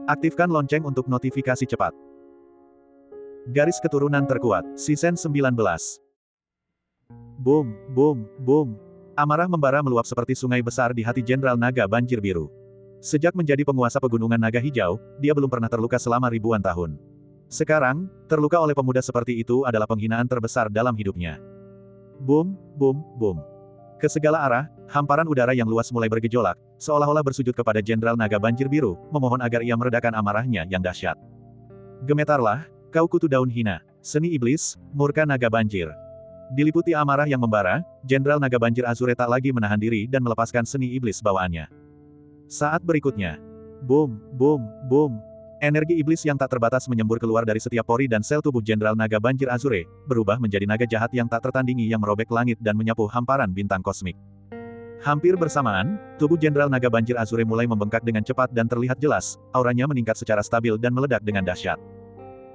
Aktifkan lonceng untuk notifikasi cepat. Garis keturunan terkuat, Season 19. Boom, boom, boom. Amarah membara meluap seperti sungai besar di hati Jenderal Naga Banjir Biru. Sejak menjadi penguasa pegunungan naga hijau, dia belum pernah terluka selama ribuan tahun. Sekarang, terluka oleh pemuda seperti itu adalah penghinaan terbesar dalam hidupnya. Boom, boom, boom. Ke segala arah, hamparan udara yang luas mulai bergejolak, seolah-olah bersujud kepada Jenderal Naga Banjir Biru, memohon agar ia meredakan amarahnya yang dahsyat. Gemetarlah, kau kutu daun hina, seni iblis, murka naga banjir. Diliputi amarah yang membara, Jenderal Naga Banjir Azure tak lagi menahan diri dan melepaskan seni iblis bawaannya. Saat berikutnya, boom, boom, boom. Energi iblis yang tak terbatas menyembur keluar dari setiap pori dan sel tubuh Jenderal Naga Banjir Azure, berubah menjadi naga jahat yang tak tertandingi yang merobek langit dan menyapu hamparan bintang kosmik. Hampir bersamaan, tubuh Jenderal Naga Banjir Azure mulai membengkak dengan cepat dan terlihat jelas, auranya meningkat secara stabil dan meledak dengan dahsyat.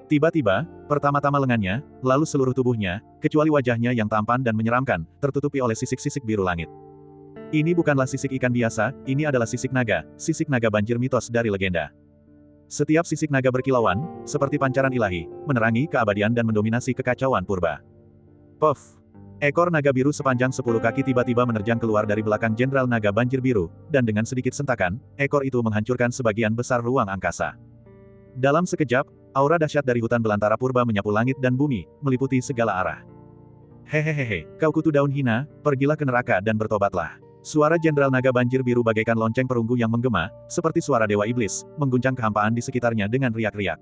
Tiba-tiba, pertama-tama lengannya, lalu seluruh tubuhnya, kecuali wajahnya yang tampan dan menyeramkan, tertutupi oleh sisik-sisik biru langit. Ini bukanlah sisik ikan biasa, ini adalah sisik naga banjir mitos dari legenda. Setiap sisik naga berkilauan, seperti pancaran ilahi, menerangi keabadian dan mendominasi kekacauan purba. Puff! Ekor naga biru sepanjang 10 kaki tiba-tiba menerjang keluar dari belakang Jenderal Naga Banjir Biru, dan dengan sedikit sentakan, ekor itu menghancurkan sebagian besar ruang angkasa. Dalam sekejap, aura dahsyat dari hutan belantara purba menyapu langit dan bumi, meliputi segala arah. Hehehehe, kau kutu daun hina, pergilah ke neraka dan bertobatlah. Suara Jenderal Naga Banjir Biru bagaikan lonceng perunggu yang menggema, seperti suara dewa iblis, mengguncang kehampaan di sekitarnya dengan riak-riak.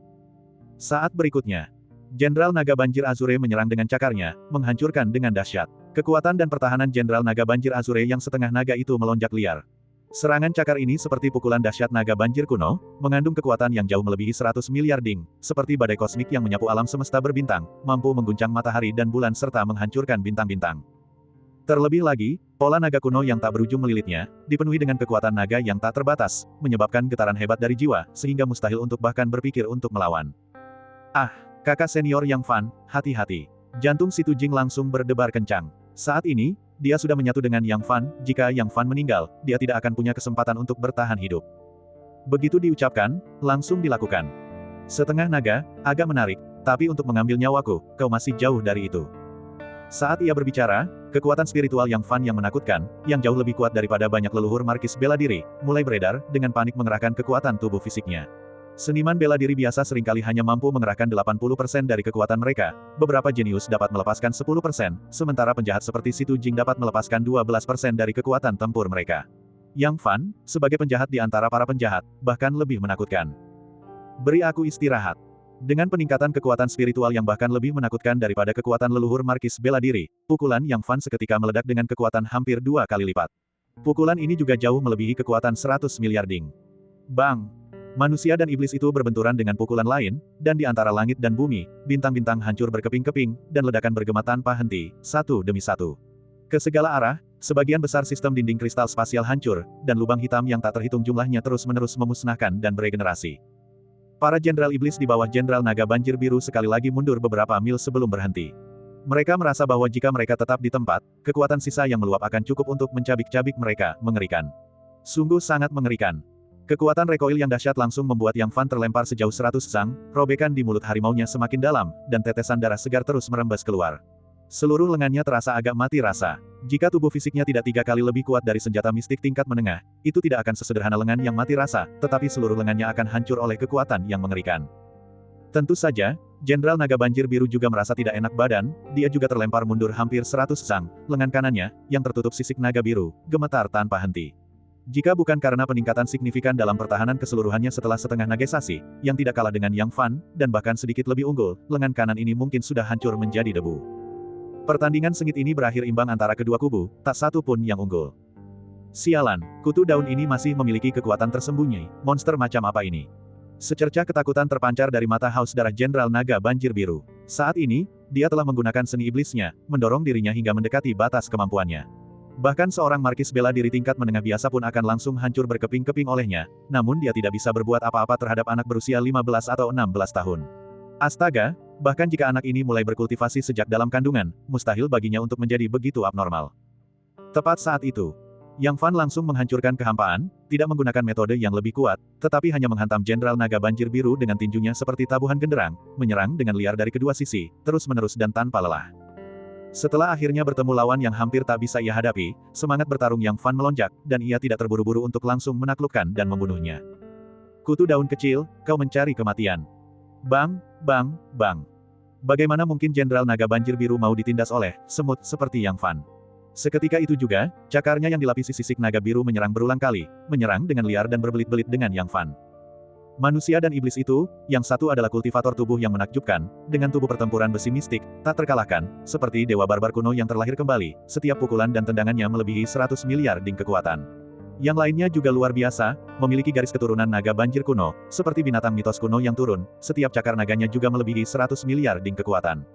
Saat berikutnya, Jenderal Naga Banjir Azure menyerang dengan cakarnya, menghancurkan dengan dahsyat. Kekuatan dan pertahanan Jenderal Naga Banjir Azure yang setengah naga itu melonjak liar. Serangan cakar ini seperti pukulan dahsyat naga banjir kuno, mengandung kekuatan yang jauh melebihi 100 miliar ding, seperti badai kosmik yang menyapu alam semesta berbintang, mampu mengguncang matahari dan bulan serta menghancurkan bintang-bintang. Terlebih lagi, pola naga kuno yang tak berujung melilitnya, dipenuhi dengan kekuatan naga yang tak terbatas, menyebabkan getaran hebat dari jiwa, sehingga mustahil untuk bahkan berpikir untuk melawan. Ah, kakak senior Yang Fan, hati-hati. Jantung si Tujing langsung berdebar kencang. Saat ini, dia sudah menyatu dengan Yang Fan, jika Yang Fan meninggal, dia tidak akan punya kesempatan untuk bertahan hidup. Begitu diucapkan, langsung dilakukan. Setengah naga, agak menarik, tapi untuk mengambil nyawaku, kau masih jauh dari itu. Saat ia berbicara, kekuatan spiritual Yang Fan yang menakutkan, yang jauh lebih kuat daripada banyak leluhur markis bela diri, mulai beredar, dengan panik mengerahkan kekuatan tubuh fisiknya. Seniman bela diri biasa seringkali hanya mampu mengerahkan 80% dari kekuatan mereka, beberapa jenius dapat melepaskan 10%, sementara penjahat seperti si Tujing dapat melepaskan 12% dari kekuatan tempur mereka. Yang Fan, sebagai penjahat di antara para penjahat, bahkan lebih menakutkan. Beri aku istirahat. Dengan peningkatan kekuatan spiritual yang bahkan lebih menakutkan daripada kekuatan leluhur markis bela diri, pukulan Yang Fan seketika meledak dengan kekuatan hampir 2 kali lipat. Pukulan ini juga jauh melebihi kekuatan 100 miliar ding. Bang! Manusia dan iblis itu berbenturan dengan pukulan lain, dan di antara langit dan bumi, bintang-bintang hancur berkeping-keping, dan ledakan bergema tanpa henti, satu demi satu. Ke segala arah, sebagian besar sistem dinding kristal spasial hancur, dan lubang hitam yang tak terhitung jumlahnya terus-menerus memusnahkan dan beregenerasi. Para jenderal iblis di bawah Jenderal Naga Banjir Biru sekali lagi mundur beberapa mil sebelum berhenti. Mereka merasa bahwa jika mereka tetap di tempat, kekuatan sisa yang meluap akan cukup untuk mencabik-cabik mereka, mengerikan. Sungguh sangat mengerikan. Kekuatan recoil yang dahsyat langsung membuat Yang Fan terlempar sejauh 100 sang, robekan di mulut harimaunya semakin dalam, dan tetesan darah segar terus merembes keluar. Seluruh lengannya terasa agak mati rasa. Jika tubuh fisiknya tidak 3 kali lebih kuat dari senjata mistik tingkat menengah, itu tidak akan sesederhana lengan yang mati rasa, tetapi seluruh lengannya akan hancur oleh kekuatan yang mengerikan. Tentu saja, Jenderal Naga Banjir Biru juga merasa tidak enak badan, dia juga terlempar mundur hampir 100 sang, lengan kanannya, yang tertutup sisik naga biru, gemetar tanpa henti. Jika bukan karena peningkatan signifikan dalam pertahanan keseluruhannya setelah setengah nagesasi, yang tidak kalah dengan Yang Fan, dan bahkan sedikit lebih unggul, lengan kanan ini mungkin sudah hancur menjadi debu. Pertandingan sengit ini berakhir imbang antara kedua kubu, tak satu pun yang unggul. Sialan, kutu daun ini masih memiliki kekuatan tersembunyi, monster macam apa ini? Secercah ketakutan terpancar dari mata haus darah Jenderal Naga Banjir Biru. Saat ini, dia telah menggunakan seni iblisnya, mendorong dirinya hingga mendekati batas kemampuannya. Bahkan seorang markis bela diri tingkat menengah biasa pun akan langsung hancur berkeping-keping olehnya, namun dia tidak bisa berbuat apa-apa terhadap anak berusia 15 atau 16 tahun. Astaga, bahkan jika anak ini mulai berkultivasi sejak dalam kandungan, mustahil baginya untuk menjadi begitu abnormal. Tepat saat itu, Yang Fan langsung menghancurkan kehampaan, tidak menggunakan metode yang lebih kuat, tetapi hanya menghantam Jenderal Naga Banjir Biru dengan tinjunya seperti tabuhan genderang, menyerang dengan liar dari kedua sisi, terus-menerus dan tanpa lelah. Setelah akhirnya bertemu lawan yang hampir tak bisa ia hadapi, semangat bertarung Yang Fan melonjak, dan ia tidak terburu-buru untuk langsung menaklukkan dan membunuhnya. Kutu daun kecil, kau mencari kematian. Bang, bang, bang. Bagaimana mungkin Jenderal Naga Banjir Biru mau ditindas oleh semut seperti Yang Fan? Seketika itu juga, cakarnya yang dilapisi sisik naga biru menyerang berulang kali, menyerang dengan liar dan berbelit-belit dengan Yang Fan. Manusia dan iblis itu, yang satu adalah kultivator tubuh yang menakjubkan, dengan tubuh pertempuran besi mistik, tak terkalahkan, seperti dewa barbar kuno yang terlahir kembali, setiap pukulan dan tendangannya melebihi 100 miliar ding kekuatan. Yang lainnya juga luar biasa, memiliki garis keturunan naga banjir kuno, seperti binatang mitos kuno yang turun, setiap cakar naganya juga melebihi 100 miliar ding kekuatan.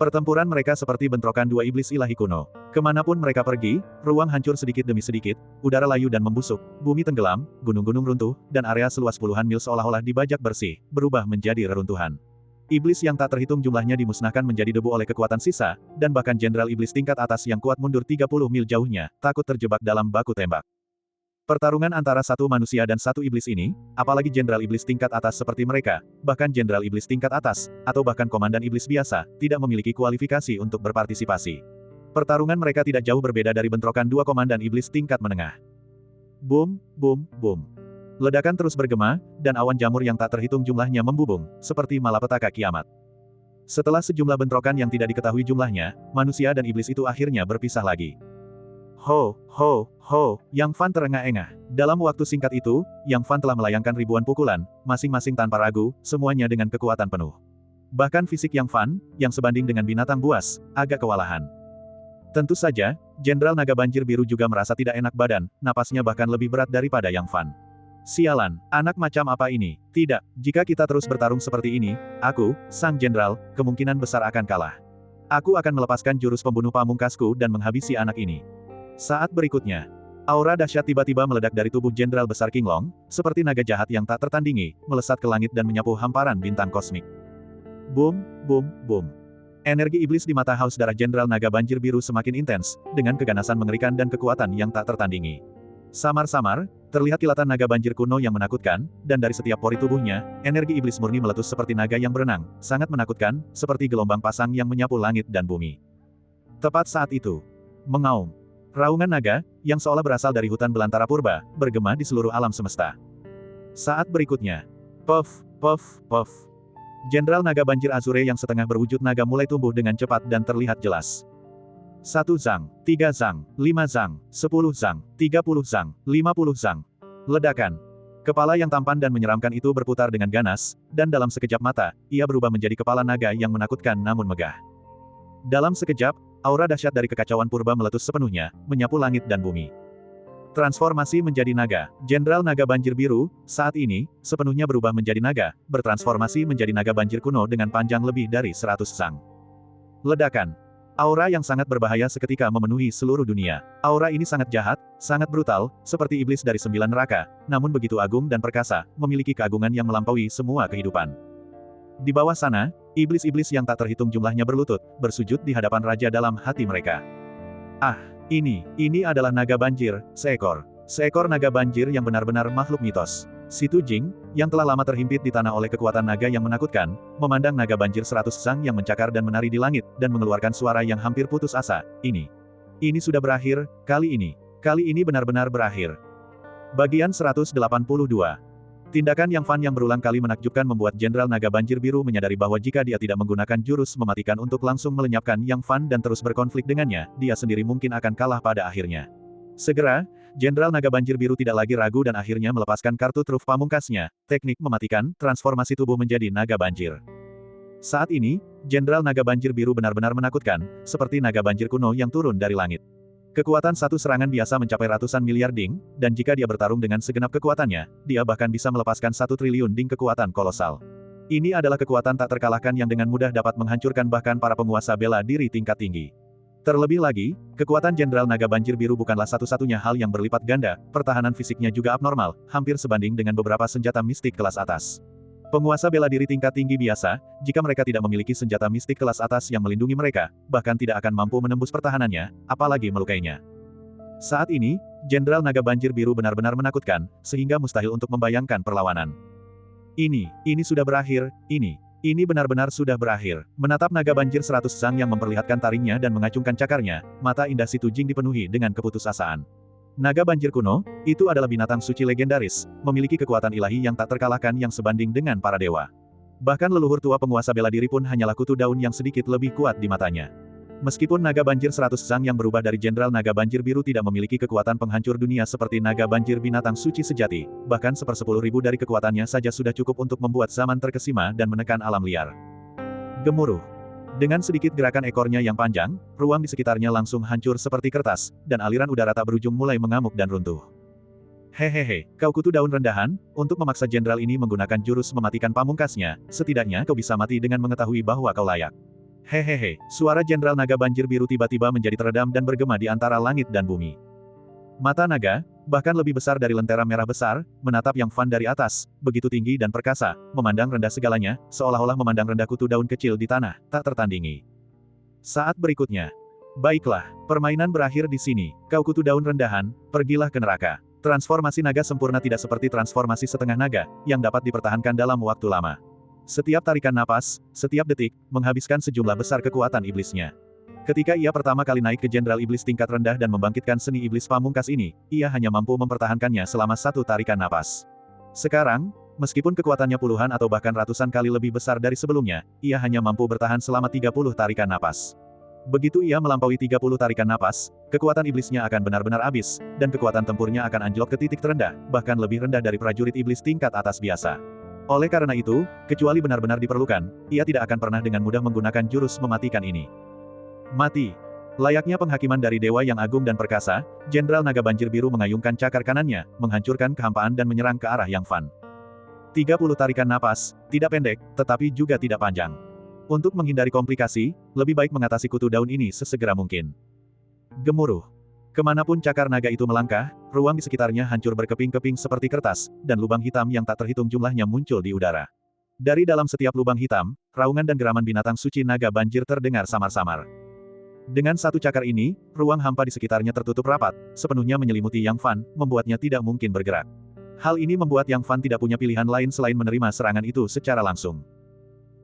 Pertempuran mereka seperti bentrokan dua iblis ilahi kuno. Kemanapun mereka pergi, ruang hancur sedikit demi sedikit, udara layu dan membusuk, bumi tenggelam, gunung-gunung runtuh, dan area seluas puluhan mil seolah-olah dibajak bersih, berubah menjadi reruntuhan. Iblis yang tak terhitung jumlahnya dimusnahkan menjadi debu oleh kekuatan sisa, dan bahkan jenderal iblis tingkat atas yang kuat mundur 30 mil jauhnya, takut terjebak dalam baku tembak. Pertarungan antara satu manusia dan satu iblis ini, apalagi jenderal iblis tingkat atas seperti mereka, bahkan jenderal iblis tingkat atas, atau bahkan komandan iblis biasa, tidak memiliki kualifikasi untuk berpartisipasi. Pertarungan mereka tidak jauh berbeda dari bentrokan dua komandan iblis tingkat menengah. Boom, boom, boom. Ledakan terus bergema, dan awan jamur yang tak terhitung jumlahnya membubung, seperti malapetaka kiamat. Setelah sejumlah bentrokan yang tidak diketahui jumlahnya, manusia dan iblis itu akhirnya berpisah lagi. Ho, ho, ho, Yang Fan terengah-engah. Dalam waktu singkat itu, Yang Fan telah melayangkan ribuan pukulan, masing-masing tanpa ragu, semuanya dengan kekuatan penuh. Bahkan fisik Yang Fan, yang sebanding dengan binatang buas, agak kewalahan. Tentu saja, Jenderal Naga Banjir Biru juga merasa tidak enak badan, napasnya bahkan lebih berat daripada Yang Fan. Sialan, anak macam apa ini? Tidak, jika kita terus bertarung seperti ini, aku, Sang Jenderal, kemungkinan besar akan kalah. Aku akan melepaskan jurus pembunuh pamungkasku dan menghabisi anak ini. Saat berikutnya, aura dahsyat tiba-tiba meledak dari tubuh Jenderal Besar King Long, seperti naga jahat yang tak tertandingi, melesat ke langit dan menyapu hamparan bintang kosmik. Boom, boom, boom. Energi iblis di mata haus darah Jenderal Naga Banjir Biru semakin intens, dengan keganasan mengerikan dan kekuatan yang tak tertandingi. Samar-samar, terlihat kilatan naga banjir kuno yang menakutkan, dan dari setiap pori tubuhnya, energi iblis murni meletus seperti naga yang berenang, sangat menakutkan, seperti gelombang pasang yang menyapu langit dan bumi. Tepat saat itu, mengaum. Raungan naga, yang seolah berasal dari hutan belantara purba, bergema di seluruh alam semesta. Saat berikutnya, puff, puff, puff. Jenderal Naga Banjir Azure yang setengah berwujud naga mulai tumbuh dengan cepat dan terlihat jelas. 1 zang, 3 zang, 5 zang, 10 zang, 30 zang, 50 zang. Ledakan. Kepala yang tampan dan menyeramkan itu berputar dengan ganas, dan dalam sekejap mata, ia berubah menjadi kepala naga yang menakutkan namun megah. Dalam sekejap, aura dahsyat dari kekacauan purba meletus sepenuhnya, menyapu langit dan bumi. Transformasi menjadi naga. Jenderal Naga Banjir Biru, saat ini, sepenuhnya berubah menjadi naga, bertransformasi menjadi naga banjir kuno dengan panjang lebih dari 100 zang. Ledakan. Aura yang sangat berbahaya seketika memenuhi seluruh dunia. Aura ini sangat jahat, sangat brutal, seperti iblis dari 9 neraka, namun begitu agung dan perkasa, memiliki keagungan yang melampaui semua kehidupan. Di bawah sana, iblis-iblis yang tak terhitung jumlahnya berlutut, bersujud di hadapan raja dalam hati mereka. Ah, ini adalah naga banjir, seekor naga banjir yang benar-benar makhluk mitos. Si Tu Jing, yang telah lama terhimpit di tanah oleh kekuatan naga yang menakutkan, memandang naga banjir 100 zang yang mencakar dan menari di langit, dan mengeluarkan suara yang hampir putus asa. Ini sudah berakhir, kali ini benar-benar berakhir. Bagian 182. Tindakan Yang Fan yang berulang kali menakjubkan membuat Jenderal Naga Banjir Biru menyadari bahwa jika dia tidak menggunakan jurus mematikan untuk langsung melenyapkan Yang Fan dan terus berkonflik dengannya, dia sendiri mungkin akan kalah pada akhirnya. Segera, Jenderal Naga Banjir Biru tidak lagi ragu dan akhirnya melepaskan kartu truf pamungkasnya, teknik mematikan, transformasi tubuh menjadi naga banjir. Saat ini, Jenderal Naga Banjir Biru benar-benar menakutkan, seperti naga banjir kuno yang turun dari langit. Kekuatan satu serangan biasa mencapai ratusan miliar ding, dan jika dia bertarung dengan segenap kekuatannya, dia bahkan bisa melepaskan 1 triliun ding kekuatan kolosal. Ini adalah kekuatan tak terkalahkan yang dengan mudah dapat menghancurkan bahkan para penguasa bela diri tingkat tinggi. Terlebih lagi, kekuatan Jenderal Naga Banjir Biru bukanlah satu-satunya hal yang berlipat ganda, pertahanan fisiknya juga abnormal, hampir sebanding dengan beberapa senjata mistik kelas atas. Penguasa bela diri tingkat tinggi biasa, jika mereka tidak memiliki senjata mistik kelas atas yang melindungi mereka, bahkan tidak akan mampu menembus pertahanannya, apalagi melukainya. Saat ini, Jenderal Naga Banjir Biru benar-benar menakutkan, sehingga mustahil untuk membayangkan perlawanan. Ini sudah berakhir, ini benar-benar sudah berakhir. Menatap naga banjir 100 sang yang memperlihatkan taringnya dan mengacungkan cakarnya, mata indah Si Tujing dipenuhi dengan keputusasaan. Naga banjir kuno, itu adalah binatang suci legendaris, memiliki kekuatan ilahi yang tak terkalahkan yang sebanding dengan para dewa. Bahkan leluhur tua penguasa bela diri pun hanyalah kutu daun yang sedikit lebih kuat di matanya. Meskipun naga banjir 100 sang yang berubah dari Jenderal Naga Banjir Biru tidak memiliki kekuatan penghancur dunia seperti naga banjir binatang suci sejati, bahkan 1/10.000 dari kekuatannya saja sudah cukup untuk membuat zaman terkesima dan menekan alam liar. Gemuruh. Dengan sedikit gerakan ekornya yang panjang, ruang di sekitarnya langsung hancur seperti kertas, dan aliran udara tak berujung mulai mengamuk dan runtuh. Hehehe, kau kutu daun rendahan, untuk memaksa jenderal ini menggunakan jurus mematikan pamungkasnya, setidaknya kau bisa mati dengan mengetahui bahwa kau layak. Hehehe, suara Jenderal Naga Banjir Biru tiba-tiba menjadi teredam dan bergema di antara langit dan bumi. Mata naga, bahkan lebih besar dari lentera merah besar, menatap Yang Fan dari atas, begitu tinggi dan perkasa, memandang rendah segalanya, seolah-olah memandang rendah kutu daun kecil di tanah, tak tertandingi. Saat berikutnya. Baiklah, permainan berakhir di sini, kau kutu daun rendahan, pergilah ke neraka. Transformasi naga sempurna tidak seperti transformasi setengah naga, yang dapat dipertahankan dalam waktu lama. Setiap tarikan napas, setiap detik, menghabiskan sejumlah besar kekuatan iblisnya. Ketika ia pertama kali naik ke Jenderal Iblis tingkat rendah dan membangkitkan seni iblis pamungkas ini, ia hanya mampu mempertahankannya selama 1 tarikan napas. Sekarang, meskipun kekuatannya puluhan atau bahkan ratusan kali lebih besar dari sebelumnya, ia hanya mampu bertahan selama 30 tarikan napas. Begitu ia melampaui 30 tarikan napas, kekuatan iblisnya akan benar-benar habis, dan kekuatan tempurnya akan anjlok ke titik terendah, bahkan lebih rendah dari prajurit iblis tingkat atas biasa. Oleh karena itu, kecuali benar-benar diperlukan, ia tidak akan pernah dengan mudah menggunakan jurus mematikan ini. Mati. Layaknya penghakiman dari dewa yang agung dan perkasa, Jenderal Naga Banjir Biru mengayunkan cakar kanannya, menghancurkan kehampaan dan menyerang ke arah Yang Fan. 30 tarikan napas, tidak pendek, tetapi juga tidak panjang. Untuk menghindari komplikasi, lebih baik mengatasi kutu daun ini sesegera mungkin. Gemuruh. Kemanapun cakar naga itu melangkah, ruang di sekitarnya hancur berkeping-keping seperti kertas, dan lubang hitam yang tak terhitung jumlahnya muncul di udara. Dari dalam setiap lubang hitam, raungan dan geraman binatang suci naga banjir terdengar samar-samar. Dengan satu cakar ini, ruang hampa di sekitarnya tertutup rapat, sepenuhnya menyelimuti Yang Fan, membuatnya tidak mungkin bergerak. Hal ini membuat Yang Fan tidak punya pilihan lain selain menerima serangan itu secara langsung.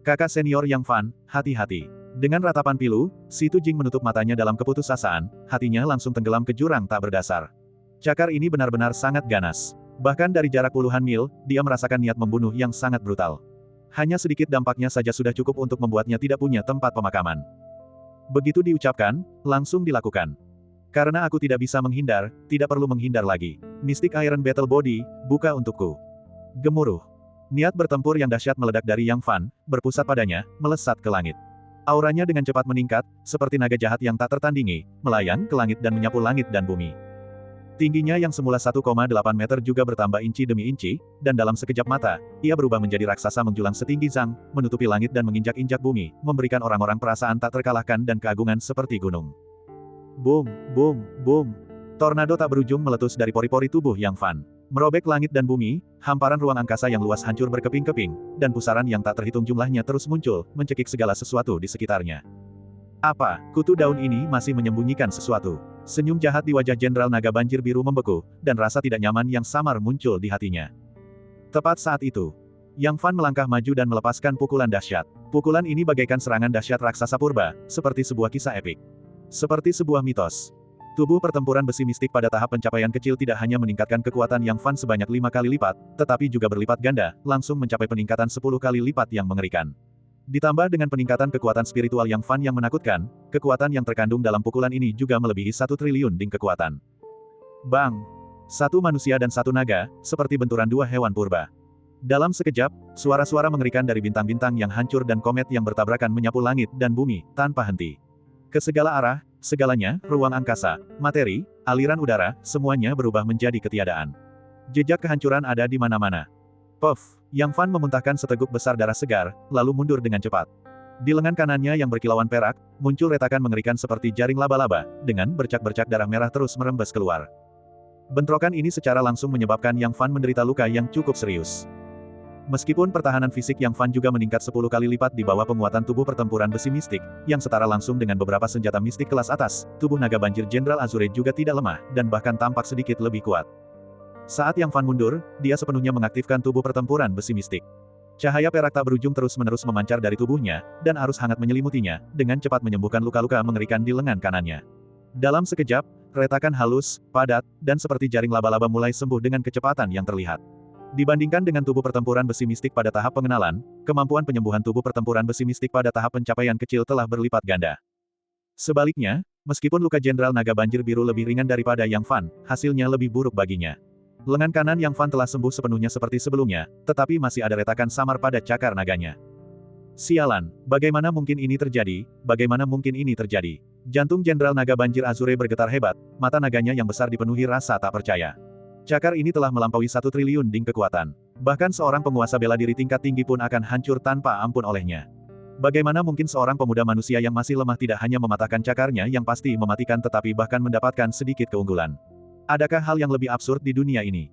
Kakak senior Yang Fan, hati-hati. Dengan ratapan pilu, Si Tujing menutup matanya dalam keputusasaan, hatinya langsung tenggelam ke jurang tak berdasar. Cakar ini benar-benar sangat ganas. Bahkan dari jarak puluhan mil, dia merasakan niat membunuh yang sangat brutal. Hanya sedikit dampaknya saja sudah cukup untuk membuatnya tidak punya tempat pemakaman. Begitu diucapkan, langsung dilakukan. Karena aku tidak bisa menghindar, tidak perlu menghindar lagi. Mystic Iron Battle Body, buka untukku. Gemuruh. Niat bertempur yang dahsyat meledak dari Yang Fan, berpusat padanya, melesat ke langit. Auranya dengan cepat meningkat, seperti naga jahat yang tak tertandingi, melayang ke langit dan menyapu langit dan bumi. Tingginya yang semula 1,8 meter juga bertambah inci demi inci, dan dalam sekejap mata, ia berubah menjadi raksasa menjulang setinggi Zhang, menutupi langit dan menginjak-injak bumi, memberikan orang-orang perasaan tak terkalahkan dan keagungan seperti gunung. Boom, boom, boom. Tornado tak berujung meletus dari pori-pori tubuh Yang Fan. Merobek langit dan bumi, hamparan ruang angkasa yang luas hancur berkeping-keping, dan pusaran yang tak terhitung jumlahnya terus muncul, mencekik segala sesuatu di sekitarnya. Apa, kutu daun ini masih menyembunyikan sesuatu? Senyum jahat di wajah Jenderal Naga Banjir Biru membeku, dan rasa tidak nyaman yang samar muncul di hatinya. Tepat saat itu, Yang Fan melangkah maju dan melepaskan pukulan dahsyat. Pukulan ini bagaikan serangan dahsyat raksasa purba, seperti sebuah kisah epik. Seperti sebuah mitos. Tubuh pertempuran besi mistik pada tahap pencapaian kecil tidak hanya meningkatkan kekuatan Yang Fan sebanyak 5 kali lipat, tetapi juga berlipat ganda, langsung mencapai peningkatan 10 kali lipat yang mengerikan. Ditambah dengan peningkatan kekuatan spiritual Yang Fan yang menakutkan, kekuatan yang terkandung dalam pukulan ini juga melebihi 1 triliun ding kekuatan. Bang! 1 manusia dan 1 naga, seperti benturan 2 hewan purba. Dalam sekejap, suara-suara mengerikan dari bintang-bintang yang hancur dan komet yang bertabrakan menyapu langit dan bumi, tanpa henti. Ke segala arah, segalanya, ruang angkasa, materi, aliran udara, semuanya berubah menjadi ketiadaan. Jejak kehancuran ada di mana-mana. Puff, Yang Fan memuntahkan seteguk besar darah segar, lalu mundur dengan cepat. Di lengan kanannya yang berkilauan perak, muncul retakan mengerikan seperti jaring laba-laba, dengan bercak-bercak darah merah terus merembes keluar. Bentrokan ini secara langsung menyebabkan Yang Fan menderita luka yang cukup serius. Meskipun pertahanan fisik Yang Fan juga meningkat 10 kali lipat di bawah penguatan tubuh pertempuran besi mistik, yang setara langsung dengan beberapa senjata mistik kelas atas, tubuh naga banjir Jenderal Azure juga tidak lemah, dan bahkan tampak sedikit lebih kuat. Saat Yang Fan mundur, dia sepenuhnya mengaktifkan tubuh pertempuran besi mistik. Cahaya perak tak berujung terus-menerus memancar dari tubuhnya, dan arus hangat menyelimutinya, dengan cepat menyembuhkan luka-luka mengerikan di lengan kanannya. Dalam sekejap, retakan halus, padat, dan seperti jaring laba-laba mulai sembuh dengan kecepatan yang terlihat. Dibandingkan dengan tubuh pertempuran besi mistik pada tahap pengenalan, kemampuan penyembuhan tubuh pertempuran besi mistik pada tahap pencapaian kecil telah berlipat ganda. Sebaliknya, meskipun luka Jenderal Naga Banjir Biru lebih ringan daripada Yang Fan, hasilnya lebih buruk baginya. Lengan kanan Yang Fan telah sembuh sepenuhnya seperti sebelumnya, tetapi masih ada retakan samar pada cakar naganya. Sialan, bagaimana mungkin ini terjadi? Bagaimana mungkin ini terjadi? Jantung Jenderal Naga Banjir Azure bergetar hebat, mata naganya yang besar dipenuhi rasa tak percaya. Cakar ini telah melampaui 1 triliun ding kekuatan. Bahkan seorang penguasa bela diri tingkat tinggi pun akan hancur tanpa ampun olehnya. Bagaimana mungkin seorang pemuda manusia yang masih lemah tidak hanya mematahkan cakarnya yang pasti mematikan tetapi bahkan mendapatkan sedikit keunggulan? Adakah hal yang lebih absurd di dunia ini?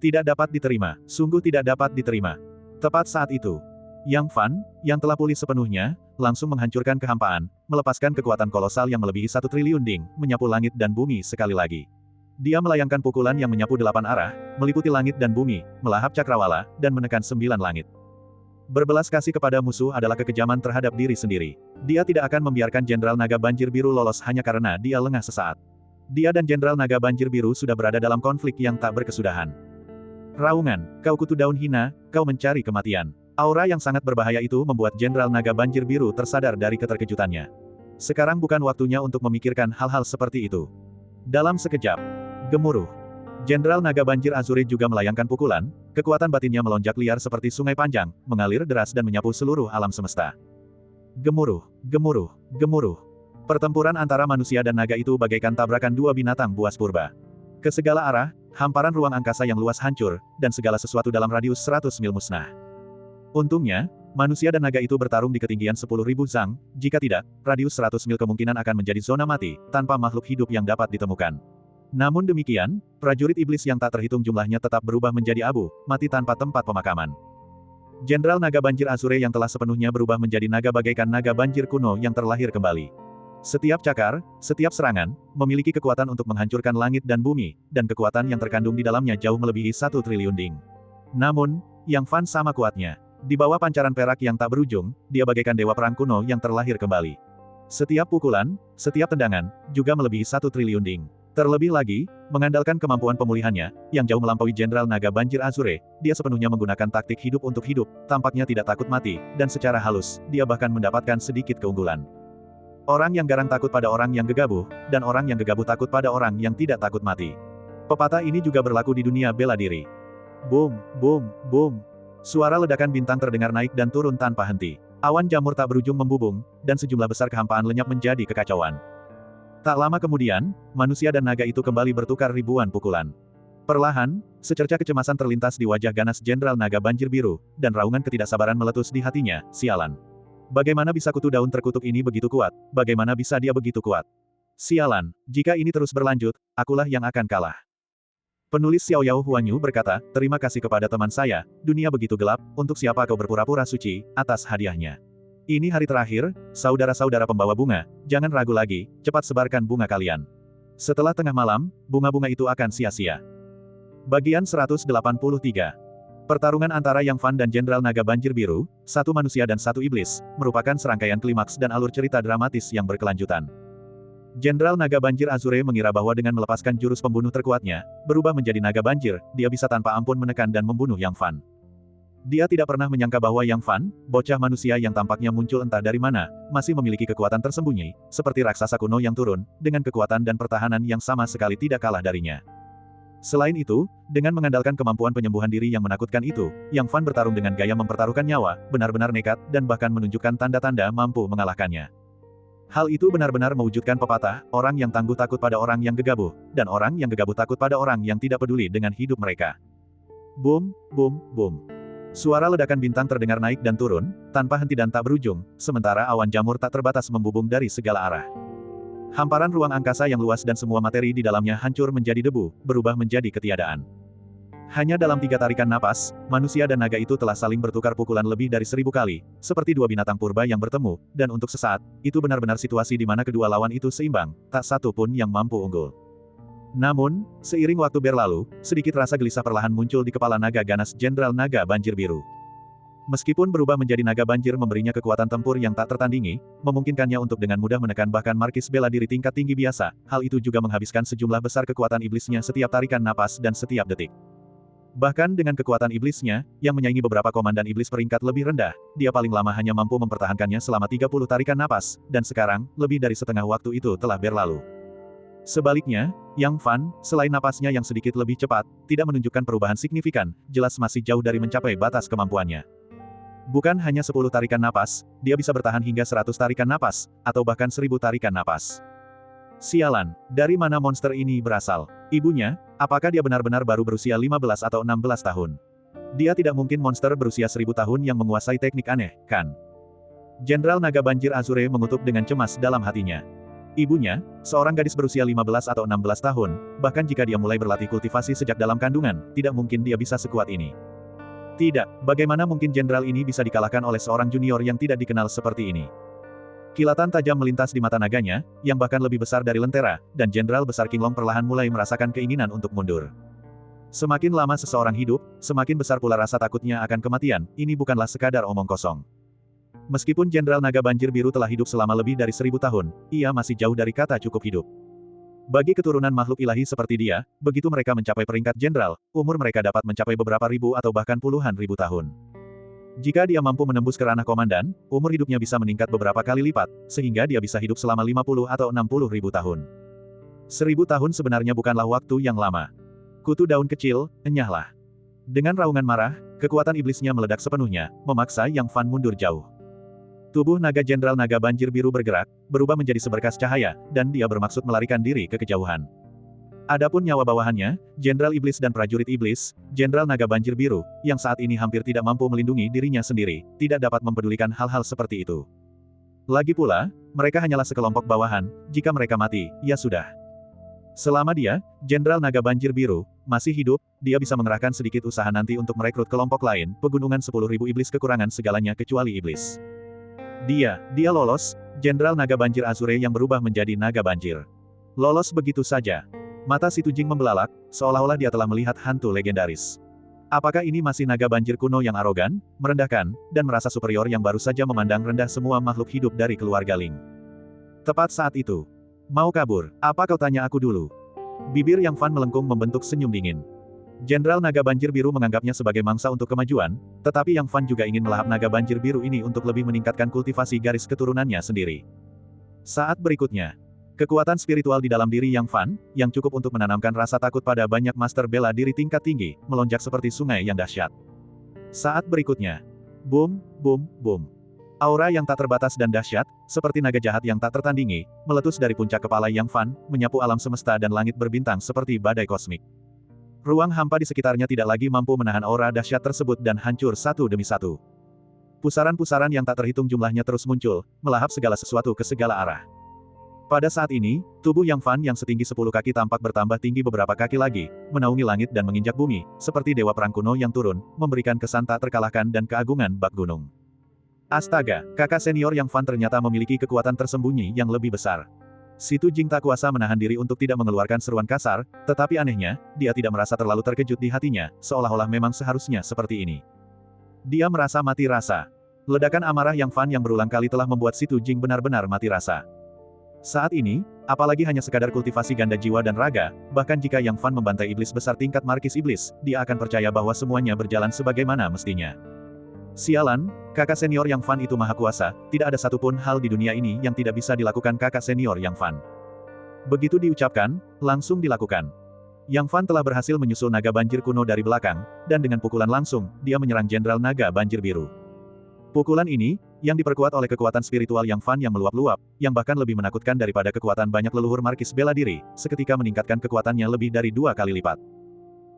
Tidak dapat diterima, sungguh tidak dapat diterima. Tepat saat itu, Yang Fan, yang telah pulih sepenuhnya, langsung menghancurkan kehampaan, melepaskan kekuatan kolosal yang melebihi 1 triliun ding, menyapu langit dan bumi sekali lagi. Dia melayangkan pukulan yang menyapu 8 arah, meliputi langit dan bumi, melahap cakrawala, dan menekan 9 langit. Berbelas kasih kepada musuh adalah kekejaman terhadap diri sendiri. Dia tidak akan membiarkan Jenderal Naga Banjir Biru lolos hanya karena dia lengah sesaat. Dia dan Jenderal Naga Banjir Biru sudah berada dalam konflik yang tak berkesudahan. Raungan, kau kutu daun hina, kau mencari kematian. Aura yang sangat berbahaya itu membuat Jenderal Naga Banjir Biru tersadar dari keterkejutannya. Sekarang bukan waktunya untuk memikirkan hal-hal seperti itu. Dalam sekejap, gemuruh. Jenderal Naga Banjir Azure juga melayangkan pukulan, kekuatan batinnya melonjak liar seperti sungai panjang, mengalir deras dan menyapu seluruh alam semesta. Gemuruh, gemuruh, gemuruh. Pertempuran antara manusia dan naga itu bagaikan tabrakan dua binatang buas purba. Ke segala arah, hamparan ruang angkasa yang luas hancur, dan segala sesuatu dalam radius 100 mil musnah. Untungnya, manusia dan naga itu bertarung di ketinggian 10.000 zang, jika tidak, radius 100 mil kemungkinan akan menjadi zona mati, tanpa makhluk hidup yang dapat ditemukan. Namun demikian, prajurit iblis yang tak terhitung jumlahnya tetap berubah menjadi abu, mati tanpa tempat pemakaman. Jenderal Naga Banjir Azure yang telah sepenuhnya berubah menjadi naga bagaikan naga banjir kuno yang terlahir kembali. Setiap cakar, setiap serangan, memiliki kekuatan untuk menghancurkan langit dan bumi, dan kekuatan yang terkandung di dalamnya jauh melebihi 1 triliun ding. Namun, Yang Fan sama kuatnya. Di bawah pancaran perak yang tak berujung, dia bagaikan dewa perang kuno yang terlahir kembali. Setiap pukulan, setiap tendangan, juga melebihi 1 triliun ding. Terlebih lagi, mengandalkan kemampuan pemulihannya, yang jauh melampaui Jenderal Naga Banjir Azure, dia sepenuhnya menggunakan taktik hidup untuk hidup, tampaknya tidak takut mati, dan secara halus, dia bahkan mendapatkan sedikit keunggulan. Orang yang garang takut pada orang yang gegabah, dan orang yang gegabah takut pada orang yang tidak takut mati. Pepatah ini juga berlaku di dunia bela diri. Boom, boom, boom. Suara ledakan bintang terdengar naik dan turun tanpa henti. Awan jamur tak berujung membubung, dan sejumlah besar kehampaan lenyap menjadi kekacauan. Tak lama kemudian, manusia dan naga itu kembali bertukar ribuan pukulan. Perlahan, secerca kecemasan terlintas di wajah ganas Jenderal Naga Banjir Biru, dan raungan ketidaksabaran meletus di hatinya, sialan. Bagaimana bisa kutu daun terkutuk ini begitu kuat? Bagaimana bisa dia begitu kuat? Sialan, jika ini terus berlanjut, akulah yang akan kalah. Penulis Xiao Yao Huanyu berkata, terima kasih kepada teman saya, dunia begitu gelap, untuk siapa kau berpura-pura suci, atas hadiahnya. Ini hari terakhir, saudara-saudara pembawa bunga, jangan ragu lagi, cepat sebarkan bunga kalian. Setelah tengah malam, bunga-bunga itu akan sia-sia. Bagian 183. Pertarungan antara Yang Fan dan Jenderal Naga Banjir Biru, satu manusia dan satu iblis, merupakan serangkaian klimaks dan alur cerita dramatis yang berkelanjutan. Jenderal Naga Banjir Azure mengira bahwa dengan melepaskan jurus pembunuh terkuatnya, berubah menjadi naga banjir, dia bisa tanpa ampun menekan dan membunuh Yang Fan. Dia tidak pernah menyangka bahwa Yang Fan, bocah manusia yang tampaknya muncul entah dari mana, masih memiliki kekuatan tersembunyi, seperti raksasa kuno yang turun, dengan kekuatan dan pertahanan yang sama sekali tidak kalah darinya. Selain itu, dengan mengandalkan kemampuan penyembuhan diri yang menakutkan itu, Yang Fan bertarung dengan gaya mempertaruhkan nyawa, benar-benar nekat, dan bahkan menunjukkan tanda-tanda mampu mengalahkannya. Hal itu benar-benar mewujudkan pepatah, orang yang tangguh takut pada orang yang gegabah, dan orang yang gegabah takut pada orang yang tidak peduli dengan hidup mereka. Boom, boom, boom. Suara ledakan bintang terdengar naik dan turun, tanpa henti dan tak berujung, sementara awan jamur tak terbatas membubung dari segala arah. Hamparan ruang angkasa yang luas dan semua materi di dalamnya hancur menjadi debu, berubah menjadi ketiadaan. Hanya dalam 3 tarikan napas, manusia dan naga itu telah saling bertukar pukulan lebih dari 1000 kali, seperti dua binatang purba yang bertemu, dan untuk sesaat, itu benar-benar situasi di mana kedua lawan itu seimbang, tak satu pun yang mampu unggul. Namun, seiring waktu berlalu, sedikit rasa gelisah perlahan muncul di kepala naga ganas Jenderal Naga Banjir Biru. Meskipun berubah menjadi naga banjir memberinya kekuatan tempur yang tak tertandingi, memungkinkannya untuk dengan mudah menekan bahkan markis bela diri tingkat tinggi biasa, hal itu juga menghabiskan sejumlah besar kekuatan iblisnya setiap tarikan napas dan setiap detik. Bahkan dengan kekuatan iblisnya, yang menyaingi beberapa komandan iblis peringkat lebih rendah, dia paling lama hanya mampu mempertahankannya selama 30 tarikan napas, dan sekarang, lebih dari setengah waktu itu telah berlalu. Sebaliknya, Yang Fan, selain napasnya yang sedikit lebih cepat, tidak menunjukkan perubahan signifikan, jelas masih jauh dari mencapai batas kemampuannya. Bukan hanya 10 tarikan napas, dia bisa bertahan hingga 100 tarikan napas, atau bahkan 1000 tarikan napas. Sialan, dari mana monster ini berasal? Ibunya, apakah dia benar-benar baru berusia 15 atau 16 tahun? Dia tidak mungkin monster berusia 1000 tahun yang menguasai teknik aneh, kan? Jenderal Naga Banjir Azure mengutuk dengan cemas dalam hatinya. Ibunya, seorang gadis berusia 15 atau 16 tahun, bahkan jika dia mulai berlatih kultivasi sejak dalam kandungan, tidak mungkin dia bisa sekuat ini. Tidak, bagaimana mungkin jenderal ini bisa dikalahkan oleh seorang junior yang tidak dikenal seperti ini? Kilatan tajam melintas di mata naganya, yang bahkan lebih besar dari lentera, dan Jenderal Besar Qinglong perlahan mulai merasakan keinginan untuk mundur. Semakin lama seseorang hidup, semakin besar pula rasa takutnya akan kematian, ini bukanlah sekadar omong kosong. Meskipun Jenderal Naga Banjir Biru telah hidup selama lebih dari 1000 tahun, ia masih jauh dari kata cukup hidup. Bagi keturunan makhluk ilahi seperti dia, begitu mereka mencapai peringkat jenderal, umur mereka dapat mencapai beberapa ribu atau bahkan puluhan ribu tahun. Jika dia mampu menembus ke ranah komandan, umur hidupnya bisa meningkat beberapa kali lipat, sehingga dia bisa hidup selama 50 atau 60 ribu tahun. 1000 tahun sebenarnya bukanlah waktu yang lama. Kutu daun kecil, enyahlah. Dengan raungan marah, kekuatan iblisnya meledak sepenuhnya, memaksa Yang Fan mundur jauh. Tubuh naga Jenderal Naga Banjir Biru bergerak, berubah menjadi seberkas cahaya, dan dia bermaksud melarikan diri ke kejauhan. Adapun nyawa bawahannya, Jenderal Iblis dan prajurit Iblis, Jenderal Naga Banjir Biru, yang saat ini hampir tidak mampu melindungi dirinya sendiri, tidak dapat mempedulikan hal-hal seperti itu. Lagi pula, mereka hanyalah sekelompok bawahan, jika mereka mati, ya sudah. Selama dia, Jenderal Naga Banjir Biru, masih hidup, dia bisa mengerahkan sedikit usaha nanti untuk merekrut kelompok lain, pegunungan 10.000 iblis kekurangan segalanya kecuali iblis. Dia lolos, Jenderal Naga Banjir Azure yang berubah menjadi Naga Banjir. Lolos begitu saja. Mata Si Tujing membelalak, seolah-olah dia telah melihat hantu legendaris. Apakah ini masih naga banjir kuno yang arogan, merendahkan, dan merasa superior yang baru saja memandang rendah semua makhluk hidup dari keluarga Ling? Tepat saat itu. Mau kabur, apa kau tanya aku dulu? Bibir Yang Fan melengkung membentuk senyum dingin. Jenderal Naga Banjir Biru menganggapnya sebagai mangsa untuk kemajuan, tetapi Yang Fan juga ingin melahap naga banjir biru ini untuk lebih meningkatkan kultivasi garis keturunannya sendiri. Saat berikutnya, kekuatan spiritual di dalam diri Yang Fan, yang cukup untuk menanamkan rasa takut pada banyak master bela diri tingkat tinggi, melonjak seperti sungai yang dahsyat. Saat berikutnya, boom, boom, boom. Aura yang tak terbatas dan dahsyat, seperti naga jahat yang tak tertandingi, meletus dari puncak kepala Yang Fan, menyapu alam semesta dan langit berbintang seperti badai kosmik. Ruang hampa di sekitarnya tidak lagi mampu menahan aura dahsyat tersebut dan hancur satu demi satu. Pusaran-pusaran yang tak terhitung jumlahnya terus muncul, melahap segala sesuatu ke segala arah. Pada saat ini, tubuh Yang Fan yang setinggi 10 kaki tampak bertambah tinggi beberapa kaki lagi, menaungi langit dan menginjak bumi, seperti dewa perang kuno yang turun, memberikan kesan tak terkalahkan dan keagungan bak gunung. Astaga, kakak senior Yang Fan ternyata memiliki kekuatan tersembunyi yang lebih besar. Si Tujing tak kuasa menahan diri untuk tidak mengeluarkan seruan kasar, tetapi anehnya, dia tidak merasa terlalu terkejut di hatinya, seolah-olah memang seharusnya seperti ini. Dia merasa mati rasa. Ledakan amarah Yang Fan yang berulang kali telah membuat si Tujing benar-benar mati rasa. Saat ini, apalagi hanya sekadar kultivasi ganda jiwa dan raga, bahkan jika Yang Fan membantai iblis besar tingkat markis iblis, dia akan percaya bahwa semuanya berjalan sebagaimana mestinya. Sialan, kakak senior Yang Fan itu maha kuasa, tidak ada satupun hal di dunia ini yang tidak bisa dilakukan kakak senior Yang Fan. Begitu diucapkan, langsung dilakukan. Yang Fan telah berhasil menyusul naga banjir kuno dari belakang, dan dengan pukulan langsung, dia menyerang Jenderal Naga Banjir Biru. Pukulan ini, yang diperkuat oleh kekuatan spiritual Yang Fan yang meluap-luap, yang bahkan lebih menakutkan daripada kekuatan banyak leluhur markis bela diri, seketika meningkatkan kekuatannya lebih dari 2 kali lipat.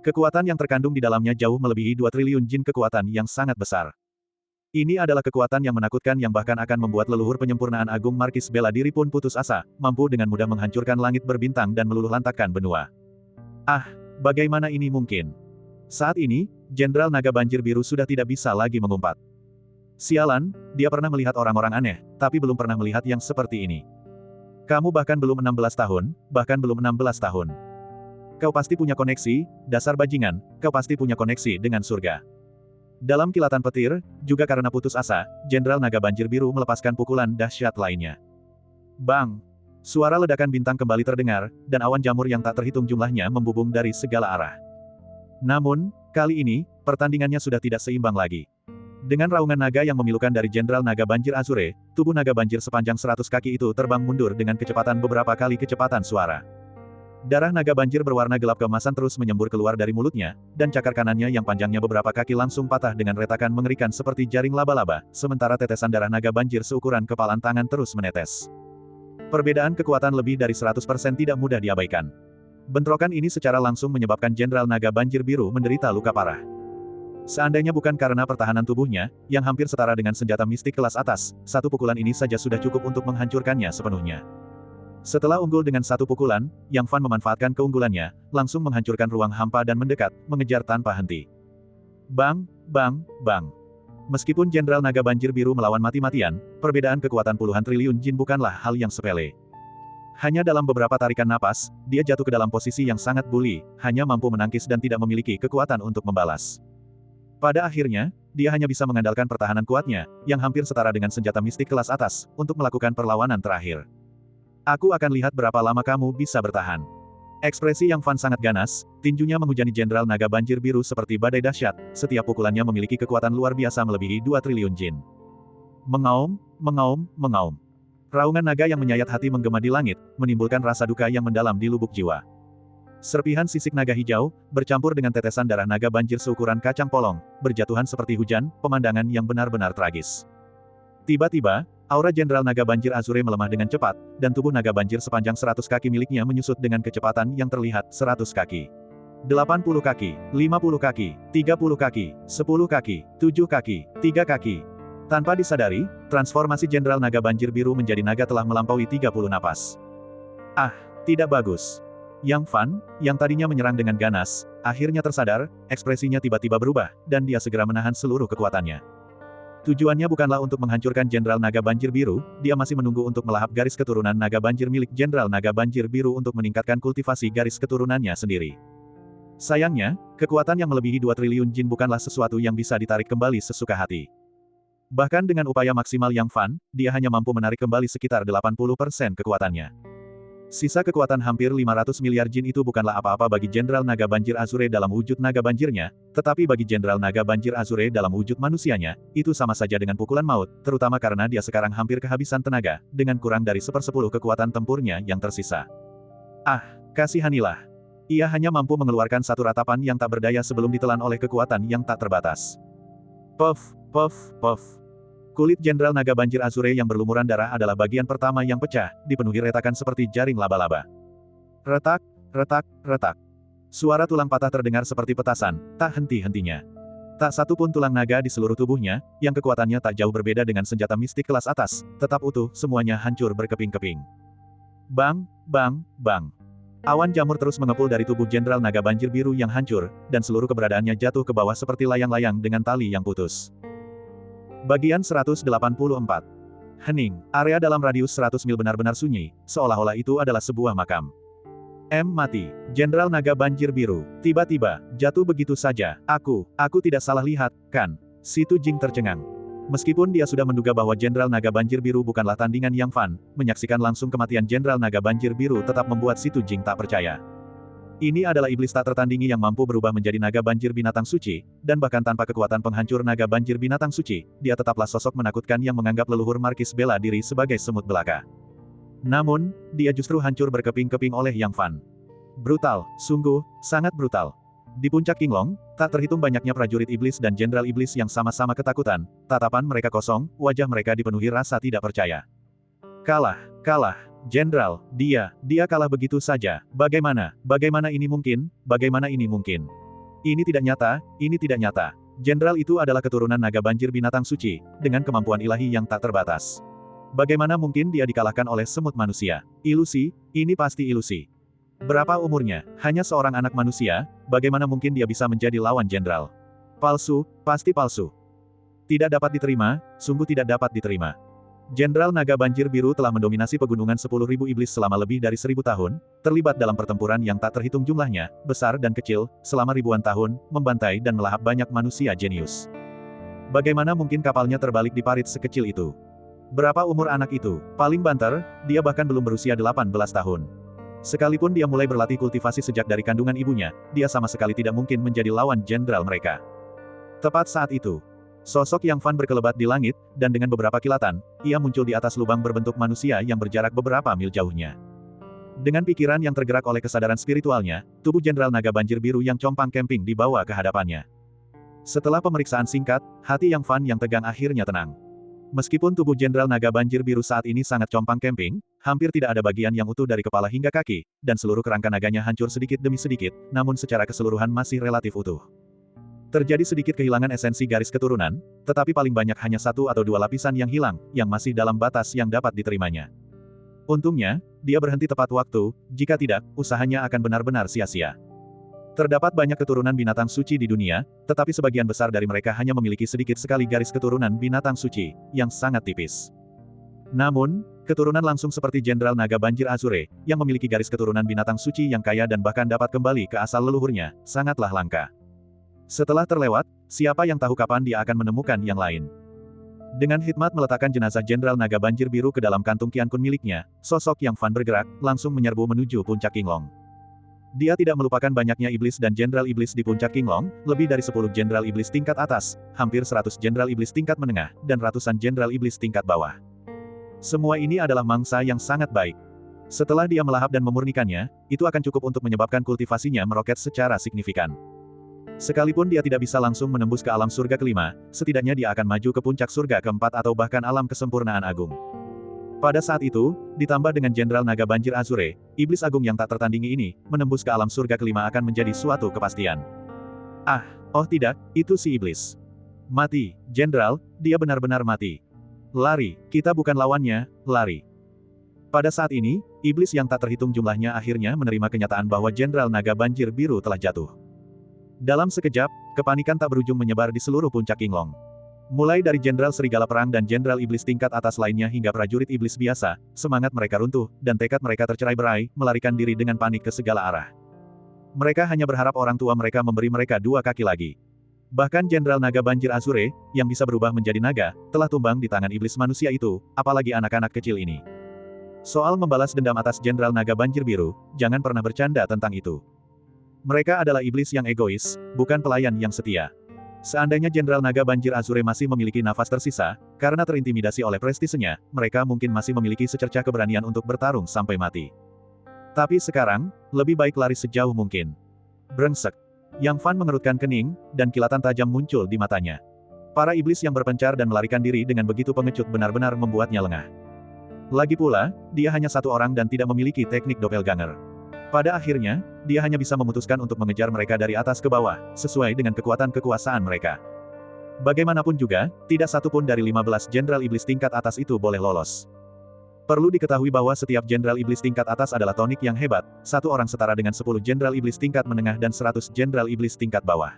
Kekuatan yang terkandung di dalamnya jauh melebihi 2 triliun jin kekuatan yang sangat besar. Ini adalah kekuatan yang menakutkan yang bahkan akan membuat leluhur penyempurnaan agung markis bela diri pun putus asa, mampu dengan mudah menghancurkan langit berbintang dan meluluh lantakkan benua. Ah, bagaimana ini mungkin? Saat ini, Jenderal Naga Banjir Biru sudah tidak bisa lagi mengumpat. Sialan, dia pernah melihat orang-orang aneh, tapi belum pernah melihat yang seperti ini. Kamu bahkan belum 16 tahun, bahkan belum 16 tahun. Kau pasti punya koneksi, dasar bajingan, kau pasti punya koneksi dengan surga. Dalam kilatan petir, juga karena putus asa, Jenderal Naga Banjir Biru melepaskan pukulan dahsyat lainnya. Bang! Suara ledakan bintang kembali terdengar, dan awan jamur yang tak terhitung jumlahnya membubung dari segala arah. Namun, kali ini, pertandingannya sudah tidak seimbang lagi. Dengan raungan naga yang memilukan dari Jenderal Naga Banjir Azure, tubuh naga banjir sepanjang 100 kaki itu terbang mundur dengan kecepatan beberapa kali kecepatan suara. Darah naga banjir berwarna gelap keemasan terus menyembur keluar dari mulutnya, dan cakar kanannya yang panjangnya beberapa kaki langsung patah dengan retakan mengerikan seperti jaring laba-laba, sementara tetesan darah naga banjir seukuran kepalan tangan terus menetes. Perbedaan kekuatan lebih dari 100% tidak mudah diabaikan. Bentrokan ini secara langsung menyebabkan Jenderal Naga Banjir Biru menderita luka parah. Seandainya bukan karena pertahanan tubuhnya, yang hampir setara dengan senjata mistik kelas atas, satu pukulan ini saja sudah cukup untuk menghancurkannya sepenuhnya. Setelah unggul dengan satu pukulan, Yang Fan memanfaatkan keunggulannya, langsung menghancurkan ruang hampa dan mendekat, mengejar tanpa henti. Bang, bang, bang. Meskipun Jenderal Naga Banjir Biru melawan mati-matian, perbedaan kekuatan puluhan triliun jin bukanlah hal yang sepele. Hanya dalam beberapa tarikan napas, dia jatuh ke dalam posisi yang sangat bully, hanya mampu menangkis dan tidak memiliki kekuatan untuk membalas. Pada akhirnya, dia hanya bisa mengandalkan pertahanan kuatnya, yang hampir setara dengan senjata mistik kelas atas, untuk melakukan perlawanan terakhir. Aku akan lihat berapa lama kamu bisa bertahan. Ekspresi Yang Fan sangat ganas, tinjunya menghujani Jenderal Naga Banjir Biru seperti badai dahsyat, setiap pukulannya memiliki kekuatan luar biasa melebihi 2 triliun jin. Mengaum, mengaum, mengaum. Raungan naga yang menyayat hati menggema di langit, menimbulkan rasa duka yang mendalam di lubuk jiwa. Serpihan sisik naga hijau, bercampur dengan tetesan darah naga banjir seukuran kacang polong, berjatuhan seperti hujan, pemandangan yang benar-benar tragis. Tiba-tiba, aura Jenderal Naga Banjir Azure melemah dengan cepat, dan tubuh naga banjir sepanjang 100 kaki miliknya menyusut dengan kecepatan yang terlihat 100 kaki. 80 kaki, 50 kaki, 30 kaki, 10 kaki, 7 kaki, 3 kaki. Tanpa disadari, transformasi Jenderal Naga Banjir Biru menjadi naga telah melampaui 30 napas. Ah, tidak bagus. Yang Fan, yang tadinya menyerang dengan ganas, akhirnya tersadar, ekspresinya tiba-tiba berubah, dan dia segera menahan seluruh kekuatannya. Tujuannya bukanlah untuk menghancurkan Jenderal Naga Banjir Biru, dia masih menunggu untuk melahap garis keturunan naga banjir milik Jenderal Naga Banjir Biru untuk meningkatkan kultivasi garis keturunannya sendiri. Sayangnya, kekuatan yang melebihi 2 triliun jin bukanlah sesuatu yang bisa ditarik kembali sesuka hati. Bahkan dengan upaya maksimal Yang Fan, dia hanya mampu menarik kembali sekitar 80% kekuatannya. Sisa kekuatan hampir 500 miliar jin itu bukanlah apa-apa bagi Jenderal Naga Banjir Azure dalam wujud naga banjirnya, tetapi bagi Jenderal Naga Banjir Azure dalam wujud manusianya, itu sama saja dengan pukulan maut, terutama karena dia sekarang hampir kehabisan tenaga, dengan kurang dari 1/10 kekuatan tempurnya yang tersisa. Ah, kasihanilah. Ia hanya mampu mengeluarkan satu ratapan yang tak berdaya sebelum ditelan oleh kekuatan yang tak terbatas. Puff, puff, puff. Kulit Jenderal Naga Banjir Azure yang berlumuran darah adalah bagian pertama yang pecah, dipenuhi retakan seperti jaring laba-laba. Retak, retak, retak. Suara tulang patah terdengar seperti petasan, tak henti-hentinya. Tak satu pun tulang naga di seluruh tubuhnya, yang kekuatannya tak jauh berbeda dengan senjata mistik kelas atas, tetap utuh, semuanya hancur berkeping-keping. Bang, bang, bang. Awan jamur terus mengepul dari tubuh Jenderal Naga Banjir Biru yang hancur, dan seluruh keberadaannya jatuh ke bawah seperti layang-layang dengan tali yang putus. Bagian 184. Hening, area dalam radius 100 mil benar-benar sunyi, seolah-olah itu adalah sebuah makam. Mati. Jenderal Naga Banjir Biru, tiba-tiba, jatuh begitu saja. Aku tidak salah lihat, kan? Si Tu Jing tercengang. Meskipun dia sudah menduga bahwa Jenderal Naga Banjir Biru bukanlah tandingan Yang Fan, menyaksikan langsung kematian Jenderal Naga Banjir Biru tetap membuat Si Tu Jing tak percaya. Ini adalah iblis tak tertandingi yang mampu berubah menjadi naga banjir binatang suci, dan bahkan tanpa kekuatan penghancur naga banjir binatang suci, dia tetaplah sosok menakutkan yang menganggap leluhur Markis bela diri sebagai semut belaka. Namun, dia justru hancur berkeping-keping oleh Yang Fan. Brutal, sungguh, sangat brutal. Di puncak Qinglong, tak terhitung banyaknya prajurit iblis dan jenderal iblis yang sama-sama ketakutan, tatapan mereka kosong, wajah mereka dipenuhi rasa tidak percaya. Kalah, kalah. Jenderal, dia kalah begitu saja. Bagaimana ini mungkin? Bagaimana ini mungkin? Ini tidak nyata, ini tidak nyata. Jenderal itu adalah keturunan naga banjir binatang suci, dengan kemampuan ilahi yang tak terbatas. Bagaimana mungkin dia dikalahkan oleh semut manusia? Ilusi, ini pasti ilusi. Berapa umurnya? Hanya seorang anak manusia, bagaimana mungkin dia bisa menjadi lawan jenderal? Palsu, pasti palsu. Tidak dapat diterima, sungguh tidak dapat diterima. Jenderal Naga Banjir Biru telah mendominasi pegunungan 10.000 iblis selama lebih dari 1.000 tahun, terlibat dalam pertempuran yang tak terhitung jumlahnya, besar dan kecil, selama ribuan tahun, membantai dan melahap banyak manusia jenius. Bagaimana mungkin kapalnya terbalik di parit sekecil itu? Berapa umur anak itu? Paling banter, dia bahkan belum berusia 18 tahun. Sekalipun dia mulai berlatih kultivasi sejak dari kandungan ibunya, dia sama sekali tidak mungkin menjadi lawan jenderal mereka. Tepat saat itu, sosok Yang Fan berkelebat di langit, dan dengan beberapa kilatan, ia muncul di atas lubang berbentuk manusia yang berjarak beberapa mil jauhnya. Dengan pikiran yang tergerak oleh kesadaran spiritualnya, tubuh Jenderal Naga Banjir Biru yang compang camping dibawa ke hadapannya. Setelah pemeriksaan singkat, hati Yang Fan yang tegang akhirnya tenang. Meskipun tubuh Jenderal Naga Banjir Biru saat ini sangat compang camping, hampir tidak ada bagian yang utuh dari kepala hingga kaki, dan seluruh kerangka naganya hancur sedikit demi sedikit, namun secara keseluruhan masih relatif utuh. Terjadi sedikit kehilangan esensi garis keturunan, tetapi paling banyak hanya 1 atau 2 lapisan yang hilang, yang masih dalam batas yang dapat diterimanya. Untungnya, dia berhenti tepat waktu, jika tidak, usahanya akan benar-benar sia-sia. Terdapat banyak keturunan binatang suci di dunia, tetapi sebagian besar dari mereka hanya memiliki sedikit sekali garis keturunan binatang suci, yang sangat tipis. Namun, keturunan langsung seperti Jenderal Naga Banjir Azure, yang memiliki garis keturunan binatang suci yang kaya dan bahkan dapat kembali ke asal leluhurnya, sangatlah langka. Setelah terlewat, siapa yang tahu kapan dia akan menemukan yang lain. Dengan hikmat meletakkan jenazah Jenderal Naga Banjir Biru ke dalam kantung Qian Kun miliknya, sosok Yang Fan bergerak, langsung menyerbu menuju puncak Qinglong. Dia tidak melupakan banyaknya iblis dan jenderal iblis di puncak Qinglong, lebih dari 10 jenderal iblis tingkat atas, hampir 100 jenderal iblis tingkat menengah, dan ratusan jenderal iblis tingkat bawah. Semua ini adalah mangsa yang sangat baik. Setelah dia melahap dan memurnikannya, itu akan cukup untuk menyebabkan kultivasinya meroket secara signifikan. Sekalipun dia tidak bisa langsung menembus ke alam surga kelima, setidaknya dia akan maju ke puncak surga keempat atau bahkan alam kesempurnaan agung. Pada saat itu, ditambah dengan Jenderal Naga Banjir Azure, iblis agung yang tak tertandingi ini, menembus ke alam surga kelima akan menjadi suatu kepastian. Oh tidak, itu si iblis. Mati, Jenderal, dia benar-benar mati. Lari, kita bukan lawannya, lari. Pada saat ini, iblis yang tak terhitung jumlahnya akhirnya menerima kenyataan bahwa Jenderal Naga Banjir Biru telah jatuh. Dalam sekejap, kepanikan tak berujung menyebar di seluruh puncak Qinglong. Mulai dari Jenderal Serigala Perang dan Jenderal Iblis tingkat atas lainnya hingga prajurit iblis biasa, semangat mereka runtuh, dan tekad mereka tercerai-berai, melarikan diri dengan panik ke segala arah. Mereka hanya berharap orang tua mereka memberi mereka 2 kaki lagi. Bahkan Jenderal Naga Banjir Azure, yang bisa berubah menjadi naga, telah tumbang di tangan iblis manusia itu, apalagi anak-anak kecil ini. Soal membalas dendam atas Jenderal Naga Banjir Biru, jangan pernah bercanda tentang itu. Mereka adalah iblis yang egois, bukan pelayan yang setia. Seandainya Jenderal Naga Banjir Azure masih memiliki nafas tersisa, karena terintimidasi oleh prestisenya, mereka mungkin masih memiliki secercah keberanian untuk bertarung sampai mati. Tapi sekarang, lebih baik lari sejauh mungkin. Brengsek. Yang Fan mengerutkan kening, dan kilatan tajam muncul di matanya. Para iblis yang berpencar dan melarikan diri dengan begitu pengecut benar-benar membuatnya lengah. Lagi pula, dia hanya 1 orang dan tidak memiliki teknik doppelganger. Pada akhirnya, dia hanya bisa memutuskan untuk mengejar mereka dari atas ke bawah, sesuai dengan kekuatan kekuasaan mereka. Bagaimanapun juga, tidak satu pun dari 15 jenderal iblis tingkat atas itu boleh lolos. Perlu diketahui bahwa setiap jenderal iblis tingkat atas adalah tonik yang hebat, 1 orang setara dengan 10 jenderal iblis tingkat menengah dan 100 jenderal iblis tingkat bawah.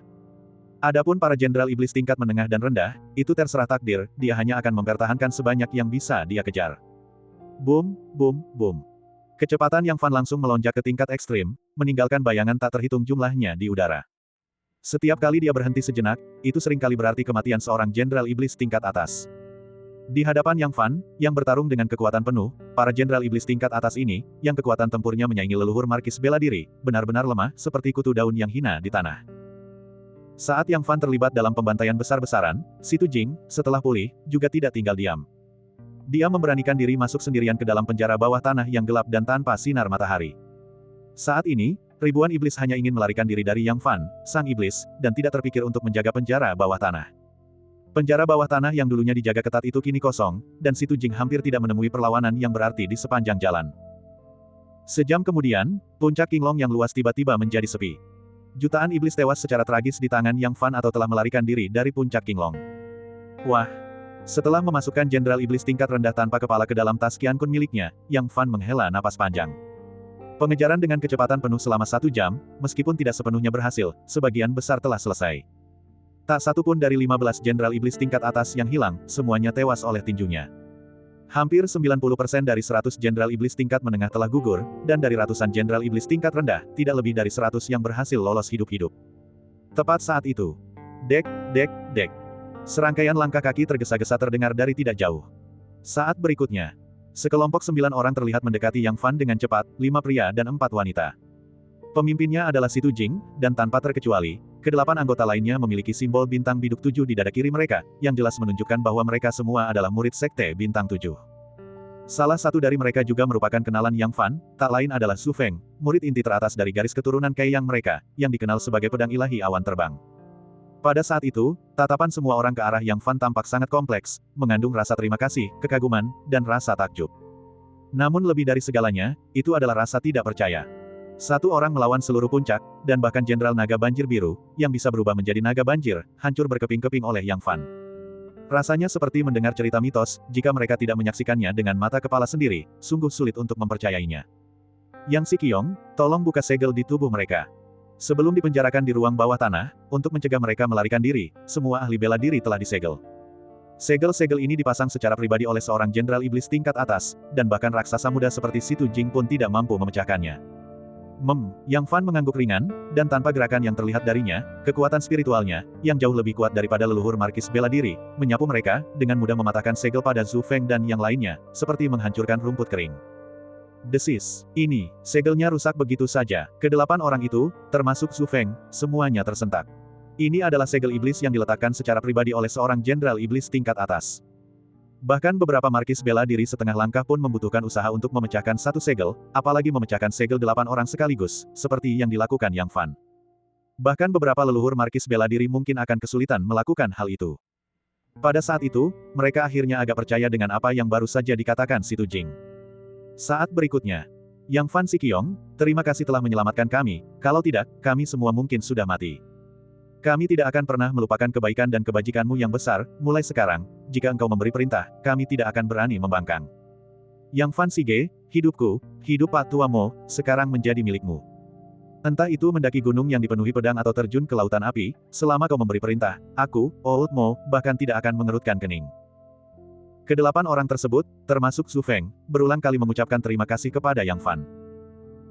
Adapun para jenderal iblis tingkat menengah dan rendah, itu terserah takdir, dia hanya akan mempertahankan sebanyak yang bisa dia kejar. Boom, boom, boom. Kecepatan Yang Fan langsung melonjak ke tingkat ekstrim, meninggalkan bayangan tak terhitung jumlahnya di udara. Setiap kali dia berhenti sejenak, itu seringkali berarti kematian seorang jenderal iblis tingkat atas. Di hadapan Yang Fan, yang bertarung dengan kekuatan penuh, para jenderal iblis tingkat atus ini, yang kekuatan tempurnya menyaingi leluhur markis bela diri, benar-benar lemah, seperti kutu daun yang hina di tanah. Saat Yang Fan terlibat dalam pembantaian besar-besaran, Si Tujing, setelah pulih, juga tidak tinggal diam. Dia memberanikan diri masuk sendirian ke dalam penjara bawah tanah yang gelap dan tanpa sinar matahari. Saat ini, ribuan iblis hanya ingin melarikan diri dari Yang Fan, sang iblis, dan tidak terpikir untuk menjaga penjara bawah tanah. Penjara bawah tanah yang dulunya dijaga ketat itu kini kosong, dan Si Tujing hampir tidak menemui perlawanan yang berarti di sepanjang jalan. Sejam kemudian, puncak Qinglong yang luas tiba-tiba menjadi sepi. Jutaan iblis tewas secara tragis di tangan Yang Fan atau telah melarikan diri dari puncak Qinglong. Wah! Setelah memasukkan jenderal iblis tingkat rendah tanpa kepala ke dalam tas Qian Kun miliknya, Yang Fan menghela napas panjang. Pengejaran dengan kecepatan penuh selama 1 jam, meskipun tidak sepenuhnya berhasil, sebagian besar telah selesai. Tak satu pun dari 15 jenderal iblis tingkat atas yang hilang, semuanya tewas oleh tinjunya. Hampir 90% dari 100 jenderal iblis tingkat menengah telah gugur, dan dari ratusan jenderal iblis tingkat rendah, tidak lebih dari 100 yang berhasil lolos hidup-hidup. Tepat saat itu, dek, dek, dek. Serangkaian langkah kaki tergesa-gesa terdengar dari tidak jauh. Saat berikutnya, sekelompok 9 orang terlihat mendekati Yang Fan dengan cepat, 5 pria dan 4 wanita. Pemimpinnya adalah Situ Jing, dan tanpa terkecuali, ke-8 anggota lainnya memiliki simbol bintang biduk 7 di dada kiri mereka, yang jelas menunjukkan bahwa mereka semua adalah murid sekte bintang 7. Salah satu dari mereka juga merupakan kenalan Yang Fan, tak lain adalah Su Feng, murid inti teratas dari garis keturunan Kaiyang mereka, yang dikenal sebagai pedang ilahi awan terbang. Pada saat itu, tatapan semua orang ke arah Yang Fan tampak sangat kompleks, mengandung rasa terima kasih, kekaguman, dan rasa takjub. Namun lebih dari segalanya, itu adalah rasa tidak percaya. Satu orang melawan seluruh puncak, dan bahkan Jenderal Naga Banjir Biru, yang bisa berubah menjadi naga banjir, hancur berkeping-keping oleh Yang Fan. Rasanya seperti mendengar cerita mitos, jika mereka tidak menyaksikannya dengan mata kepala sendiri, sungguh sulit untuk mempercayainya. Yang Si Qiong, tolong buka segel di tubuh mereka. Sebelum dipenjarakan di ruang bawah tanah, untuk mencegah mereka melarikan diri, semua ahli bela diri telah disegel. Segel-segel ini dipasang secara pribadi oleh seorang jenderal iblis tingkat atas, dan bahkan raksasa muda seperti Situ Jing pun tidak mampu memecahkannya. Yang Fan mengangguk ringan, dan tanpa gerakan yang terlihat darinya, kekuatan spiritualnya, yang jauh lebih kuat daripada leluhur markis bela diri, menyapu mereka, dengan mudah mematahkan segel pada Zhu Feng dan yang lainnya, seperti menghancurkan rumput kering. Desis. Ini, segelnya rusak begitu saja. Ke-8 orang itu, termasuk Zhu Feng, semuanya tersentak. Ini adalah segel iblis yang diletakkan secara pribadi oleh seorang jenderal iblis tingkat atas. Bahkan beberapa markis bela diri setengah langkah pun membutuhkan usaha untuk memecahkan satu segel, apalagi memecahkan segel 8 orang sekaligus, seperti yang dilakukan Yang Fan. Bahkan beberapa leluhur markis bela diri mungkin akan kesulitan melakukan hal itu. Pada saat itu, mereka akhirnya agak percaya dengan apa yang baru saja dikatakan Situ Jing. Saat berikutnya, Yang Fan Si Qiong, terima kasih telah menyelamatkan kami, kalau tidak, kami semua mungkin sudah mati. Kami tidak akan pernah melupakan kebaikan dan kebajikanmu yang besar, mulai sekarang, jika engkau memberi perintah, kami tidak akan berani membangkang. Yang Fan Si Ge, hidupku, hidup Pak Tua Mo, sekarang menjadi milikmu. Entah itu mendaki gunung yang dipenuhi pedang atau terjun ke lautan api, selama kau memberi perintah, aku, Old Mo, bahkan tidak akan mengerutkan kening. Ke-8 orang tersebut, termasuk Su Feng, berulang kali mengucapkan terima kasih kepada Yang Fan.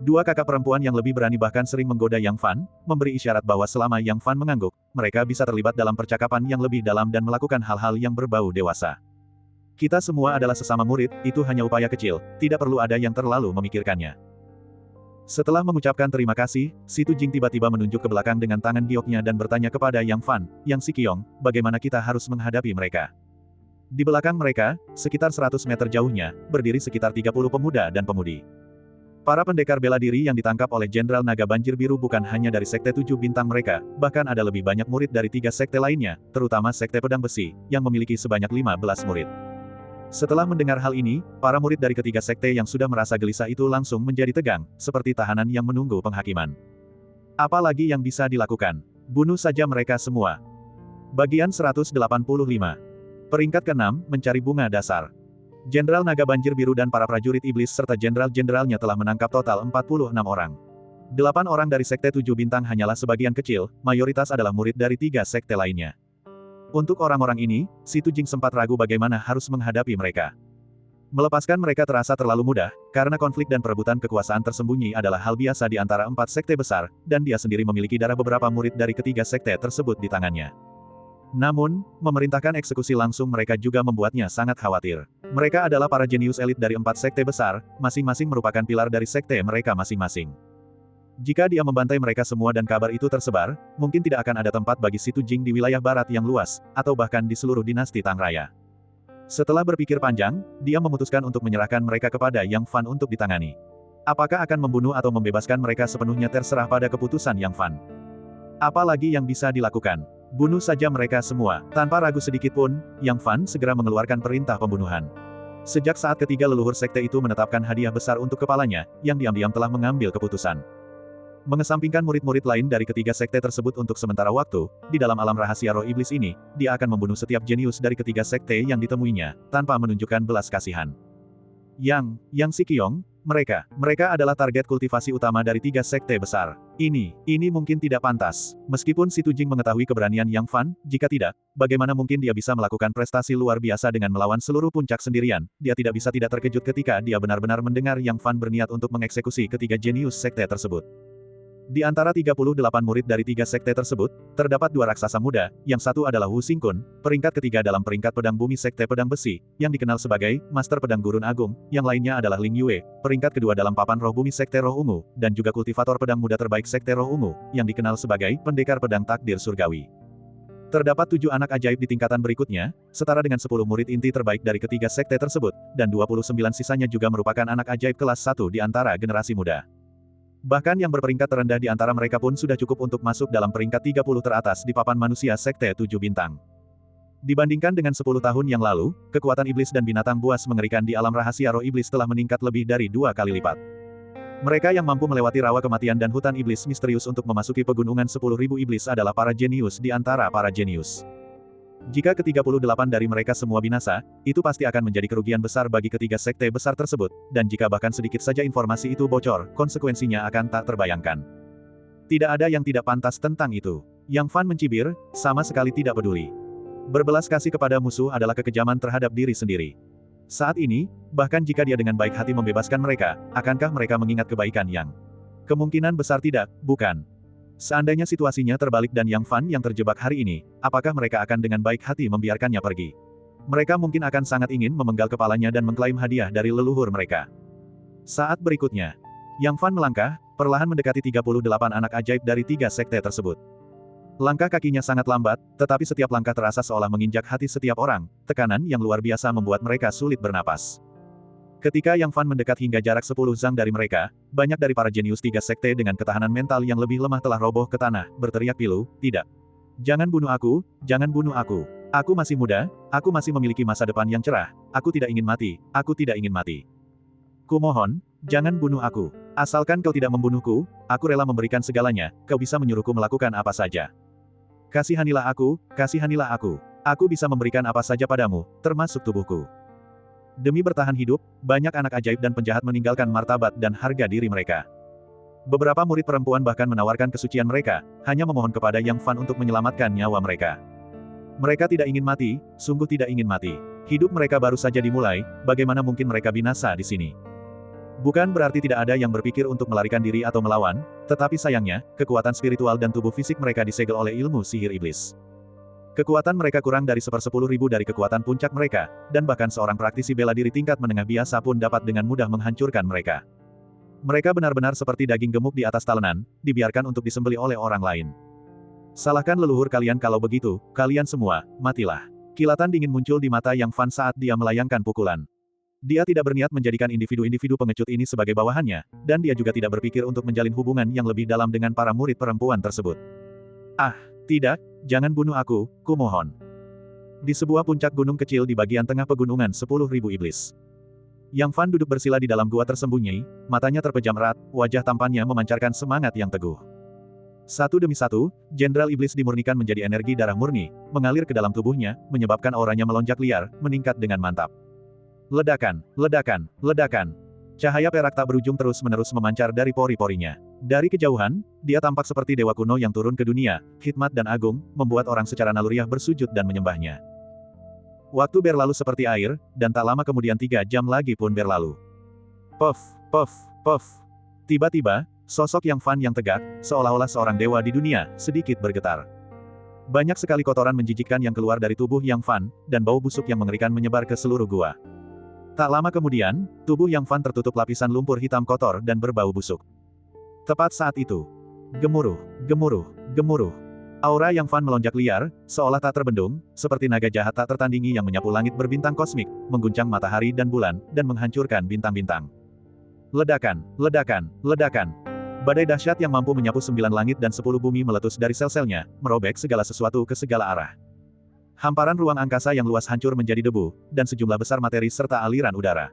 Dua kakak perempuan yang lebih berani bahkan sering menggoda Yang Fan, memberi isyarat bahwa selama Yang Fan mengangguk, mereka bisa terlibat dalam percakapan yang lebih dalam dan melakukan hal-hal yang berbau dewasa. Kita semua adalah sesama murid, itu hanya upaya kecil, tidak perlu ada yang terlalu memikirkannya. Setelah mengucapkan terima kasih, Situ Jing tiba-tiba menunjuk ke belakang dengan tangan gioknya dan bertanya kepada Yang Fan, Yang Si Qiong, bagaimana kita harus menghadapi mereka? Di belakang mereka, sekitar 100 meter jauhnya, berdiri sekitar 30 pemuda dan pemudi. Para pendekar bela diri yang ditangkap oleh Jenderal Naga Banjir Biru bukan hanya dari Sekte 7 bintang mereka, bahkan ada lebih banyak murid dari 3 sekte lainnya, terutama Sekte Pedang Besi, yang memiliki sebanyak 15 murid. Setelah mendengar hal ini, para murid dari ketiga sekte yang sudah merasa gelisah itu langsung menjadi tegang, seperti tahanan yang menunggu penghakiman. Apalagi yang bisa dilakukan? Bunuh saja mereka semua. Bagian 185. Peringkat ke-6, mencari bunga dasar. Jenderal Naga Banjir Biru dan para prajurit iblis serta jenderal-jenderalnya telah menangkap total 46 orang. 8 orang dari Sekte 7 bintang hanyalah sebagian kecil, mayoritas adalah murid dari 3 sekte lainnya. Untuk orang-orang ini, Situ Jing sempat ragu bagaimana harus menghadapi mereka. Melepaskan mereka terasa terlalu mudah, karena konflik dan perebutan kekuasaan tersembunyi adalah hal biasa di antara 4 sekte besar, dan dia sendiri memiliki darah beberapa murid dari ketiga sekte tersebut di tangannya. Namun, memerintahkan eksekusi langsung mereka juga membuatnya sangat khawatir. Mereka adalah para jenius elit dari 4 sekte besar, masing-masing merupakan pilar dari sekte mereka masing-masing. Jika dia membantai mereka semua dan kabar itu tersebar, mungkin tidak akan ada tempat bagi Situ Jing di wilayah barat yang luas, atau bahkan di seluruh dinasti Tang Raya. Setelah berpikir panjang, dia memutuskan untuk menyerahkan mereka kepada Yang Fan untuk ditangani. Apakah akan membunuh atau membebaskan mereka sepenuhnya terserah pada keputusan Yang Fan. Apalagi yang bisa dilakukan? Bunuh saja mereka semua. Tanpa ragu sedikit pun, Yang Fan segera mengeluarkan perintah pembunuhan. Sejak saat ketiga leluhur sekte itu menetapkan hadiah besar untuk kepalanya, yang diam-diam telah mengambil keputusan. Mengesampingkan murid-murid lain dari ketiga sekte tersebut untuk sementara waktu, di dalam alam rahasia roh iblis ini, dia akan membunuh setiap jenius dari ketiga sekte yang ditemuinya, tanpa menunjukkan belas kasihan. Yang Si Qiong, Mereka adalah target kultivasi utama dari 3 sekte besar. Ini mungkin tidak pantas. Meskipun si Tujing mengetahui keberanian Yang Fan, jika tidak, bagaimana mungkin dia bisa melakukan prestasi luar biasa dengan melawan seluruh puncak sendirian? Dia tidak bisa tidak terkejut ketika dia benar-benar mendengar Yang Fan berniat untuk mengeksekusi ketiga jenius sekte tersebut. Di antara 38 murid dari 3 sekte tersebut, terdapat 2 raksasa muda, yang satu adalah Wu Xingkun, peringkat ketiga dalam peringkat pedang bumi sekte pedang besi, yang dikenal sebagai Master Pedang Gurun Agung, yang lainnya adalah Ling Yue, peringkat kedua dalam papan roh bumi sekte roh ungu, dan juga kultivator pedang muda terbaik sekte roh ungu, yang dikenal sebagai Pendekar Pedang Takdir Surgawi. Terdapat 7 anak ajaib di tingkatan berikutnya, setara dengan 10 murid inti terbaik dari ketiga sekte tersebut, dan 29 sisanya juga merupakan anak ajaib kelas 1 di antara generasi muda. Bahkan yang berperingkat terendah di antara mereka pun sudah cukup untuk masuk dalam peringkat 30 teratas di papan manusia sekte 7 bintang. Dibandingkan dengan 10 tahun yang lalu, kekuatan iblis dan binatang buas mengerikan di alam rahasia roh iblis telah meningkat lebih dari 2 kali lipat. Mereka yang mampu melewati rawa kematian dan hutan iblis misterius untuk memasuki pegunungan 10.000 iblis adalah para jenius di antara para jenius. Jika ke-38 dari mereka semua binasa, itu pasti akan menjadi kerugian besar bagi ketiga sekte besar tersebut, dan jika bahkan sedikit saja informasi itu bocor, konsekuensinya akan tak terbayangkan. Tidak ada yang tidak pantas tentang itu. Yang Fan mencibir, sama sekali tidak peduli. Berbelas kasih kepada musuh adalah kekejaman terhadap diri sendiri. Saat ini, bahkan jika dia dengan baik hati membebaskan mereka, akankah mereka mengingat kebaikan Yang? Kemungkinan besar tidak, bukan? Seandainya situasinya terbalik dan Yang Fan yang terjebak hari ini, apakah mereka akan dengan baik hati membiarkannya pergi? Mereka mungkin akan sangat ingin memenggal kepalanya dan mengklaim hadiah dari leluhur mereka. Saat berikutnya, Yang Fan melangkah, perlahan mendekati 38 anak ajaib dari 3 sekte tersebut. Langkah kakinya sangat lambat, tetapi setiap langkah terasa seolah menginjak hati setiap orang, tekanan yang luar biasa membuat mereka sulit bernapas. Ketika Yang Fan mendekat hingga jarak 10 zang dari mereka, banyak dari para jenius 3 sekte dengan ketahanan mental yang lebih lemah telah roboh ke tanah, berteriak pilu, tidak. Jangan bunuh aku, jangan bunuh aku. Aku masih muda, aku masih memiliki masa depan yang cerah, aku tidak ingin mati, aku tidak ingin mati. Kumohon, jangan bunuh aku. Asalkan kau tidak membunuhku, aku rela memberikan segalanya, kau bisa menyuruhku melakukan apa saja. Kasihanilah aku, kasihanilah aku. Aku bisa memberikan apa saja padamu, termasuk tubuhku. Demi bertahan hidup, banyak anak ajaib dan penjahat meninggalkan martabat dan harga diri mereka. Beberapa murid perempuan bahkan menawarkan kesucian mereka, hanya memohon kepada Yang Fan untuk menyelamatkan nyawa mereka. Mereka tidak ingin mati, sungguh tidak ingin mati. Hidup mereka baru saja dimulai, bagaimana mungkin mereka binasa di sini? Bukan berarti tidak ada yang berpikir untuk melarikan diri atau melawan, tetapi sayangnya, kekuatan spiritual dan tubuh fisik mereka disegel oleh ilmu sihir iblis. Kekuatan mereka kurang dari 1/10.000 dari kekuatan puncak mereka, dan bahkan seorang praktisi bela diri tingkat menengah biasa pun dapat dengan mudah menghancurkan mereka. Mereka benar-benar seperti daging gemuk di atas talenan, dibiarkan untuk disembelih oleh orang lain. Salahkan leluhur kalian kalau begitu, kalian semua, matilah. Kilatan dingin muncul di mata Yang Fan saat dia melayangkan pukulan. Dia tidak berniat menjadikan individu-individu pengecut ini sebagai bawahannya, dan dia juga tidak berpikir untuk menjalin hubungan yang lebih dalam dengan para murid perempuan tersebut. Ah, tidak, jangan bunuh aku, kumohon. Di sebuah puncak gunung kecil di bagian tengah pegunungan 10.000 iblis. Yang Fan duduk bersila di dalam gua tersembunyi, matanya terpejam erat, wajah tampannya memancarkan semangat yang teguh. Satu demi satu, Jenderal Iblis dimurnikan menjadi energi darah murni, mengalir ke dalam tubuhnya, menyebabkan auranya melonjak liar, meningkat dengan mantap. Ledakan, ledakan, ledakan. Cahaya perak tak berujung terus-menerus memancar dari pori-porinya. Dari kejauhan, dia tampak seperti dewa kuno yang turun ke dunia, hikmat dan agung, membuat orang secara naluriah bersujud dan menyembahnya. Waktu berlalu seperti air, dan tak lama kemudian 3 jam lagi pun berlalu. Puff, puff, puff. Tiba-tiba, sosok Yang Fan yang tegak, seolah-olah seorang dewa di dunia, sedikit bergetar. Banyak sekali kotoran menjijikkan yang keluar dari tubuh Yang Fan, dan bau busuk yang mengerikan menyebar ke seluruh gua. Tak lama kemudian, tubuh Yang Fan tertutup lapisan lumpur hitam kotor dan berbau busuk. Tepat saat itu, gemuruh, gemuruh, gemuruh. Aura Yang Fan melonjak liar, seolah tak terbendung, seperti naga jahat tak tertandingi yang menyapu langit berbintang kosmik, mengguncang matahari dan bulan, dan menghancurkan bintang-bintang. Ledakan, ledakan, ledakan. Badai dahsyat yang mampu menyapu 9 langit dan 10 bumi meletus dari sel-selnya, merobek segala sesuatu ke segala arah. Hamparan ruang angkasa yang luas hancur menjadi debu, dan sejumlah besar materi serta aliran udara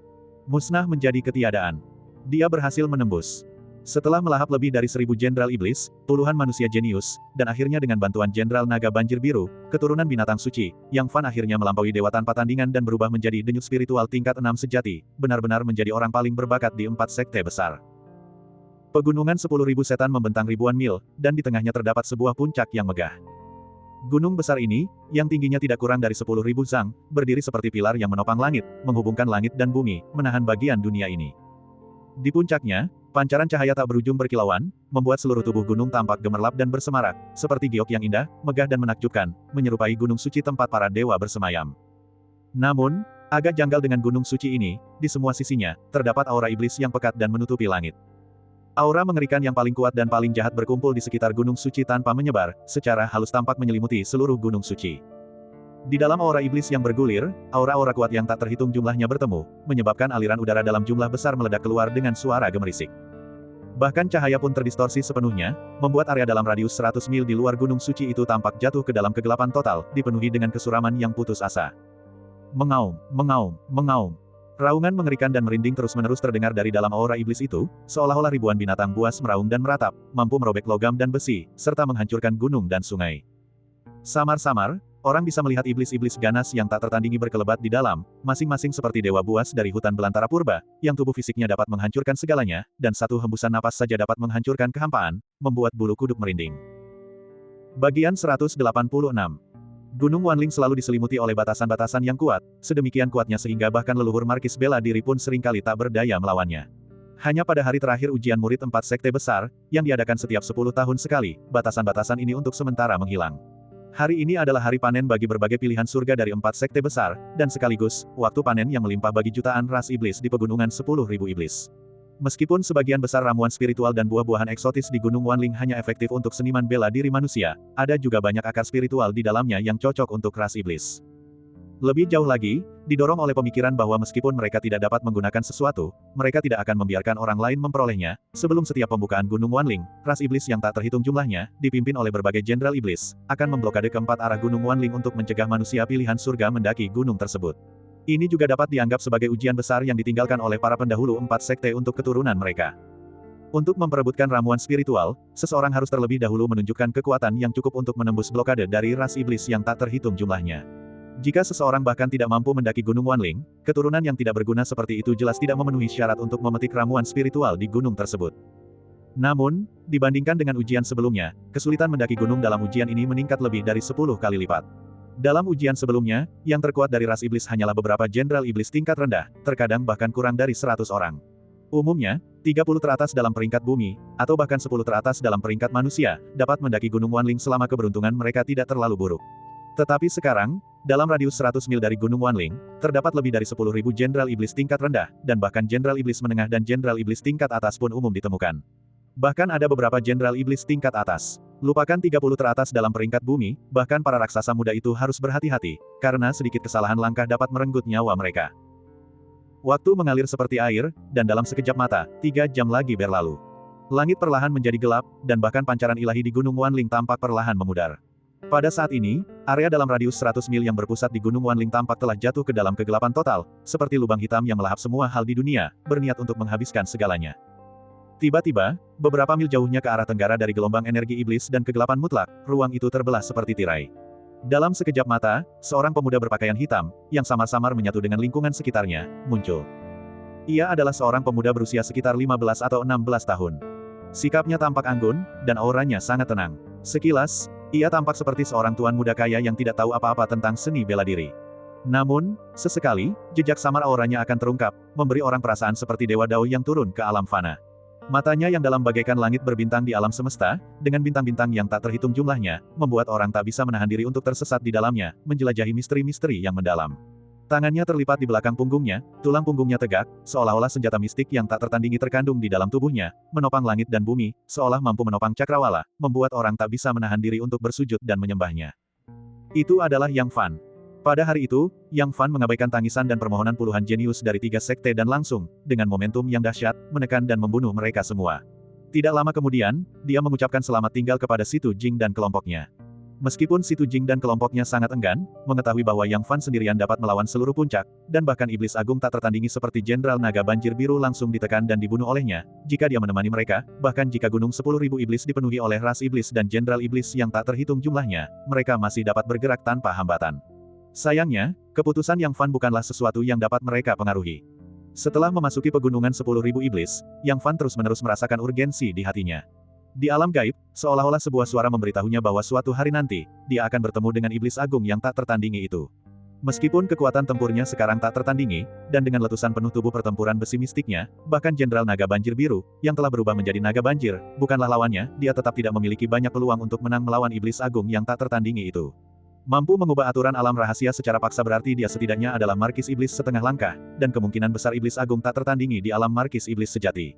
musnah menjadi ketiadaan. Dia berhasil menembus. Setelah melahap lebih dari 1.000 jenderal iblis, puluhan manusia jenius, dan akhirnya dengan bantuan Jenderal Naga Banjir Biru, keturunan binatang suci, Yang Fan akhirnya melampaui dewa tanpa tandingan dan berubah menjadi denyut spiritual tingkat 6 sejati, benar-benar menjadi orang paling berbakat di 4 sekte besar. Pegunungan 10.000 setan membentang ribuan mil, dan di tengahnya terdapat sebuah puncak yang megah. Gunung besar ini, yang tingginya tidak kurang dari 10.000 zang, berdiri seperti pilar yang menopang langit, menghubungkan langit dan bumi, menahan bagian dunia ini. Di puncaknya, pancaran cahaya tak berujung berkilauan, membuat seluruh tubuh gunung tampak gemerlap dan bersemarak, seperti giok yang indah, megah dan menakjubkan, menyerupai gunung suci tempat para dewa bersemayam. Namun, agak janggal dengan gunung suci ini, di semua sisinya, terdapat aura iblis yang pekat dan menutupi langit. Aura mengerikan yang paling kuat dan paling jahat berkumpul di sekitar gunung suci tanpa menyebar, secara halus tampak menyelimuti seluruh gunung suci. Di dalam aura iblis yang bergulir, aura-aura kuat yang tak terhitung jumlahnya bertemu, menyebabkan aliran udara dalam jumlah besar meledak keluar dengan suara gemerisik. Bahkan cahaya pun terdistorsi sepenuhnya, membuat area dalam radius 100 mil di luar gunung suci itu tampak jatuh ke dalam kegelapan total, dipenuhi dengan kesuraman yang putus asa. Mengaum, mengaum, mengaum. Raungan mengerikan dan merinding terus-menerus terdengar dari dalam aura iblis itu, seolah-olah ribuan binatang buas meraung dan meratap, mampu merobek logam dan besi, serta menghancurkan gunung dan sungai. Samar-samar, orang bisa melihat iblis-iblis ganas yang tak tertandingi berkelebat di dalam, masing-masing seperti dewa buas dari hutan belantara purba, yang tubuh fisiknya dapat menghancurkan segalanya, dan satu hembusan napas saja dapat menghancurkan kehampaan, membuat bulu kuduk merinding. Bagian 186. Gunung Wanling selalu diselimuti oleh batasan-batasan yang kuat, sedemikian kuatnya sehingga bahkan leluhur Markis Bela Diri pun seringkali tak berdaya melawannya. Hanya pada hari terakhir ujian murid 4 sekte besar, yang diadakan setiap 10 tahun sekali, batasan-batasan ini untuk sementara menghilang. Hari ini adalah hari panen bagi berbagai pilihan surga dari 4 sekte besar, dan sekaligus, waktu panen yang melimpah bagi jutaan ras iblis di pegunungan 10.000 iblis. Meskipun sebagian besar ramuan spiritual dan buah-buahan eksotis di Gunung Wanling hanya efektif untuk seniman bela diri manusia, ada juga banyak akar spiritual di dalamnya yang cocok untuk ras iblis. Lebih jauh lagi, didorong oleh pemikiran bahwa meskipun mereka tidak dapat menggunakan sesuatu, mereka tidak akan membiarkan orang lain memperolehnya. Sebelum setiap pembukaan Gunung Wanling, ras iblis yang tak terhitung jumlahnya, dipimpin oleh berbagai jenderal iblis, akan memblokade keempat arah Gunung Wanling untuk mencegah manusia pilihan surga mendaki gunung tersebut. Ini juga dapat dianggap sebagai ujian besar yang ditinggalkan oleh para pendahulu 4 sekte untuk keturunan mereka. Untuk memperebutkan ramuan spiritual, seseorang harus terlebih dahulu menunjukkan kekuatan yang cukup untuk menembus blokade dari ras iblis yang tak terhitung jumlahnya. Jika seseorang bahkan tidak mampu mendaki Gunung Wanling, keturunan yang tidak berguna seperti itu jelas tidak memenuhi syarat untuk memetik ramuan spiritual di gunung tersebut. Namun, dibandingkan dengan ujian sebelumnya, kesulitan mendaki gunung dalam ujian ini meningkat lebih dari 10 kali lipat. Dalam ujian sebelumnya, yang terkuat dari ras iblis hanyalah beberapa jenderal iblis tingkat rendah, terkadang bahkan kurang dari 100 orang. Umumnya, 30 teratas dalam peringkat bumi, atau bahkan 10 teratas dalam peringkat manusia, dapat mendaki Gunung Wanling selama keberuntungan mereka tidak terlalu buruk. Tetapi sekarang, dalam radius 100 mil dari Gunung Wanling, terdapat lebih dari 10.000 jenderal iblis tingkat rendah, dan bahkan jenderal iblis menengah dan jenderal iblis tingkat atas pun umum ditemukan. Bahkan ada beberapa jenderal iblis tingkat atas. Lupakan 30 teratas dalam peringkat bumi, bahkan para raksasa muda itu harus berhati-hati, karena sedikit kesalahan langkah dapat merenggut nyawa mereka. Waktu mengalir seperti air, dan dalam sekejap mata, 3 jam lagi berlalu. Langit perlahan menjadi gelap, dan bahkan pancaran ilahi di Gunung Wanling tampak perlahan memudar. Pada saat ini, area dalam radius 100 mil yang berpusat di Gunung Wanling tampak telah jatuh ke dalam kegelapan total, seperti lubang hitam yang melahap semua hal di dunia, berniat untuk menghabiskan segalanya. Tiba-tiba, beberapa mil jauhnya ke arah tenggara dari gelombang energi iblis dan kegelapan mutlak, ruang itu terbelah seperti tirai. Dalam sekejap mata, seorang pemuda berpakaian hitam, yang samar-samar menyatu dengan lingkungan sekitarnya, muncul. Ia adalah seorang pemuda berusia sekitar 15 atau 16 tahun. Sikapnya tampak anggun, dan auranya sangat tenang. Sekilas, ia tampak seperti seorang tuan muda kaya yang tidak tahu apa-apa tentang seni bela diri. Namun, sesekali, jejak samar auranya akan terungkap, memberi orang perasaan seperti dewa Dao yang turun ke alam fana. Matanya yang dalam bagaikan langit berbintang di alam semesta, dengan bintang-bintang yang tak terhitung jumlahnya, membuat orang tak bisa menahan diri untuk tersesat di dalamnya, menjelajahi misteri-misteri yang mendalam. Tangannya terlipat di belakang punggungnya, tulang punggungnya tegak, seolah-olah senjata mistik yang tak tertandingi terkandung di dalam tubuhnya, menopang langit dan bumi, seolah mampu menopang cakrawala, membuat orang tak bisa menahan diri untuk bersujud dan menyembahnya. Itu adalah Yang Fan. Pada hari itu, Yang Fan mengabaikan tangisan dan permohonan puluhan jenius dari 3 sekte dan langsung, dengan momentum yang dahsyat, menekan dan membunuh mereka semua. Tidak lama kemudian, dia mengucapkan selamat tinggal kepada Situ Jing dan kelompoknya. Meskipun Si Tujing dan kelompoknya sangat enggan, mengetahui bahwa Yang Fan sendirian dapat melawan seluruh puncak, dan bahkan iblis agung tak tertandingi seperti Jenderal Naga Banjir Biru langsung ditekan dan dibunuh olehnya, jika dia menemani mereka, bahkan jika gunung 10.000 iblis dipenuhi oleh ras iblis dan jenderal iblis yang tak terhitung jumlahnya, mereka masih dapat bergerak tanpa hambatan. Sayangnya, keputusan Yang Fan bukanlah sesuatu yang dapat mereka pengaruhi. Setelah memasuki pegunungan 10.000 iblis, Yang Fan terus-menerus merasakan urgensi di hatinya. Di alam gaib, seolah-olah sebuah suara memberitahunya bahwa suatu hari nanti, dia akan bertemu dengan iblis agung yang tak tertandingi itu. Meskipun kekuatan tempurnya sekarang tak tertandingi, dan dengan letusan penuh tubuh pertempuran besi mistiknya, bahkan Jenderal Naga Banjir Biru, yang telah berubah menjadi Naga Banjir, bukanlah lawannya, dia tetap tidak memiliki banyak peluang untuk menang melawan iblis agung yang tak tertandingi itu. Mampu mengubah aturan alam rahasia secara paksa berarti dia setidaknya adalah Markis Iblis setengah langkah, dan kemungkinan besar iblis agung tak tertandingi di alam Markis Iblis sejati.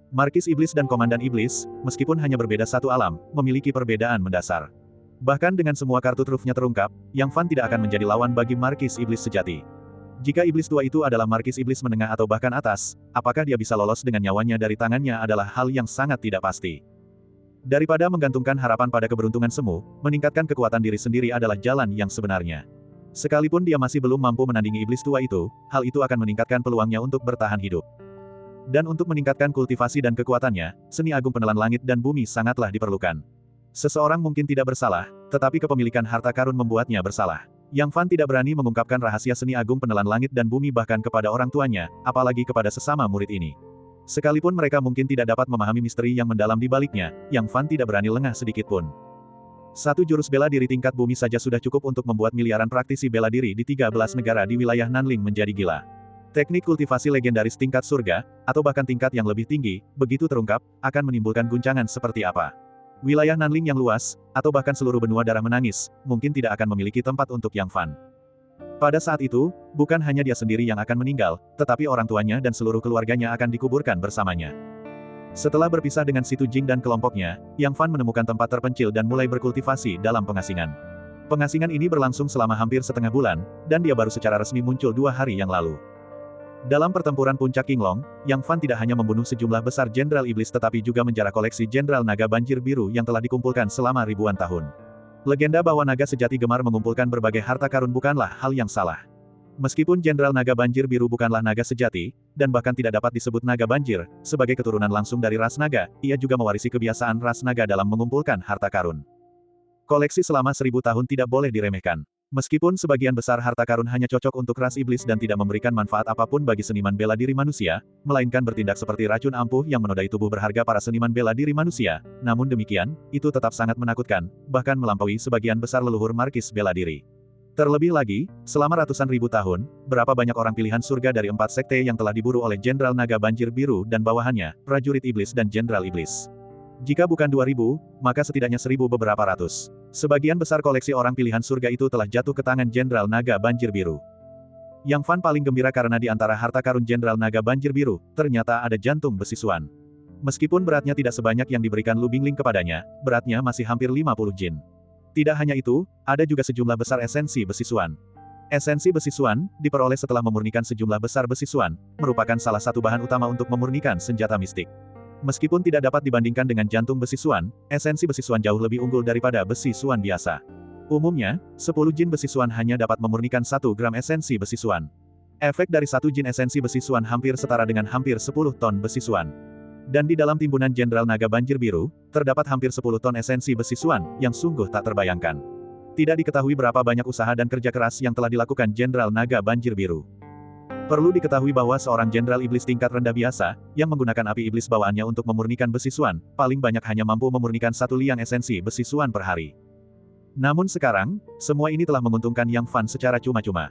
Markis Iblis dan Komandan Iblis, meskipun hanya berbeda satu alam, memiliki perbedaan mendasar. Bahkan dengan semua kartu trufnya terungkap, Yang Fan tidak akan menjadi lawan bagi Markis Iblis sejati. Jika Iblis tua itu adalah Markis Iblis menengah atau bahkan atas, apakah dia bisa lolos dengan nyawanya dari tangannya adalah hal yang sangat tidak pasti. Daripada menggantungkan harapan pada keberuntungan semu, meningkatkan kekuatan diri sendiri adalah jalan yang sebenarnya. Sekalipun dia masih belum mampu menandingi Iblis tua itu, hal itu akan meningkatkan peluangnya untuk bertahan hidup. Dan untuk meningkatkan kultivasi dan kekuatannya, seni agung penelan langit dan bumi sangatlah diperlukan. Seseorang mungkin tidak bersalah, tetapi kepemilikan harta karun membuatnya bersalah. Yang Fan tidak berani mengungkapkan rahasia seni agung penelan langit dan bumi bahkan kepada orang tuanya, apalagi kepada sesama murid ini. Sekalipun mereka mungkin tidak dapat memahami misteri yang mendalam di baliknya, Yang Fan tidak berani lengah sedikit pun. Satu jurus bela diri tingkat bumi saja sudah cukup untuk membuat miliaran praktisi bela diri di 13 negara di wilayah Nanling menjadi gila. Teknik kultivasi legendaris tingkat surga, atau bahkan tingkat yang lebih tinggi, begitu terungkap, akan menimbulkan guncangan seperti apa. Wilayah Nanling yang luas, atau bahkan seluruh benua darah menangis, mungkin tidak akan memiliki tempat untuk Yang Fan. Pada saat itu, bukan hanya dia sendiri yang akan meninggal, tetapi orang tuanya dan seluruh keluarganya akan dikuburkan bersamanya. Setelah berpisah dengan Si Tujing dan kelompoknya, Yang Fan menemukan tempat terpencil dan mulai berkultivasi dalam pengasingan. Pengasingan ini berlangsung selama hampir setengah bulan, dan dia baru secara resmi muncul 2 hari yang lalu. Dalam pertempuran puncak Qinglong, Yang Fan tidak hanya membunuh sejumlah besar Jenderal Iblis tetapi juga menjarah koleksi Jenderal Naga Banjir Biru yang telah dikumpulkan selama ribuan tahun. Legenda bahwa naga sejati gemar mengumpulkan berbagai harta karun bukanlah hal yang salah. Meskipun Jenderal Naga Banjir Biru bukanlah naga sejati, dan bahkan tidak dapat disebut naga banjir, sebagai keturunan langsung dari ras naga, ia juga mewarisi kebiasaan ras naga dalam mengumpulkan harta karun. Koleksi selama 1000 tahun tidak boleh diremehkan. Meskipun sebagian besar harta karun hanya cocok untuk ras iblis dan tidak memberikan manfaat apapun bagi seniman bela diri manusia, melainkan bertindak seperti racun ampuh yang menodai tubuh berharga para seniman bela diri manusia, namun demikian, itu tetap sangat menakutkan, bahkan melampaui sebagian besar leluhur markis bela diri. Terlebih lagi, selama ratusan ribu tahun, berapa banyak orang pilihan surga dari 4 sekte yang telah diburu oleh Jenderal Naga Banjir Biru dan bawahannya, prajurit iblis dan Jenderal Iblis. Jika bukan 2000, maka setidaknya 1000 beberapa ratus. Sebagian besar koleksi orang pilihan surga itu telah jatuh ke tangan Jenderal Naga Banjir Biru. Yang Fan paling gembira karena di antara harta karun Jenderal Naga Banjir Biru, ternyata ada jantung besi Suan. Meskipun beratnya tidak sebanyak yang diberikan Lu Bingling kepadanya, beratnya masih hampir 50 jin. Tidak hanya itu, ada juga sejumlah besar esensi besi Suan. Esensi besi Suan, diperoleh setelah memurnikan sejumlah besar besi Suan, merupakan salah satu bahan utama untuk memurnikan senjata mistik. Meskipun tidak dapat dibandingkan dengan jantung besi Suan, esensi besi Suan jauh lebih unggul daripada besi Suan biasa. Umumnya, 10 jin besi Suan hanya dapat memurnikan 1 gram esensi besi Suan. Efek dari 1 jin esensi besi Suan hampir setara dengan hampir 10 ton besi Suan. Dan di dalam timbunan Jenderal Naga Banjir Biru, terdapat hampir 10 ton esensi besi Suan, yang sungguh tak terbayangkan. Tidak diketahui berapa banyak usaha dan kerja keras yang telah dilakukan Jenderal Naga Banjir Biru. Perlu diketahui bahwa seorang Jenderal Iblis tingkat rendah biasa, yang menggunakan api iblis bawaannya untuk memurnikan besi Suan, paling banyak hanya mampu memurnikan 1 liang esensi besi Suan per hari. Namun sekarang, semua ini telah menguntungkan Yang Fan secara cuma-cuma.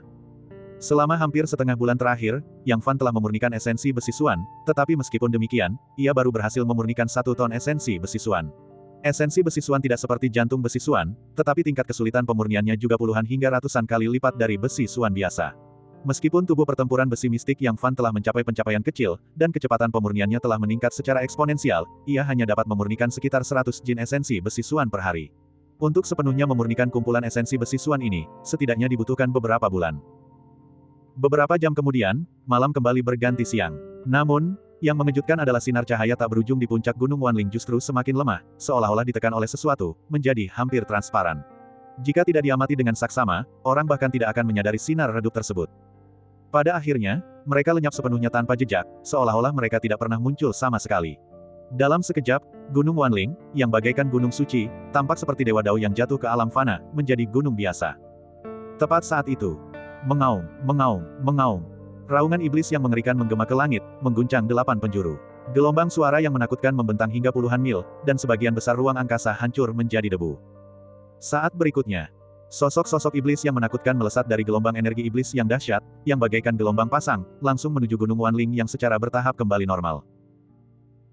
Selama hampir setengah bulan terakhir, Yang Fan telah memurnikan esensi besi Suan, tetapi meskipun demikian, ia baru berhasil memurnikan 1 ton esensi besi Suan. Esensi besi Suan tidak seperti jantung besi Suan, tetapi tingkat kesulitan pemurniannya juga puluhan hingga ratusan kali lipat dari besi Suan biasa. Meskipun tubuh pertempuran besi mistik Yang Fan telah mencapai pencapaian kecil, dan kecepatan pemurniannya telah meningkat secara eksponensial, ia hanya dapat memurnikan sekitar 100 jin esensi besi Suan per hari. Untuk sepenuhnya memurnikan kumpulan esensi besi Suan ini, setidaknya dibutuhkan beberapa bulan. Beberapa jam kemudian, malam kembali berganti siang. Namun, yang mengejutkan adalah sinar cahaya tak berujung di puncak Gunung Wanling justru semakin lemah, seolah-olah ditekan oleh sesuatu, menjadi hampir transparan. Jika tidak diamati dengan saksama, orang bahkan tidak akan menyadari sinar redup tersebut. Pada akhirnya, mereka lenyap sepenuhnya tanpa jejak, seolah-olah mereka tidak pernah muncul sama sekali. Dalam sekejap, Gunung Wanling, yang bagaikan gunung suci, tampak seperti Dewa Dao yang jatuh ke alam fana, menjadi gunung biasa. Tepat saat itu, mengaum, mengaum, mengaum. Raungan iblis yang mengerikan menggema ke langit, mengguncang 8 penjuru. Gelombang suara yang menakutkan membentang hingga puluhan mil, dan sebagian besar ruang angkasa hancur menjadi debu. Saat berikutnya, sosok-sosok iblis yang menakutkan melesat dari gelombang energi iblis yang dahsyat, yang bagaikan gelombang pasang, langsung menuju Gunung Wanling yang secara bertahap kembali normal.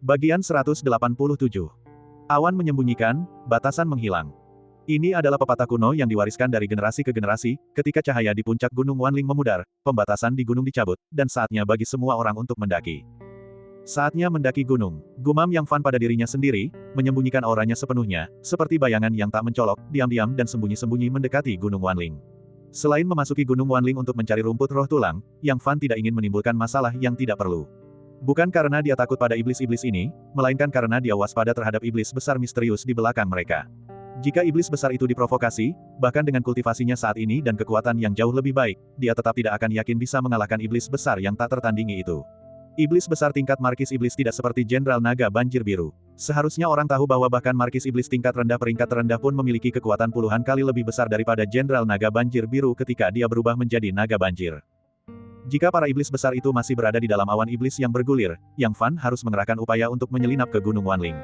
Bagian 187. Awan menyembunyikan, batasan menghilang. Ini adalah pepatah kuno yang diwariskan dari generasi ke generasi, ketika cahaya di puncak Gunung Wanling memudar, pembatasan di gunung dicabut, dan saatnya bagi semua orang untuk mendaki. Saatnya mendaki gunung. Gumam Yang Fan pada dirinya sendiri, menyembunyikan auranya sepenuhnya, seperti bayangan yang tak mencolok, diam-diam dan sembunyi-sembunyi mendekati Gunung Wanling. Selain memasuki Gunung Wanling untuk mencari rumput roh tulang, Yang Fan tidak ingin menimbulkan masalah yang tidak perlu. Bukan karena dia takut pada iblis-iblis ini, melainkan karena dia waspada terhadap iblis besar misterius di belakang mereka. Jika iblis besar itu diprovokasi, bahkan dengan kultivasinya saat ini dan kekuatan yang jauh lebih baik, dia tetap tidak akan yakin bisa mengalahkan iblis besar yang tak tertandingi itu. Iblis besar tingkat Markis Iblis tidak seperti Jenderal Naga Banjir Biru. Seharusnya orang tahu bahwa bahkan Markis Iblis tingkat rendah peringkat terendah pun memiliki kekuatan puluhan kali lebih besar daripada Jenderal Naga Banjir Biru ketika dia berubah menjadi Naga Banjir. Jika para iblis besar itu masih berada di dalam awan iblis yang bergulir, Yang Fan harus mengerahkan upaya untuk menyelinap ke Gunung Wanling.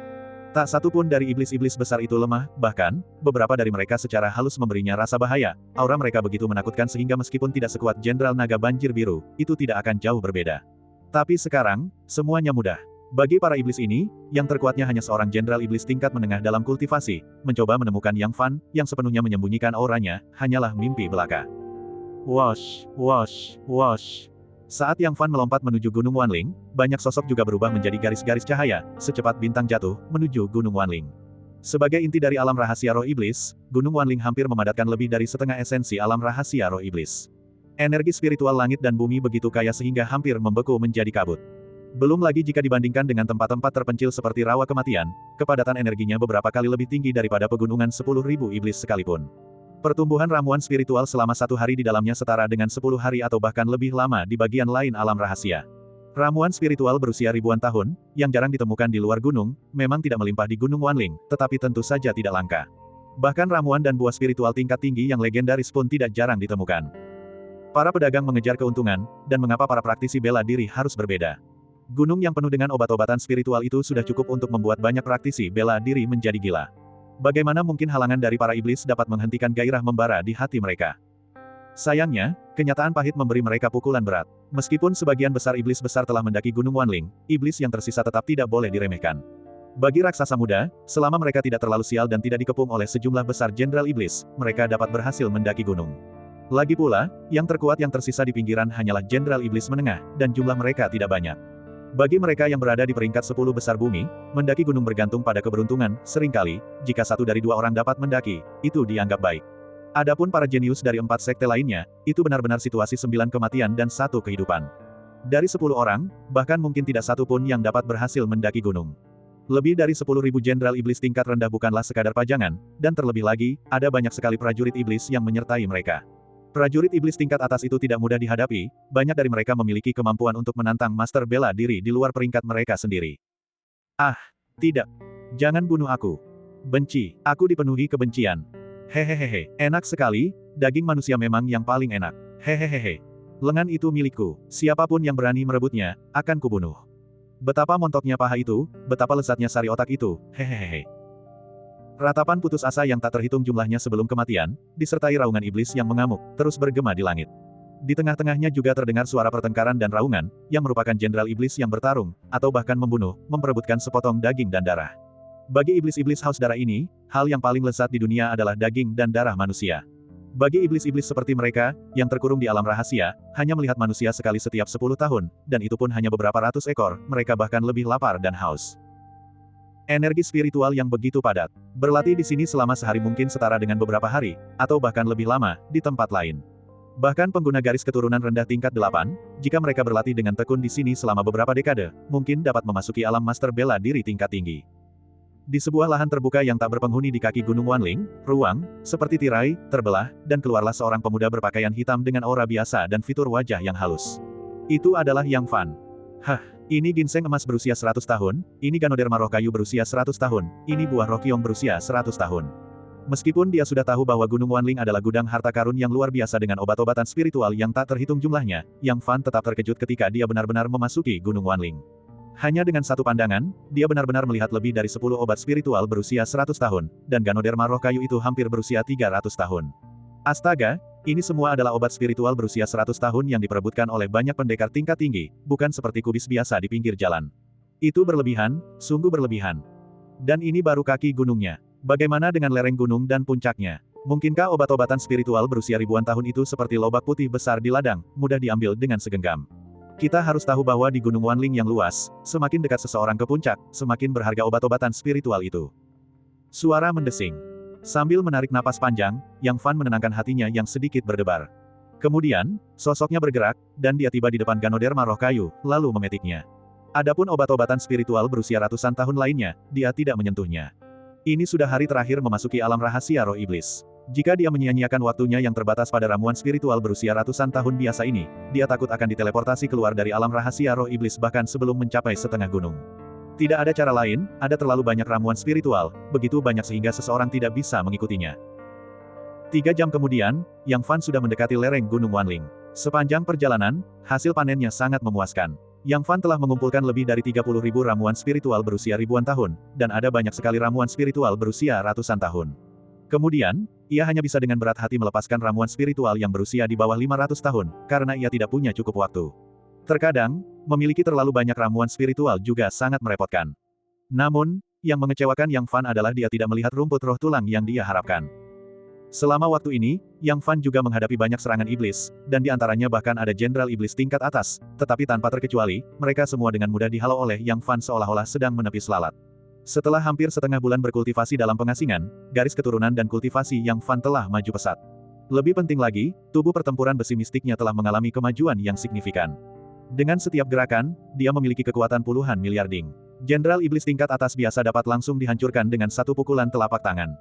Tak satu pun dari iblis-iblis besar itu lemah, bahkan, beberapa dari mereka secara halus memberinya rasa bahaya. Aura mereka begitu menakutkan sehingga meskipun tidak sekuat Jenderal Naga Banjir Biru, itu tidak akan jauh berbeda. Tapi sekarang, semuanya mudah. Bagi para iblis ini, yang terkuatnya hanya seorang jenderal iblis tingkat menengah dalam kultivasi, mencoba menemukan Yang Fan, yang sepenuhnya menyembunyikan auranya, hanyalah mimpi belaka. Wosh, wosh, wosh. Saat Yang Fan melompat menuju Gunung Wanling, banyak sosok juga berubah menjadi garis-garis cahaya, secepat bintang jatuh, menuju Gunung Wanling. Sebagai inti dari alam rahasia roh iblis, Gunung Wanling hampir memadatkan lebih dari setengah esensi alam rahasia roh iblis. Energi spiritual langit dan bumi begitu kaya sehingga hampir membeku menjadi kabut. Belum lagi jika dibandingkan dengan tempat-tempat terpencil seperti rawa kematian, kepadatan energinya beberapa kali lebih tinggi daripada pegunungan 10.000 iblis sekalipun. Pertumbuhan ramuan spiritual selama 1 hari di dalamnya setara dengan 10 hari atau bahkan lebih lama di bagian lain alam rahasia. Ramuan spiritual berusia ribuan tahun, yang jarang ditemukan di luar gunung, memang tidak melimpah di Gunung Wanling, tetapi tentu saja tidak langka. Bahkan ramuan dan buah spiritual tingkat tinggi yang legendaris pun tidak jarang ditemukan. Para pedagang mengejar keuntungan, dan mengapa para praktisi bela diri harus berbeda. Gunung yang penuh dengan obat-obatan spiritual itu sudah cukup untuk membuat banyak praktisi bela diri menjadi gila. Bagaimana mungkin halangan dari para iblis dapat menghentikan gairah membara di hati mereka? Sayangnya, kenyataan pahit memberi mereka pukulan berat. Meskipun sebagian besar iblis besar telah mendaki Gunung Wanling, iblis yang tersisa tetap tidak boleh diremehkan. Bagi raksasa muda, selama mereka tidak terlalu sial dan tidak dikepung oleh sejumlah besar jenderal iblis, mereka dapat berhasil mendaki gunung. Lagi pula, yang terkuat yang tersisa di pinggiran hanyalah jenderal iblis menengah, dan jumlah mereka tidak banyak. Bagi mereka yang berada di peringkat 10 besar bumi, mendaki gunung bergantung pada keberuntungan, seringkali, jika 1 dari 2 orang dapat mendaki, itu dianggap baik. Adapun para jenius dari 4 sekte lainnya, itu benar-benar situasi 9 kematian dan 1 kehidupan. Dari 10 orang, bahkan mungkin tidak satu pun yang dapat berhasil mendaki gunung. Lebih dari 10.000 jenderal iblis tingkat rendah bukanlah sekadar pajangan, dan terlebih lagi, ada banyak sekali prajurit iblis yang menyertai mereka. Prajurit iblis tingkat atas itu tidak mudah dihadapi, banyak dari mereka memiliki kemampuan untuk menantang master bela diri di luar peringkat mereka sendiri. Ah, tidak. Jangan bunuh aku. Benci, aku dipenuhi kebencian. Hehehehe, enak sekali, daging manusia memang yang paling enak. Hehehehe. Lengan itu milikku, siapapun yang berani merebutnya, akan kubunuh. Betapa montoknya paha itu, betapa lezatnya sari otak itu, hehehehe. Ratapan putus asa yang tak terhitung jumlahnya sebelum kematian, disertai raungan iblis yang mengamuk, terus bergema di langit. Di tengah-tengahnya juga terdengar suara pertengkaran dan raungan, yang merupakan jenderal iblis yang bertarung, atau bahkan membunuh, memperebutkan sepotong daging dan darah. Bagi iblis-iblis haus darah ini, hal yang paling lezat di dunia adalah daging dan darah manusia. Bagi iblis-iblis seperti mereka, yang terkurung di alam rahasia, hanya melihat manusia sekali setiap 10 tahun, dan itu pun hanya beberapa ratus ekor, mereka bahkan lebih lapar dan haus. Energi spiritual yang begitu padat. Berlatih di sini selama sehari mungkin setara dengan beberapa hari, atau bahkan lebih lama, di tempat lain. Bahkan pengguna garis keturunan rendah tingkat 8, jika mereka berlatih dengan tekun di sini selama beberapa dekade, mungkin dapat memasuki alam master bela diri tingkat tinggi. Di sebuah lahan terbuka yang tak berpenghuni di kaki Gunung Wanling, ruang, seperti tirai, terbelah, dan keluarlah seorang pemuda berpakaian hitam dengan aura biasa dan fitur wajah yang halus. Itu adalah Yang Fan. Hah, ini ginseng emas berusia 100 tahun, ini Ganoderma roh kayu berusia 100 tahun, ini buah roh kiong berusia 100 tahun. Meskipun dia sudah tahu bahwa Gunung Wanling adalah gudang harta karun yang luar biasa dengan obat-obatan spiritual yang tak terhitung jumlahnya, Yang Fan tetap terkejut ketika dia benar-benar memasuki Gunung Wanling. Hanya dengan satu pandangan, dia benar-benar melihat lebih dari 10 obat spiritual berusia 100 tahun, dan Ganoderma roh kayu itu hampir berusia 300 tahun. Astaga, ini semua adalah obat spiritual berusia 100 tahun yang diperebutkan oleh banyak pendekar tingkat tinggi, bukan seperti kubis biasa di pinggir jalan. Itu berlebihan, sungguh berlebihan. Dan ini baru kaki gunungnya. Bagaimana dengan lereng gunung dan puncaknya? Mungkinkah obat-obatan spiritual berusia ribuan tahun itu seperti lobak putih besar di ladang, mudah diambil dengan segenggam? Kita harus tahu bahwa di Gunung Wanling yang luas, semakin dekat seseorang ke puncak, semakin berharga obat-obatan spiritual itu. Suara mendesing. Sambil menarik napas panjang, Yang Fan menenangkan hatinya yang sedikit berdebar. Kemudian, sosoknya bergerak, dan dia tiba di depan Ganoderma roh kayu, lalu memetiknya. Adapun obat-obatan spiritual berusia ratusan tahun lainnya, dia tidak menyentuhnya. Ini sudah hari terakhir memasuki alam rahasia roh iblis. Jika dia menyia-nyiakan waktunya yang terbatas pada ramuan spiritual berusia ratusan tahun biasa ini, dia takut akan diteleportasi keluar dari alam rahasia roh iblis bahkan sebelum mencapai setengah gunung. Tidak ada cara lain, ada terlalu banyak ramuan spiritual, begitu banyak sehingga seseorang tidak bisa mengikutinya. 3 jam kemudian, Yang Fan sudah mendekati lereng Gunung Wanling. Sepanjang perjalanan, hasil panennya sangat memuaskan. Yang Fan telah mengumpulkan lebih dari 30.000 ramuan spiritual berusia ribuan tahun, dan ada banyak sekali ramuan spiritual berusia ratusan tahun. Kemudian, ia hanya bisa dengan berat hati melepaskan ramuan spiritual yang berusia di bawah 500 tahun, karena ia tidak punya cukup waktu. Terkadang, memiliki terlalu banyak ramuan spiritual juga sangat merepotkan. Namun, yang mengecewakan Yang Fan adalah dia tidak melihat rumput roh tulang yang dia harapkan. Selama waktu ini, Yang Fan juga menghadapi banyak serangan iblis, dan di antaranya bahkan ada jenderal iblis tingkat atas, tetapi tanpa terkecuali, mereka semua dengan mudah dihalau oleh Yang Fan seolah-olah sedang menepis lalat. Setelah hampir setengah bulan berkultivasi dalam pengasingan, garis keturunan dan kultivasi Yang Fan telah maju pesat. Lebih penting lagi, tubuh pertempuran besi mistiknya telah mengalami kemajuan yang signifikan. Dengan setiap gerakan, dia memiliki kekuatan puluhan miliar ding. Jenderal iblis tingkat atas biasa dapat langsung dihancurkan dengan satu pukulan telapak tangan.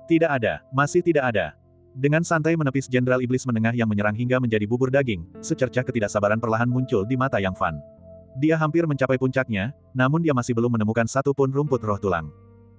Tidak ada, masih tidak ada. Dengan santai menepis jenderal iblis menengah yang menyerang hingga menjadi bubur daging, secercah ketidaksabaran perlahan muncul di mata Yang Fan. Dia hampir mencapai puncaknya, namun dia masih belum menemukan satu pun rumput roh tulang.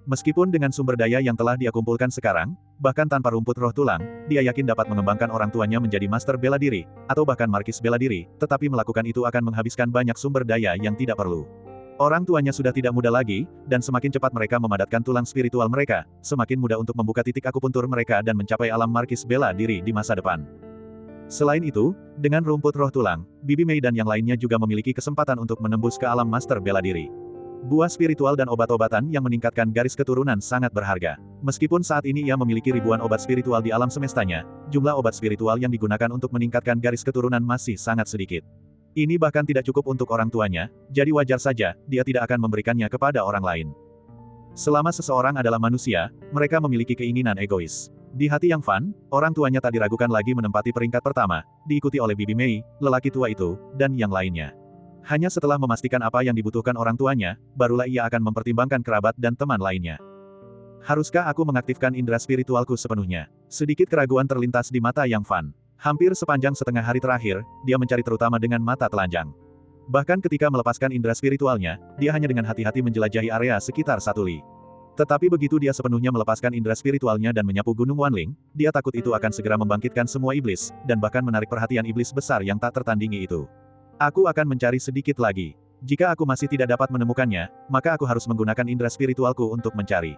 Meskipun dengan sumber daya yang telah dia kumpulkan sekarang, bahkan tanpa rumput roh tulang, dia yakin dapat mengembangkan orang tuanya menjadi master bela diri, atau bahkan markis bela diri, tetapi melakukan itu akan menghabiskan banyak sumber daya yang tidak perlu. Orang tuanya sudah tidak muda lagi, dan semakin cepat mereka memadatkan tulang spiritual mereka, semakin mudah untuk membuka titik akupuntur mereka dan mencapai alam markis bela diri di masa depan. Selain itu, dengan rumput roh tulang, Bibi Mei dan yang lainnya juga memiliki kesempatan untuk menembus ke alam master bela diri. Buah spiritual dan obat-obatan yang meningkatkan garis keturunan sangat berharga. Meskipun saat ini ia memiliki ribuan obat spiritual di alam semestanya, jumlah obat spiritual yang digunakan untuk meningkatkan garis keturunan masih sangat sedikit. Ini bahkan tidak cukup untuk orang tuanya, jadi wajar saja, dia tidak akan memberikannya kepada orang lain. Selama seseorang adalah manusia, mereka memiliki keinginan egois. Di hati Yang Fan, orang tuanya tak diragukan lagi menempati peringkat pertama, diikuti oleh Bibi Mei, lelaki tua itu, dan yang lainnya. Hanya setelah memastikan apa yang dibutuhkan orang tuanya, barulah ia akan mempertimbangkan kerabat dan teman lainnya. Haruskah aku mengaktifkan indera spiritualku sepenuhnya? Sedikit keraguan terlintas di mata Yang Fan. Hampir sepanjang setengah hari terakhir, dia mencari terutama dengan mata telanjang. Bahkan ketika melepaskan indera spiritualnya, dia hanya dengan hati-hati menjelajahi area sekitar 1 li. Tetapi begitu dia sepenuhnya melepaskan indera spiritualnya dan menyapu Gunung Wanling, dia takut itu akan segera membangkitkan semua iblis, dan bahkan menarik perhatian iblis besar yang tak tertandingi itu. Aku akan mencari sedikit lagi. Jika aku masih tidak dapat menemukannya, maka aku harus menggunakan indera spiritualku untuk mencari.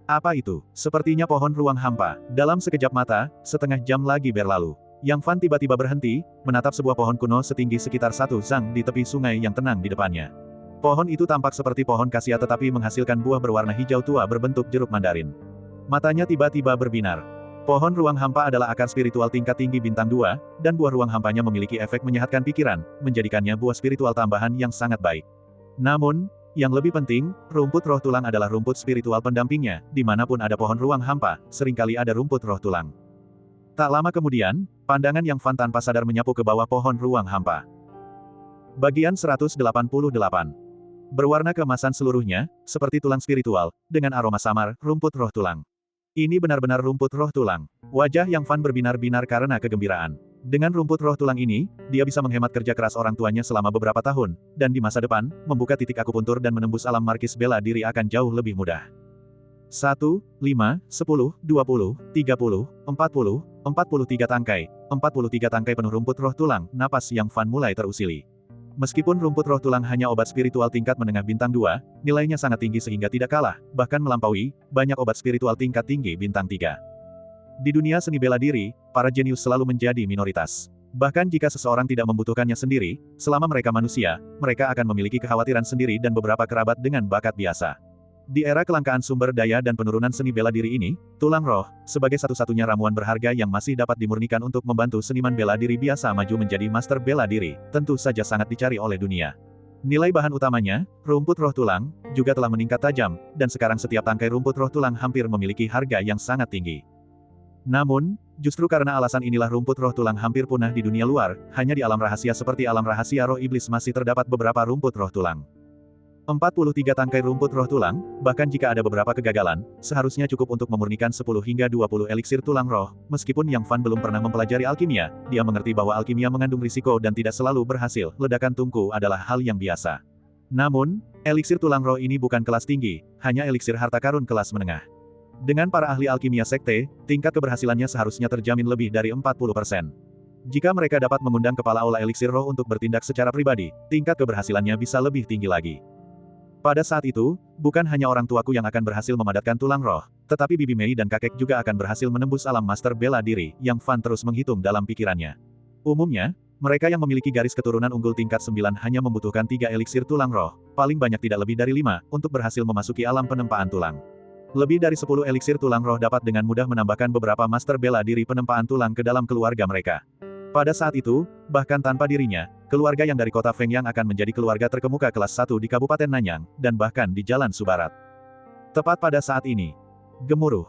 Apa itu? Sepertinya pohon ruang hampa. Dalam sekejap mata, setengah jam lagi berlalu. Yang Fan tiba-tiba berhenti, menatap sebuah pohon kuno setinggi sekitar 1 zang di tepi sungai yang tenang di depannya. Pohon itu tampak seperti pohon kasia tetapi menghasilkan buah berwarna hijau tua berbentuk jeruk mandarin. Matanya tiba-tiba berbinar. Pohon ruang hampa adalah akar spiritual tingkat tinggi bintang 2, dan buah ruang hampanya memiliki efek menyehatkan pikiran, menjadikannya buah spiritual tambahan yang sangat baik. Namun, yang lebih penting, rumput roh tulang adalah rumput spiritual pendampingnya, dimanapun ada pohon ruang hampa, seringkali ada rumput roh tulang. Tak lama kemudian, pandangan Yang Fan tanpa sadar menyapu ke bawah pohon ruang hampa. Bagian 188. Berwarna keemasan seluruhnya, seperti tulang spiritual, dengan aroma samar, rumput roh tulang. Ini benar-benar rumput roh tulang. Wajah Yang Fan berbinar-binar karena kegembiraan. Dengan rumput roh tulang ini, dia bisa menghemat kerja keras orang tuanya selama beberapa tahun, dan di masa depan, membuka titik akupuntur dan menembus alam markis bela diri akan jauh lebih mudah. 1, 5, 10, 20, 30, 40, 43 tangkai. 43 tangkai penuh rumput roh tulang, napas Yang Fan mulai terusili. Meskipun rumput roh tulang hanya obat spiritual tingkat menengah bintang 2, nilainya sangat tinggi sehingga tidak kalah, bahkan melampaui, banyak obat spiritual tingkat tinggi bintang 3. Di dunia seni bela diri, para jenius selalu menjadi minoritas. Bahkan jika seseorang tidak membutuhkannya sendiri, selama mereka manusia, mereka akan memiliki kekhawatiran sendiri dan beberapa kerabat dengan bakat biasa. Di era kelangkaan sumber daya dan penurunan seni bela diri ini, tulang roh, sebagai satu-satunya ramuan berharga yang masih dapat dimurnikan untuk membantu seniman bela diri biasa maju menjadi master bela diri, tentu saja sangat dicari oleh dunia. Nilai bahan utamanya, rumput roh tulang, juga telah meningkat tajam, dan sekarang setiap tangkai rumput roh tulang hampir memiliki harga yang sangat tinggi. Namun, justru karena alasan inilah rumput roh tulang hampir punah di dunia luar, hanya di alam rahasia seperti alam rahasia roh iblis masih terdapat beberapa rumput roh tulang. 43 tangkai rumput roh tulang, bahkan jika ada beberapa kegagalan, seharusnya cukup untuk memurnikan 10 hingga 20 eliksir tulang roh. Meskipun Yang Fan belum pernah mempelajari alkimia, dia mengerti bahwa alkimia mengandung risiko dan tidak selalu berhasil. Ledakan tungku adalah hal yang biasa. Namun, eliksir tulang roh ini bukan kelas tinggi, hanya eliksir harta karun kelas menengah. Dengan para ahli alkimia sekte, tingkat keberhasilannya seharusnya terjamin lebih dari 40%. Jika mereka dapat mengundang kepala olah eliksir roh untuk bertindak secara pribadi, tingkat keberhasilannya bisa lebih tinggi lagi. Pada saat itu, bukan hanya orang tuaku yang akan berhasil memadatkan tulang roh, tetapi Bibi Mei dan kakek juga akan berhasil menembus alam master bela diri, Yang Fan terus menghitung dalam pikirannya. Umumnya, mereka yang memiliki garis keturunan unggul tingkat 9 hanya membutuhkan 3 eliksir tulang roh, paling banyak tidak lebih dari 5, untuk berhasil memasuki alam penempaan tulang. Lebih dari 10 eliksir tulang roh dapat dengan mudah menambahkan beberapa master bela diri penempaan tulang ke dalam keluarga mereka. Pada saat itu, bahkan tanpa dirinya, keluarga yang dari kota Fengyang akan menjadi keluarga terkemuka kelas 1 di Kabupaten Nanyang, dan bahkan di Jalan Subarat. Tepat pada saat ini, gemuruh.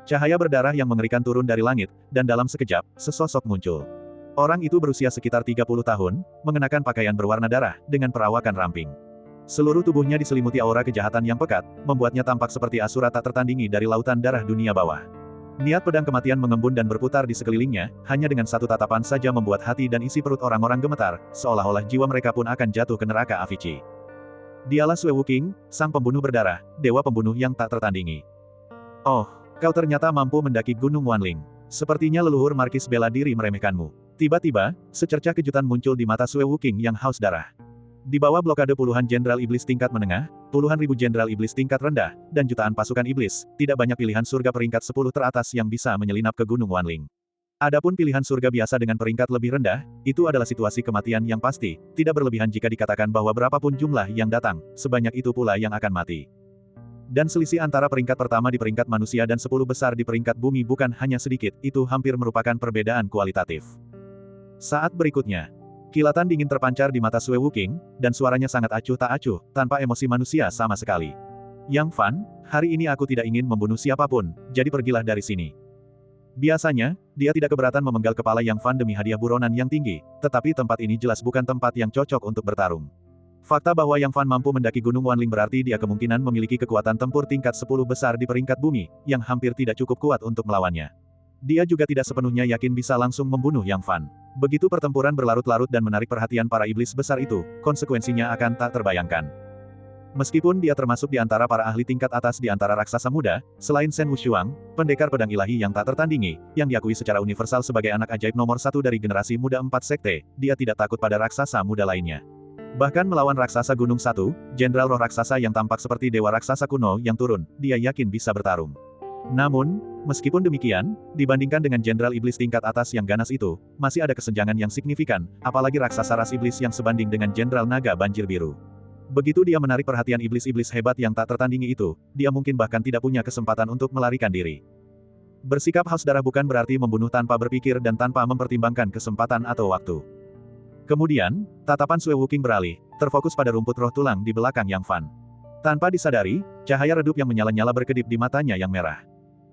Cahaya berdarah yang mengerikan turun dari langit, dan dalam sekejap, sesosok muncul. Orang itu berusia sekitar 30 tahun, mengenakan pakaian berwarna darah, dengan perawakan ramping. Seluruh tubuhnya diselimuti aura kejahatan yang pekat, membuatnya tampak seperti asura tak tertandingi dari lautan darah dunia bawah. Niat pedang kematian mengembun dan berputar di sekelilingnya, hanya dengan satu tatapan saja membuat hati dan isi perut orang-orang gemetar, seolah-olah jiwa mereka pun akan jatuh ke neraka Avici. Dialah Sui Wuking, sang pembunuh berdarah, dewa pembunuh yang tak tertandingi. Oh, kau ternyata mampu mendaki Gunung Wanling. Sepertinya leluhur markis bela diri meremehkanmu. Tiba-tiba, secercah kejutan muncul di mata Sui Wuking yang haus darah. Di bawah blokade puluhan jenderal iblis tingkat menengah, puluhan ribu jenderal iblis tingkat rendah, dan jutaan pasukan iblis, tidak banyak pilihan surga peringkat 10 teratas yang bisa menyelinap ke Gunung Wanling. Adapun pilihan surga biasa dengan peringkat lebih rendah, itu adalah situasi kematian yang pasti, tidak berlebihan jika dikatakan bahwa berapapun jumlah yang datang, sebanyak itu pula yang akan mati. Dan selisih antara peringkat pertama di peringkat manusia dan 10 besar di peringkat bumi bukan hanya sedikit, itu hampir merupakan perbedaan kualitatif. Saat berikutnya, kilatan dingin terpancar di mata Sui Wuking, dan suaranya sangat acuh tak acuh, tanpa emosi manusia sama sekali. Yang Fan, hari ini aku tidak ingin membunuh siapapun, jadi pergilah dari sini. Biasanya, dia tidak keberatan memenggal kepala Yang Fan demi hadiah buronan yang tinggi, tetapi tempat ini jelas bukan tempat yang cocok untuk bertarung. Fakta bahwa Yang Fan mampu mendaki Gunung Wanling berarti dia kemungkinan memiliki kekuatan tempur tingkat 10 besar di peringkat bumi, yang hampir tidak cukup kuat untuk melawannya. Dia juga tidak sepenuhnya yakin bisa langsung membunuh Yang Fan. Begitu pertempuran berlarut-larut dan menarik perhatian para iblis besar itu, konsekuensinya akan tak terbayangkan. Meskipun dia termasuk di antara para ahli tingkat atas di antara raksasa muda, selain Shen Wushuang, pendekar pedang ilahi yang tak tertandingi, yang diakui secara universal sebagai anak ajaib nomor 1 dari generasi muda 4 sekte, dia tidak takut pada raksasa muda lainnya. Bahkan melawan raksasa Gunung 1, jenderal roh raksasa yang tampak seperti dewa raksasa kuno yang turun, dia yakin bisa bertarung. Namun, meskipun demikian, dibandingkan dengan jenderal iblis tingkat atas yang ganas itu, masih ada kesenjangan yang signifikan, apalagi raksasa ras iblis yang sebanding dengan jenderal naga banjir biru. Begitu dia menarik perhatian iblis-iblis hebat yang tak tertandingi itu, dia mungkin bahkan tidak punya kesempatan untuk melarikan diri. Bersikap haus darah bukan berarti membunuh tanpa berpikir dan tanpa mempertimbangkan kesempatan atau waktu. Kemudian, tatapan Sui Wuking beralih, terfokus pada rumput roh tulang di belakang Yang Fan. Tanpa disadari, cahaya redup yang menyala-nyala berkedip di matanya yang merah.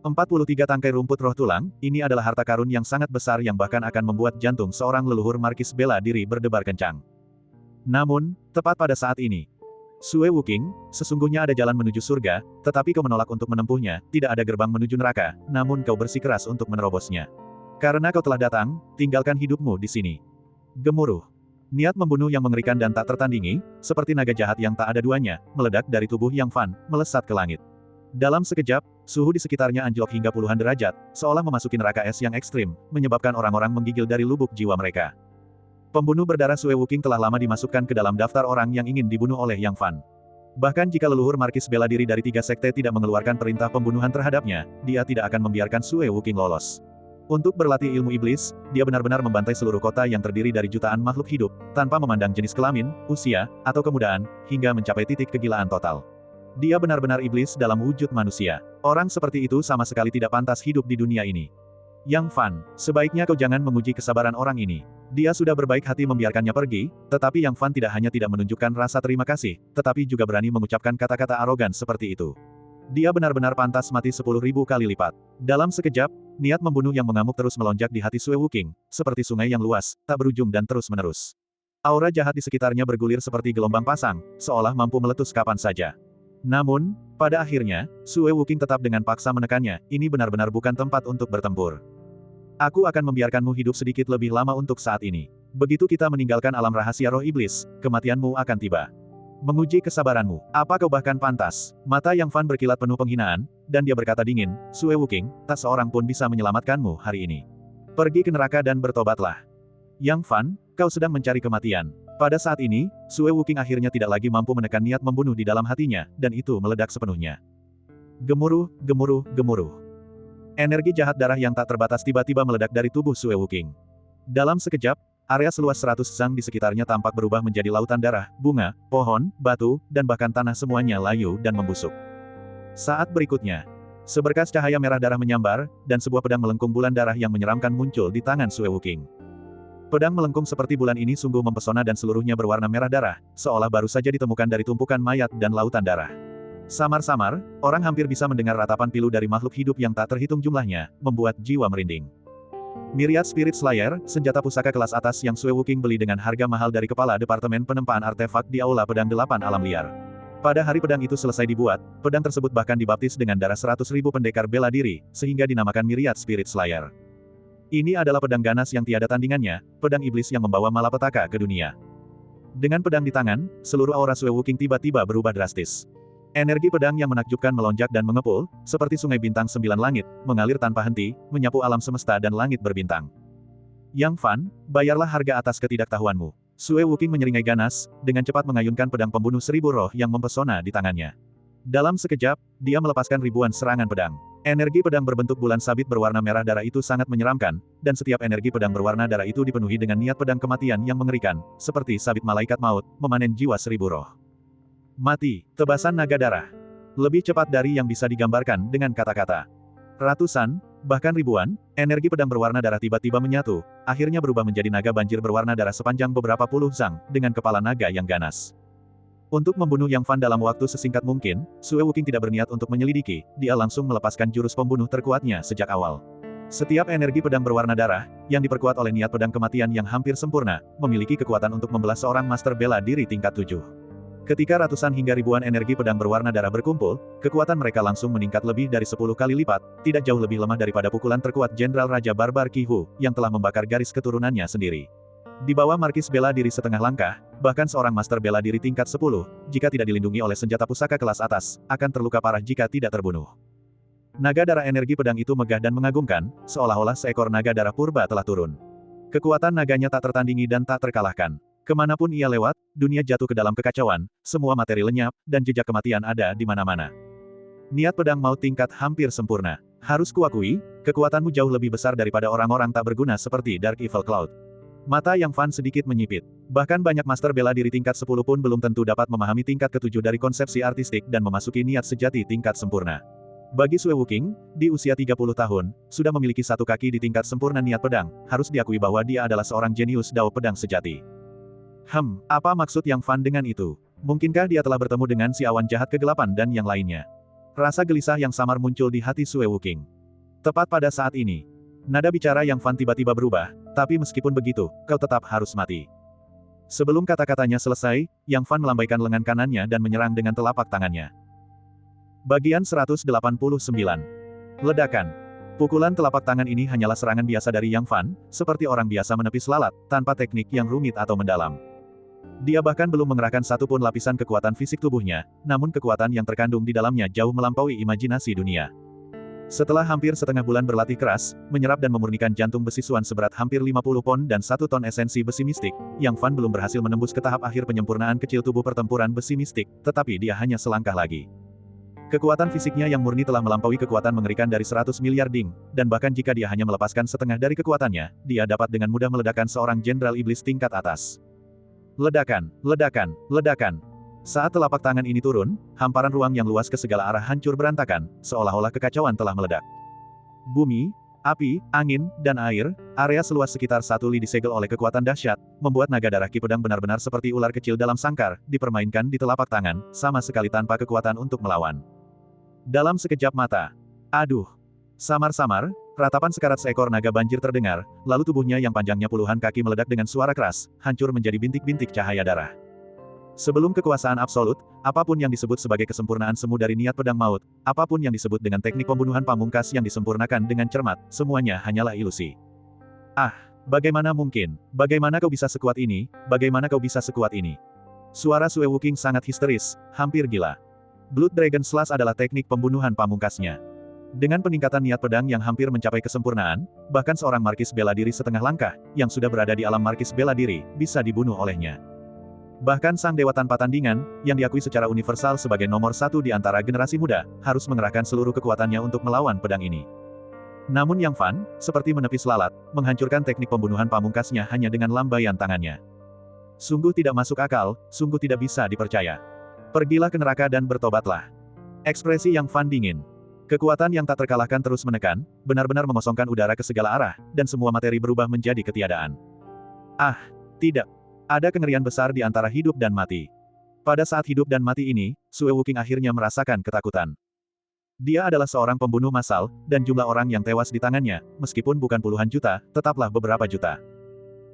43 tangkai rumput roh tulang, ini adalah harta karun yang sangat besar yang bahkan akan membuat jantung seorang leluhur markis bela diri berdebar kencang. Namun, tepat pada saat ini, Sue Wuking, sesungguhnya ada jalan menuju surga, tetapi kau menolak untuk menempuhnya, tidak ada gerbang menuju neraka, namun kau bersikeras untuk menerobosnya. Karena kau telah datang, tinggalkan hidupmu di sini. Gemuruh. Niat membunuh yang mengerikan dan tak tertandingi, seperti naga jahat yang tak ada duanya, meledak dari tubuh Yang Fan, melesat ke langit. Dalam sekejap, suhu di sekitarnya anjlok hingga puluhan derajat, seolah memasuki neraka es yang ekstrim, menyebabkan orang-orang menggigil dari lubuk jiwa mereka. Pembunuh berdarah Sue Wuking telah lama dimasukkan ke dalam daftar orang yang ingin dibunuh oleh Yang Fan. Bahkan jika leluhur Markis bela diri dari 3 sekte tidak mengeluarkan perintah pembunuhan terhadapnya, dia tidak akan membiarkan Sue Wuking lolos. Untuk berlatih ilmu iblis, dia benar-benar membantai seluruh kota yang terdiri dari jutaan makhluk hidup, tanpa memandang jenis kelamin, usia, atau kemudaan, hingga mencapai titik kegilaan total. Dia benar-benar iblis dalam wujud manusia. Orang seperti itu sama sekali tidak pantas hidup di dunia ini. Yang Fan, sebaiknya kau jangan menguji kesabaran orang ini. Dia sudah berbaik hati membiarkannya pergi, tetapi Yang Fan tidak hanya tidak menunjukkan rasa terima kasih, tetapi juga berani mengucapkan kata-kata arogan seperti itu. Dia benar-benar pantas mati 10.000 kali lipat. Dalam sekejap, niat membunuh yang mengamuk terus melonjak di hati Sue Wuking, seperti sungai yang luas, tak berujung dan terus-menerus. Aura jahat di sekitarnya bergulir seperti gelombang pasang, seolah mampu meletus kapan saja. Namun, pada akhirnya, Sue Wuking tetap dengan paksa menekannya, ini benar-benar bukan tempat untuk bertempur. Aku akan membiarkanmu hidup sedikit lebih lama untuk saat ini. Begitu kita meninggalkan alam rahasia roh iblis, kematianmu akan tiba. Menguji kesabaranmu, apa kau bahkan pantas? Mata Yang Fan berkilat penuh penghinaan, dan dia berkata dingin, Sue Wuking, tak seorang pun bisa menyelamatkanmu hari ini. Pergi ke neraka dan bertobatlah. Yang Fan, kau sedang mencari kematian. Pada saat ini, Sue Wuking akhirnya tidak lagi mampu menekan niat membunuh di dalam hatinya, dan itu meledak sepenuhnya. Gemuruh, gemuruh, gemuruh. Energi jahat darah yang tak terbatas tiba-tiba meledak dari tubuh Sue Wuking. Dalam sekejap, area seluas 100 zang di sekitarnya tampak berubah menjadi lautan darah, bunga, pohon, batu, dan bahkan tanah semuanya layu dan membusuk. Saat berikutnya, seberkas cahaya merah darah menyambar, dan sebuah pedang melengkung bulan darah yang menyeramkan muncul di tangan Sue Wuking. Pedang melengkung seperti bulan ini sungguh mempesona dan seluruhnya berwarna merah darah, seolah baru saja ditemukan dari tumpukan mayat dan lautan darah. Samar-samar, orang hampir bisa mendengar ratapan pilu dari makhluk hidup yang tak terhitung jumlahnya, membuat jiwa merinding. Myriad Spirit Slayer, senjata pusaka kelas atas yang Sue Wuking beli dengan harga mahal dari kepala Departemen Penempaan Artefak di Aula Pedang 8 Alam Liar. Pada hari pedang itu selesai dibuat, pedang tersebut bahkan dibaptis dengan darah 100.000 pendekar bela diri, sehingga dinamakan Myriad Spirit Slayer. Ini adalah pedang ganas yang tiada tandingannya, pedang iblis yang membawa malapetaka ke dunia. Dengan pedang di tangan, seluruh aura Sue Wuking tiba-tiba berubah drastis. Energi pedang yang menakjubkan melonjak dan mengepul, seperti sungai bintang 9 langit, mengalir tanpa henti, menyapu alam semesta dan langit berbintang. Yang Fan, bayarlah harga atas ketidaktahuanmu. Sue Wuking menyeringai ganas, dengan cepat mengayunkan pedang pembunuh 1000 roh yang mempesona di tangannya. Dalam sekejap, dia melepaskan ribuan serangan pedang. Energi pedang berbentuk bulan sabit berwarna merah darah itu sangat menyeramkan, dan setiap energi pedang berwarna darah itu dipenuhi dengan niat pedang kematian yang mengerikan, seperti sabit malaikat maut, memanen jiwa 1000 roh. Mati, tebasan naga darah. Lebih cepat dari yang bisa digambarkan dengan kata-kata. Ratusan, bahkan ribuan, energi pedang berwarna darah tiba-tiba menyatu, akhirnya berubah menjadi naga banjir berwarna darah sepanjang beberapa puluh zang, dengan kepala naga yang ganas. Untuk membunuh Yang Fan dalam waktu sesingkat mungkin, Sue Wuking tidak berniat untuk menyelidiki, dia langsung melepaskan jurus pembunuh terkuatnya sejak awal. Setiap energi pedang berwarna darah, yang diperkuat oleh niat pedang kematian yang hampir sempurna, memiliki kekuatan untuk membelah seorang master bela diri tingkat 7. Ketika ratusan hingga ribuan energi pedang berwarna darah berkumpul, kekuatan mereka langsung meningkat lebih dari 10 kali lipat, tidak jauh lebih lemah daripada pukulan terkuat Jenderal Raja Barbar Qi Hu, yang telah membakar garis keturunannya sendiri. Di bawah Markis bela diri setengah langkah, bahkan seorang master bela diri tingkat 10, jika tidak dilindungi oleh senjata pusaka kelas atas, akan terluka parah jika tidak terbunuh. Naga darah energi pedang itu megah dan mengagumkan, seolah-olah seekor naga darah purba telah turun. Kekuatan naganya tak tertandingi dan tak terkalahkan. Kemanapun ia lewat, dunia jatuh ke dalam kekacauan, semua materi lenyap, dan jejak kematian ada di mana-mana. Niat pedang maut tingkat hampir sempurna. Harus kuakui, kekuatanmu jauh lebih besar daripada orang-orang tak berguna seperti Dark Evil Cloud. Mata Yang Fan sedikit menyipit. Bahkan banyak master bela diri tingkat 10 pun belum tentu dapat memahami tingkat ke-7 dari konsepsi artistik dan memasuki niat sejati tingkat sempurna. Bagi Sue Wuking, di usia 30 tahun, sudah memiliki satu kaki di tingkat sempurna niat pedang, harus diakui bahwa dia adalah seorang jenius dao pedang sejati. Apa maksud Yang Fan dengan itu? Mungkinkah dia telah bertemu dengan si awan jahat kegelapan dan yang lainnya? Rasa gelisah yang samar muncul di hati Sue Wuking. Tepat pada saat ini, nada bicara Yang Fan tiba-tiba berubah, tapi meskipun begitu, kau tetap harus mati. Sebelum kata-katanya selesai, Yang Fan melambaikan lengan kanannya dan menyerang dengan telapak tangannya. Bagian 189. Ledakan. Pukulan telapak tangan ini hanyalah serangan biasa dari Yang Fan, seperti orang biasa menepis lalat, tanpa teknik yang rumit atau mendalam. Dia bahkan belum mengerahkan satu pun lapisan kekuatan fisik tubuhnya, namun kekuatan yang terkandung di dalamnya jauh melampaui imajinasi dunia. Setelah hampir setengah bulan berlatih keras, menyerap dan memurnikan jantung besi Suan seberat hampir 50 pon dan 1 ton esensi besi mistik, Yang Fan belum berhasil menembus ke tahap akhir penyempurnaan kecil tubuh pertempuran besi mistik, tetapi dia hanya selangkah lagi. Kekuatan fisiknya yang murni telah melampaui kekuatan mengerikan dari 100 miliar ding, dan bahkan jika dia hanya melepaskan setengah dari kekuatannya, dia dapat dengan mudah meledakkan seorang jenderal iblis tingkat atas. Ledakan, ledakan, ledakan. Saat telapak tangan ini turun, hamparan ruang yang luas ke segala arah hancur berantakan, seolah-olah kekacauan telah meledak. Bumi, api, angin, dan air, area seluas sekitar 1 li disegel oleh kekuatan dahsyat, membuat naga darah Ki Pedang benar-benar seperti ular kecil dalam sangkar, dipermainkan di telapak tangan, sama sekali tanpa kekuatan untuk melawan. Dalam sekejap mata. Aduh. Samar-samar, ratapan sekarat seekor naga banjir terdengar, lalu tubuhnya yang panjangnya puluhan kaki meledak dengan suara keras, hancur menjadi bintik-bintik cahaya darah. Sebelum kekuasaan absolut, apapun yang disebut sebagai kesempurnaan semu dari niat pedang maut, apapun yang disebut dengan teknik pembunuhan pamungkas yang disempurnakan dengan cermat, semuanya hanyalah ilusi. Ah, bagaimana mungkin? Bagaimana kau bisa sekuat ini? Bagaimana kau bisa sekuat ini? Suara Sue Wuking sangat histeris, hampir gila. Blood Dragon Slash adalah teknik pembunuhan pamungkasnya. Dengan peningkatan niat pedang yang hampir mencapai kesempurnaan, bahkan seorang markis bela diri setengah langkah, yang sudah berada di alam markis bela diri, bisa dibunuh olehnya. Bahkan sang dewa tanpa tandingan, yang diakui secara universal sebagai nomor 1 di antara generasi muda, harus mengerahkan seluruh kekuatannya untuk melawan pedang ini. Namun Yang Fan, seperti menepis lalat, menghancurkan teknik pembunuhan pamungkasnya hanya dengan lambaian tangannya. Sungguh tidak masuk akal, sungguh tidak bisa dipercaya. Pergilah ke neraka dan bertobatlah. Ekspresi Yang Fan dingin. Kekuatan yang tak terkalahkan terus menekan, benar-benar mengosongkan udara ke segala arah, dan semua materi berubah menjadi ketiadaan. Ah, tidak. Ada kengerian besar di antara hidup dan mati. Pada saat hidup dan mati ini, Sue Wuking akhirnya merasakan ketakutan. Dia adalah seorang pembunuh massal, dan jumlah orang yang tewas di tangannya, meskipun bukan puluhan juta, tetaplah beberapa juta.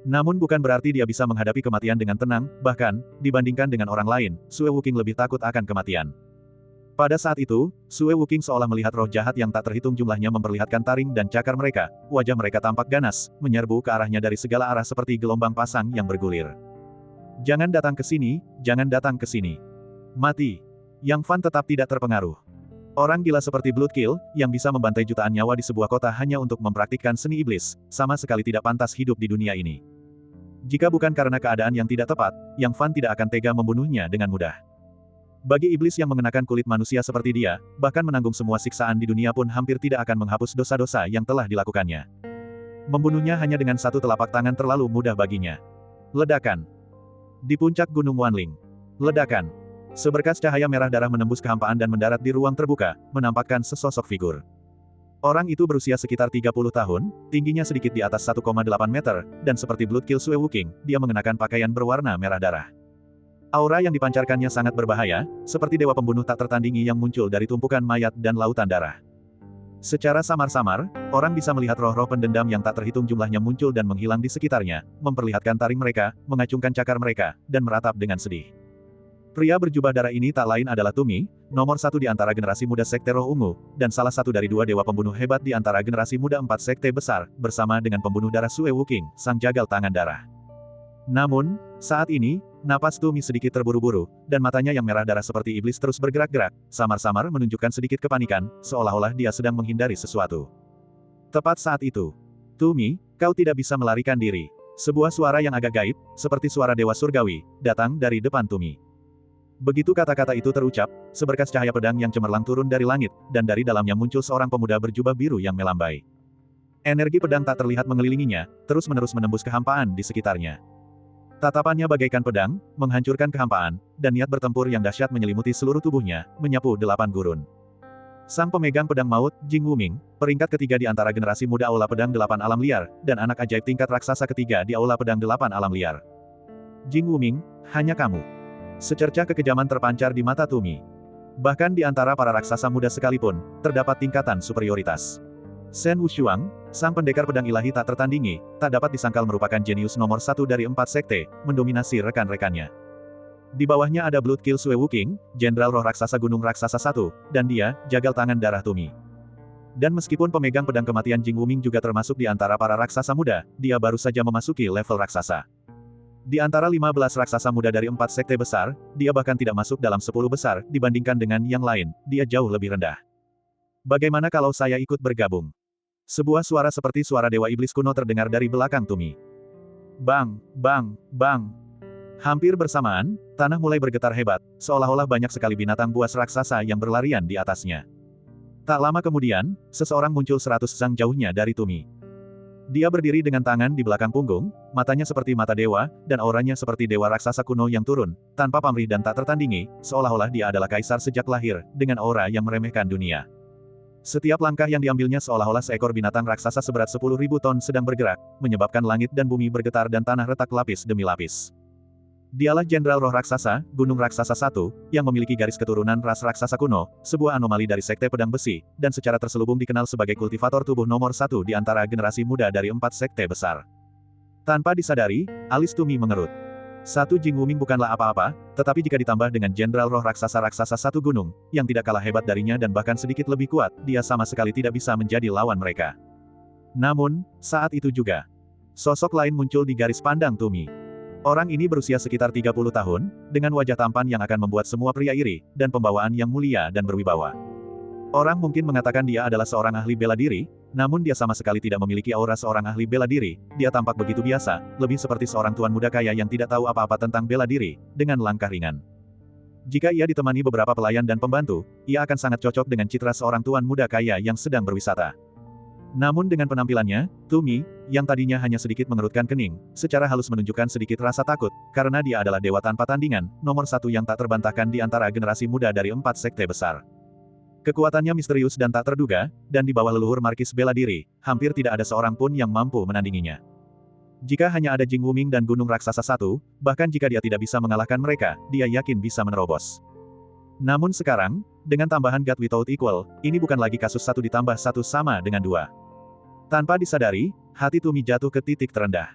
Namun bukan berarti dia bisa menghadapi kematian dengan tenang, bahkan, dibandingkan dengan orang lain, Sue Wuking lebih takut akan kematian. Pada saat itu, Sue Wuking seolah melihat roh jahat yang tak terhitung jumlahnya memperlihatkan taring dan cakar mereka, wajah mereka tampak ganas, menyerbu ke arahnya dari segala arah seperti gelombang pasang yang bergulir. Jangan datang ke sini, jangan datang ke sini. Mati. Yang Fan tetap tidak terpengaruh. Orang gila seperti Bloodkill, yang bisa membantai jutaan nyawa di sebuah kota hanya untuk mempraktikkan seni iblis, sama sekali tidak pantas hidup di dunia ini. Jika bukan karena keadaan yang tidak tepat, Yang Fan tidak akan tega membunuhnya dengan mudah. Bagi iblis yang mengenakan kulit manusia seperti dia, bahkan menanggung semua siksaan di dunia pun hampir tidak akan menghapus dosa-dosa yang telah dilakukannya. Membunuhnya hanya dengan satu telapak tangan terlalu mudah baginya. Ledakan. Di puncak Gunung Wanling. Ledakan. Seberkas cahaya merah darah menembus kehampaan dan mendarat di ruang terbuka, menampakkan sesosok figur. Orang itu berusia sekitar 30 tahun, tingginya sedikit di atas 1,8 meter, dan seperti Bloodkill Sue Wuking, dia mengenakan pakaian berwarna merah darah. Aura yang dipancarkannya sangat berbahaya, seperti dewa pembunuh tak tertandingi yang muncul dari tumpukan mayat dan lautan darah. Secara samar-samar, orang bisa melihat roh-roh pendendam yang tak terhitung jumlahnya muncul dan menghilang di sekitarnya, memperlihatkan taring mereka, mengacungkan cakar mereka, dan meratap dengan sedih. Pria berjubah darah ini tak lain adalah Tumi, nomor 1 di antara generasi muda Sekte Roh Ungu, dan salah satu dari 2 dewa pembunuh hebat di antara generasi muda 4 Sekte Besar, bersama dengan pembunuh darah Sue Wuking, sang jagal tangan darah. Namun, saat ini, napas Tumi sedikit terburu-buru, dan matanya yang merah darah seperti iblis terus bergerak-gerak, samar-samar menunjukkan sedikit kepanikan, seolah-olah dia sedang menghindari sesuatu. Tepat saat itu, Tumi, kau tidak bisa melarikan diri. Sebuah suara yang agak gaib, seperti suara dewa surgawi, datang dari depan Tumi. Begitu kata-kata itu terucap, seberkas cahaya pedang yang cemerlang turun dari langit, dan dari dalamnya muncul seorang pemuda berjubah biru yang melambai. Energi pedang tak terlihat mengelilinginya, terus-menerus menembus kehampaan di sekitarnya. Tatapannya bagaikan pedang, menghancurkan kehampaan, dan niat bertempur yang dahsyat menyelimuti seluruh tubuhnya, menyapu 8 gurun. Sang pemegang pedang maut, Jing Wuming, peringkat ketiga di antara generasi muda Aula Pedang 8 Alam Liar, dan anak ajaib tingkat raksasa ketiga di Aula Pedang 8 Alam Liar. Jing Wuming, hanya kamu. Secercah kekejaman terpancar di mata Tumi. Bahkan di antara para raksasa muda sekalipun, terdapat tingkatan superioritas. Shen Wushuang, sang pendekar pedang ilahi tak tertandingi, tak dapat disangkal merupakan jenius nomor satu dari 4 sekte, mendominasi rekan-rekannya. Di bawahnya ada Blood Kill Sue Wuking, Jenderal Roh Raksasa Gunung Raksasa 1, dan dia, jagal tangan darah Tumi. Dan meskipun pemegang pedang kematian Jing Wuming juga termasuk di antara para raksasa muda, dia baru saja memasuki level raksasa. Di antara 15 raksasa muda dari 4 sekte besar, dia bahkan tidak masuk dalam 10 besar, dibandingkan dengan yang lain, dia jauh lebih rendah. Bagaimana kalau saya ikut bergabung? Sebuah suara seperti suara Dewa Iblis kuno terdengar dari belakang Tumi. Bang, bang, bang. Hampir bersamaan, tanah mulai bergetar hebat, seolah-olah banyak sekali binatang buas raksasa yang berlarian di atasnya. Tak lama kemudian, seseorang muncul 100 sang jauhnya dari Tumi. Dia berdiri dengan tangan di belakang punggung, matanya seperti mata dewa, dan auranya seperti dewa raksasa kuno yang turun, tanpa pamrih dan tak tertandingi, seolah-olah dia adalah kaisar sejak lahir, dengan aura yang meremehkan dunia. Setiap langkah yang diambilnya seolah-olah seekor binatang raksasa seberat 10.000 ton sedang bergerak, menyebabkan langit dan bumi bergetar dan tanah retak lapis demi lapis. Dialah Jenderal Roh Raksasa, Gunung Raksasa 1, yang memiliki garis keturunan ras raksasa kuno, sebuah anomali dari Sekte Pedang Besi, dan secara terselubung dikenal sebagai kultivator tubuh nomor 1 di antara generasi muda dari 4 sekte besar. Tanpa disadari, alis Tumi mengerut. Satu Jing Wuming bukanlah apa-apa, tetapi jika ditambah dengan Jenderal Roh Raksasa-Raksasa 1 Gunung, yang tidak kalah hebat darinya dan bahkan sedikit lebih kuat, dia sama sekali tidak bisa menjadi lawan mereka. Namun, saat itu juga, sosok lain muncul di garis pandang Tumi. Orang ini berusia sekitar 30 tahun, dengan wajah tampan yang akan membuat semua pria iri, dan pembawaan yang mulia dan berwibawa. Orang mungkin mengatakan dia adalah seorang ahli bela diri, namun dia sama sekali tidak memiliki aura seorang ahli bela diri, dia tampak begitu biasa, lebih seperti seorang tuan muda kaya yang tidak tahu apa-apa tentang bela diri, dengan langkah ringan. Jika ia ditemani beberapa pelayan dan pembantu, ia akan sangat cocok dengan citra seorang tuan muda kaya yang sedang berwisata. Namun dengan penampilannya, Tumi, yang tadinya hanya sedikit mengerutkan kening, secara halus menunjukkan sedikit rasa takut, karena dia adalah dewa tanpa tandingan, nomor 1 yang tak terbantahkan di antara generasi muda dari 4 sekte besar. Kekuatannya misterius dan tak terduga, dan di bawah leluhur markis bela diri, hampir tidak ada seorang pun yang mampu menandinginya. Jika hanya ada Jing Wuming dan Gunung Raksasa 1, bahkan jika dia tidak bisa mengalahkan mereka, dia yakin bisa menerobos. Namun sekarang, dengan tambahan God Without Equal, ini bukan lagi kasus 1 ditambah 1 sama dengan 2. Tanpa disadari, hati Tumi jatuh ke titik terendah.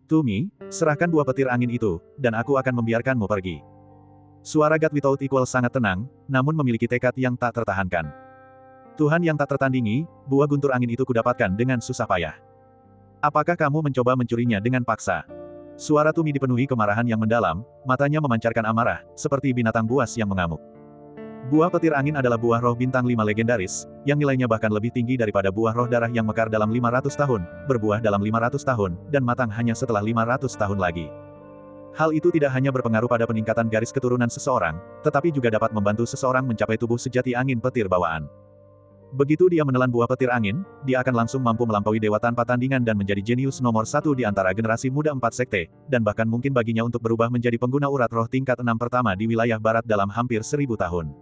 Tumi, serahkan 2 petir angin itu, dan aku akan membiarkanmu pergi. Suara God Without Equal sangat tenang, namun memiliki tekad yang tak tertahankan. Tuhan yang tak tertandingi, buah guntur angin itu kudapatkan dengan susah payah. Apakah kamu mencoba mencurinya dengan paksa? Suara Tumi dipenuhi kemarahan yang mendalam, matanya memancarkan amarah, seperti binatang buas yang mengamuk. Buah petir angin adalah buah roh bintang 5 legendaris, yang nilainya bahkan lebih tinggi daripada buah roh darah yang mekar dalam 500 tahun, berbuah dalam 500 tahun, dan matang hanya setelah 500 tahun lagi. Hal itu tidak hanya berpengaruh pada peningkatan garis keturunan seseorang, tetapi juga dapat membantu seseorang mencapai tubuh sejati angin petir bawaan. Begitu dia menelan buah petir angin, dia akan langsung mampu melampaui dewa tanpa tandingan dan menjadi jenius nomor 1 di antara generasi muda 4 sekte, dan bahkan mungkin baginya untuk berubah menjadi pengguna urat roh tingkat 6 pertama di wilayah barat dalam hampir 1000 tahun.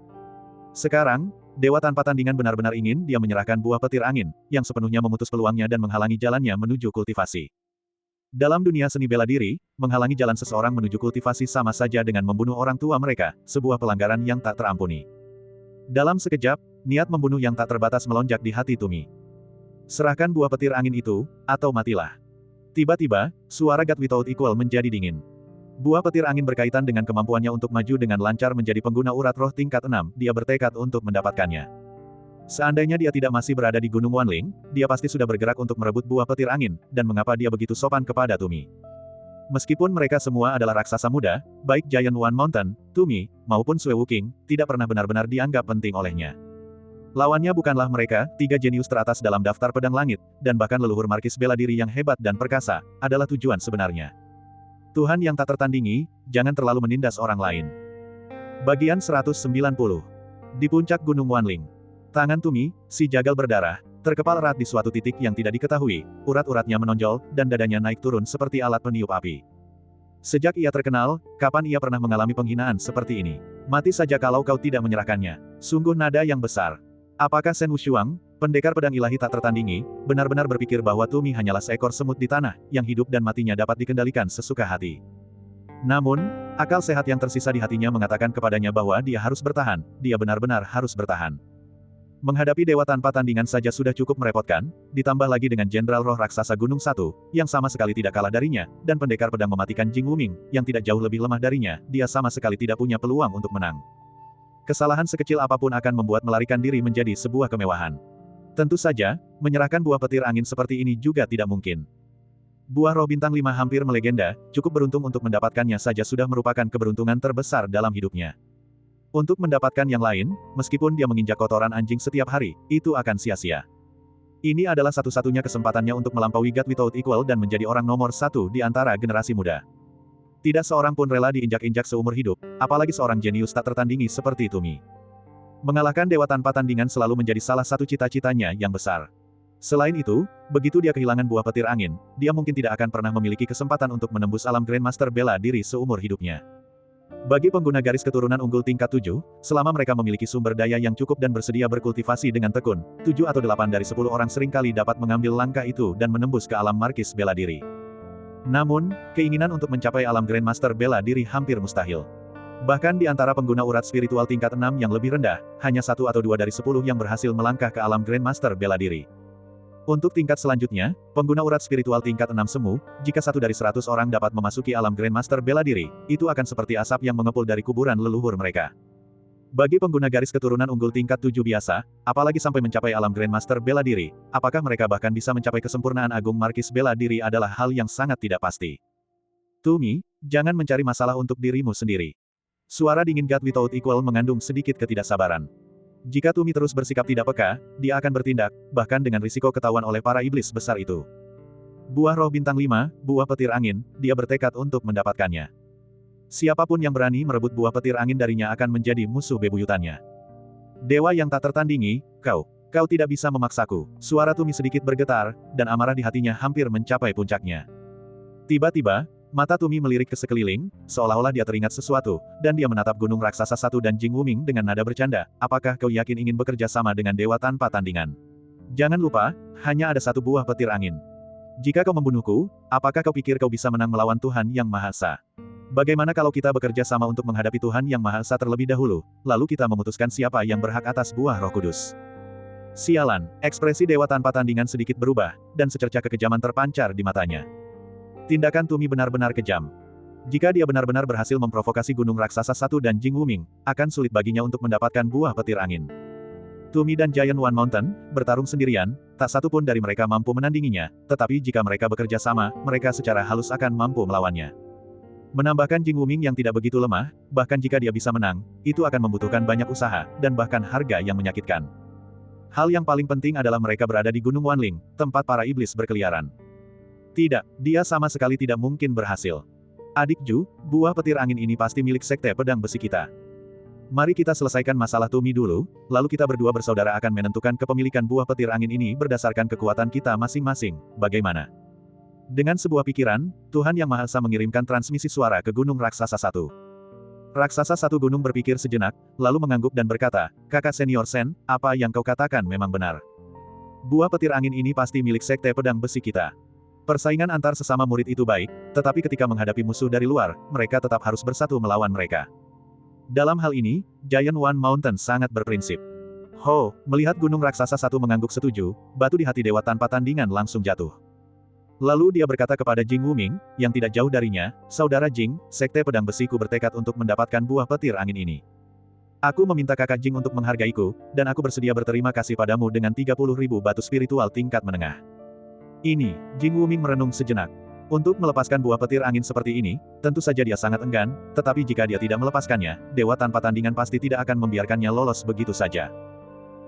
Sekarang, dewa tanpa tandingan benar-benar ingin dia menyerahkan buah petir angin, yang sepenuhnya memutus peluangnya dan menghalangi jalannya menuju kultivasi. Dalam dunia seni bela diri, menghalangi jalan seseorang menuju kultivasi sama saja dengan membunuh orang tua mereka, sebuah pelanggaran yang tak terampuni. Dalam sekejap, niat membunuh yang tak terbatas melonjak di hati Tumi. Serahkan buah petir angin itu, atau matilah. Tiba-tiba, suara God Without Equal menjadi dingin. Buah petir angin berkaitan dengan kemampuannya untuk maju dengan lancar menjadi pengguna urat roh tingkat 6, dia bertekad untuk mendapatkannya. Seandainya dia tidak masih berada di Gunung Wanling, dia pasti sudah bergerak untuk merebut buah petir angin, dan mengapa dia begitu sopan kepada Tumi. Meskipun mereka semua adalah raksasa muda, baik Giant One Mountain, Tumi, maupun Sue Wuking, tidak pernah benar-benar dianggap penting olehnya. Lawannya bukanlah mereka, 3 jenius teratas dalam daftar pedang langit, dan bahkan leluhur markis bela diri yang hebat dan perkasa, adalah tujuan sebenarnya. Tuhan yang tak tertandingi, jangan terlalu menindas orang lain. Bagian 190. Di puncak Gunung Wanling. Tangan Tumi, si jagal berdarah, terkepal erat di suatu titik yang tidak diketahui, urat-uratnya menonjol, dan dadanya naik turun seperti alat peniup api. Sejak ia terkenal, kapan ia pernah mengalami penghinaan seperti ini? Mati saja kalau kau tidak menyerahkannya. Sungguh nada yang besar. Apakah Shen Wushuang, pendekar pedang ilahi tak tertandingi, benar-benar berpikir bahwa Tumi hanyalah seekor semut di tanah, yang hidup dan matinya dapat dikendalikan sesuka hati? Namun, akal sehat yang tersisa di hatinya mengatakan kepadanya bahwa dia harus bertahan, dia benar-benar harus bertahan. Menghadapi dewa tanpa tandingan saja sudah cukup merepotkan, ditambah lagi dengan Jenderal Roh Raksasa Gunung Satu, yang sama sekali tidak kalah darinya, dan pendekar pedang mematikan Jing Wuming, yang tidak jauh lebih lemah darinya, dia sama sekali tidak punya peluang untuk menang. Kesalahan sekecil apapun akan membuat melarikan diri menjadi sebuah kemewahan. Tentu saja, menyerahkan buah petir angin seperti ini juga tidak mungkin. Buah roh bintang 5 hampir melegenda, cukup beruntung untuk mendapatkannya saja sudah merupakan keberuntungan terbesar dalam hidupnya. Untuk mendapatkan yang lain, meskipun dia menginjak kotoran anjing setiap hari, itu akan sia-sia. Ini adalah satu-satunya kesempatannya untuk melampaui God Without Equal dan menjadi orang nomor satu di antara generasi muda. Tidak seorang pun rela diinjak-injak seumur hidup, apalagi seorang jenius tak tertandingi seperti Tumi. Mengalahkan dewa tanpa tandingan selalu menjadi salah satu cita-citanya yang besar. Selain itu, begitu dia kehilangan buah petir angin, dia mungkin tidak akan pernah memiliki kesempatan untuk menembus alam Grandmaster bela diri seumur hidupnya. Bagi pengguna garis keturunan unggul tingkat 7, selama mereka memiliki sumber daya yang cukup dan bersedia berkultivasi dengan tekun, 7 atau 8 dari 10 orang seringkali dapat mengambil langkah itu dan menembus ke alam markis bela diri. Namun, keinginan untuk mencapai alam Grandmaster bela diri hampir mustahil. Bahkan di antara pengguna urat spiritual tingkat 6 yang lebih rendah, hanya 1 atau 2 dari 10 yang berhasil melangkah ke alam Grandmaster bela diri. Untuk tingkat selanjutnya, pengguna urat spiritual tingkat 6 semu, jika 1 dari 100 orang dapat memasuki alam Grandmaster bela diri, itu akan seperti asap yang mengepul dari kuburan leluhur mereka. Bagi pengguna garis keturunan unggul tingkat 7 biasa, apalagi sampai mencapai alam Grandmaster bela diri, apakah mereka bahkan bisa mencapai kesempurnaan agung markis bela diri adalah hal yang sangat tidak pasti. Tumi, jangan mencari masalah untuk dirimu sendiri. Suara dingin God Without Equal mengandung sedikit ketidaksabaran. Jika Tumi terus bersikap tidak peka, dia akan bertindak, bahkan dengan risiko ketahuan oleh para iblis besar itu. Buah roh bintang 5, buah petir angin, dia bertekad untuk mendapatkannya. Siapapun yang berani merebut buah petir angin darinya akan menjadi musuh bebuyutannya. Dewa yang tak tertandingi, kau tidak bisa memaksaku. Suara Tumi sedikit bergetar, dan amarah di hatinya hampir mencapai puncaknya. Tiba-tiba, mata Tumi melirik ke sekeliling, seolah-olah dia teringat sesuatu, dan dia menatap Gunung Raksasa Satu dan Jing Wuming dengan nada bercanda, apakah kau yakin ingin bekerja sama dengan dewa tanpa tandingan? Jangan lupa, hanya ada 1 buah petir angin. Jika kau membunuhku, apakah kau pikir kau bisa menang melawan Tuhan Yang Maha Esa? Bagaimana kalau kita bekerja sama untuk menghadapi Tuhan Yang Maha Esa terlebih dahulu, lalu kita memutuskan siapa yang berhak atas buah roh kudus? Sialan, ekspresi dewa tanpa tandingan sedikit berubah, dan secercah kekejaman terpancar di matanya. Tindakan Tumi benar-benar kejam. Jika dia benar-benar berhasil memprovokasi Gunung Raksasa Satu dan Jing Wuming, akan sulit baginya untuk mendapatkan buah petir angin. Tumi dan Giant One Mountain bertarung sendirian, tak satu pun dari mereka mampu menandinginya, tetapi jika mereka bekerja sama, mereka secara halus akan mampu melawannya. Menambahkan Jing Wuming yang tidak begitu lemah, bahkan jika dia bisa menang, itu akan membutuhkan banyak usaha, dan bahkan harga yang menyakitkan. Hal yang paling penting adalah mereka berada di Gunung Wanling, tempat para iblis berkeliaran. Tidak, dia sama sekali tidak mungkin berhasil. Adik Ju, buah petir angin ini pasti milik Sekte Pedang Besi kita. Mari kita selesaikan masalah Tumi dulu, lalu kita berdua bersaudara akan menentukan kepemilikan buah petir angin ini berdasarkan kekuatan kita masing-masing, bagaimana? Dengan sebuah pikiran, Tuhan Yang Maha Esa mengirimkan transmisi suara ke Gunung Raksasa Satu. Raksasa Satu Gunung berpikir sejenak, lalu mengangguk dan berkata, Kakak senior Sen, apa yang kau katakan memang benar. Buah petir angin ini pasti milik Sekte Pedang Besi kita. Persaingan antar sesama murid itu baik, tetapi ketika menghadapi musuh dari luar, mereka tetap harus bersatu melawan mereka. Dalam hal ini, Giant One Mountain sangat berprinsip. Ho, melihat Gunung Raksasa Satu mengangguk setuju, batu di hati dewa tanpa tandingan langsung jatuh. Lalu dia berkata kepada Jing Wuming, yang tidak jauh darinya, Saudara Jing, Sekte Pedang Besiku bertekad untuk mendapatkan buah petir angin ini. Aku meminta kakak Jing untuk menghargaiku, dan aku bersedia berterima kasih padamu dengan 30.000 batu spiritual tingkat menengah. Ini, Jing Wuming merenung sejenak. Untuk melepaskan buah petir angin seperti ini, tentu saja dia sangat enggan, tetapi jika dia tidak melepaskannya, dewa tanpa tandingan pasti tidak akan membiarkannya lolos begitu saja.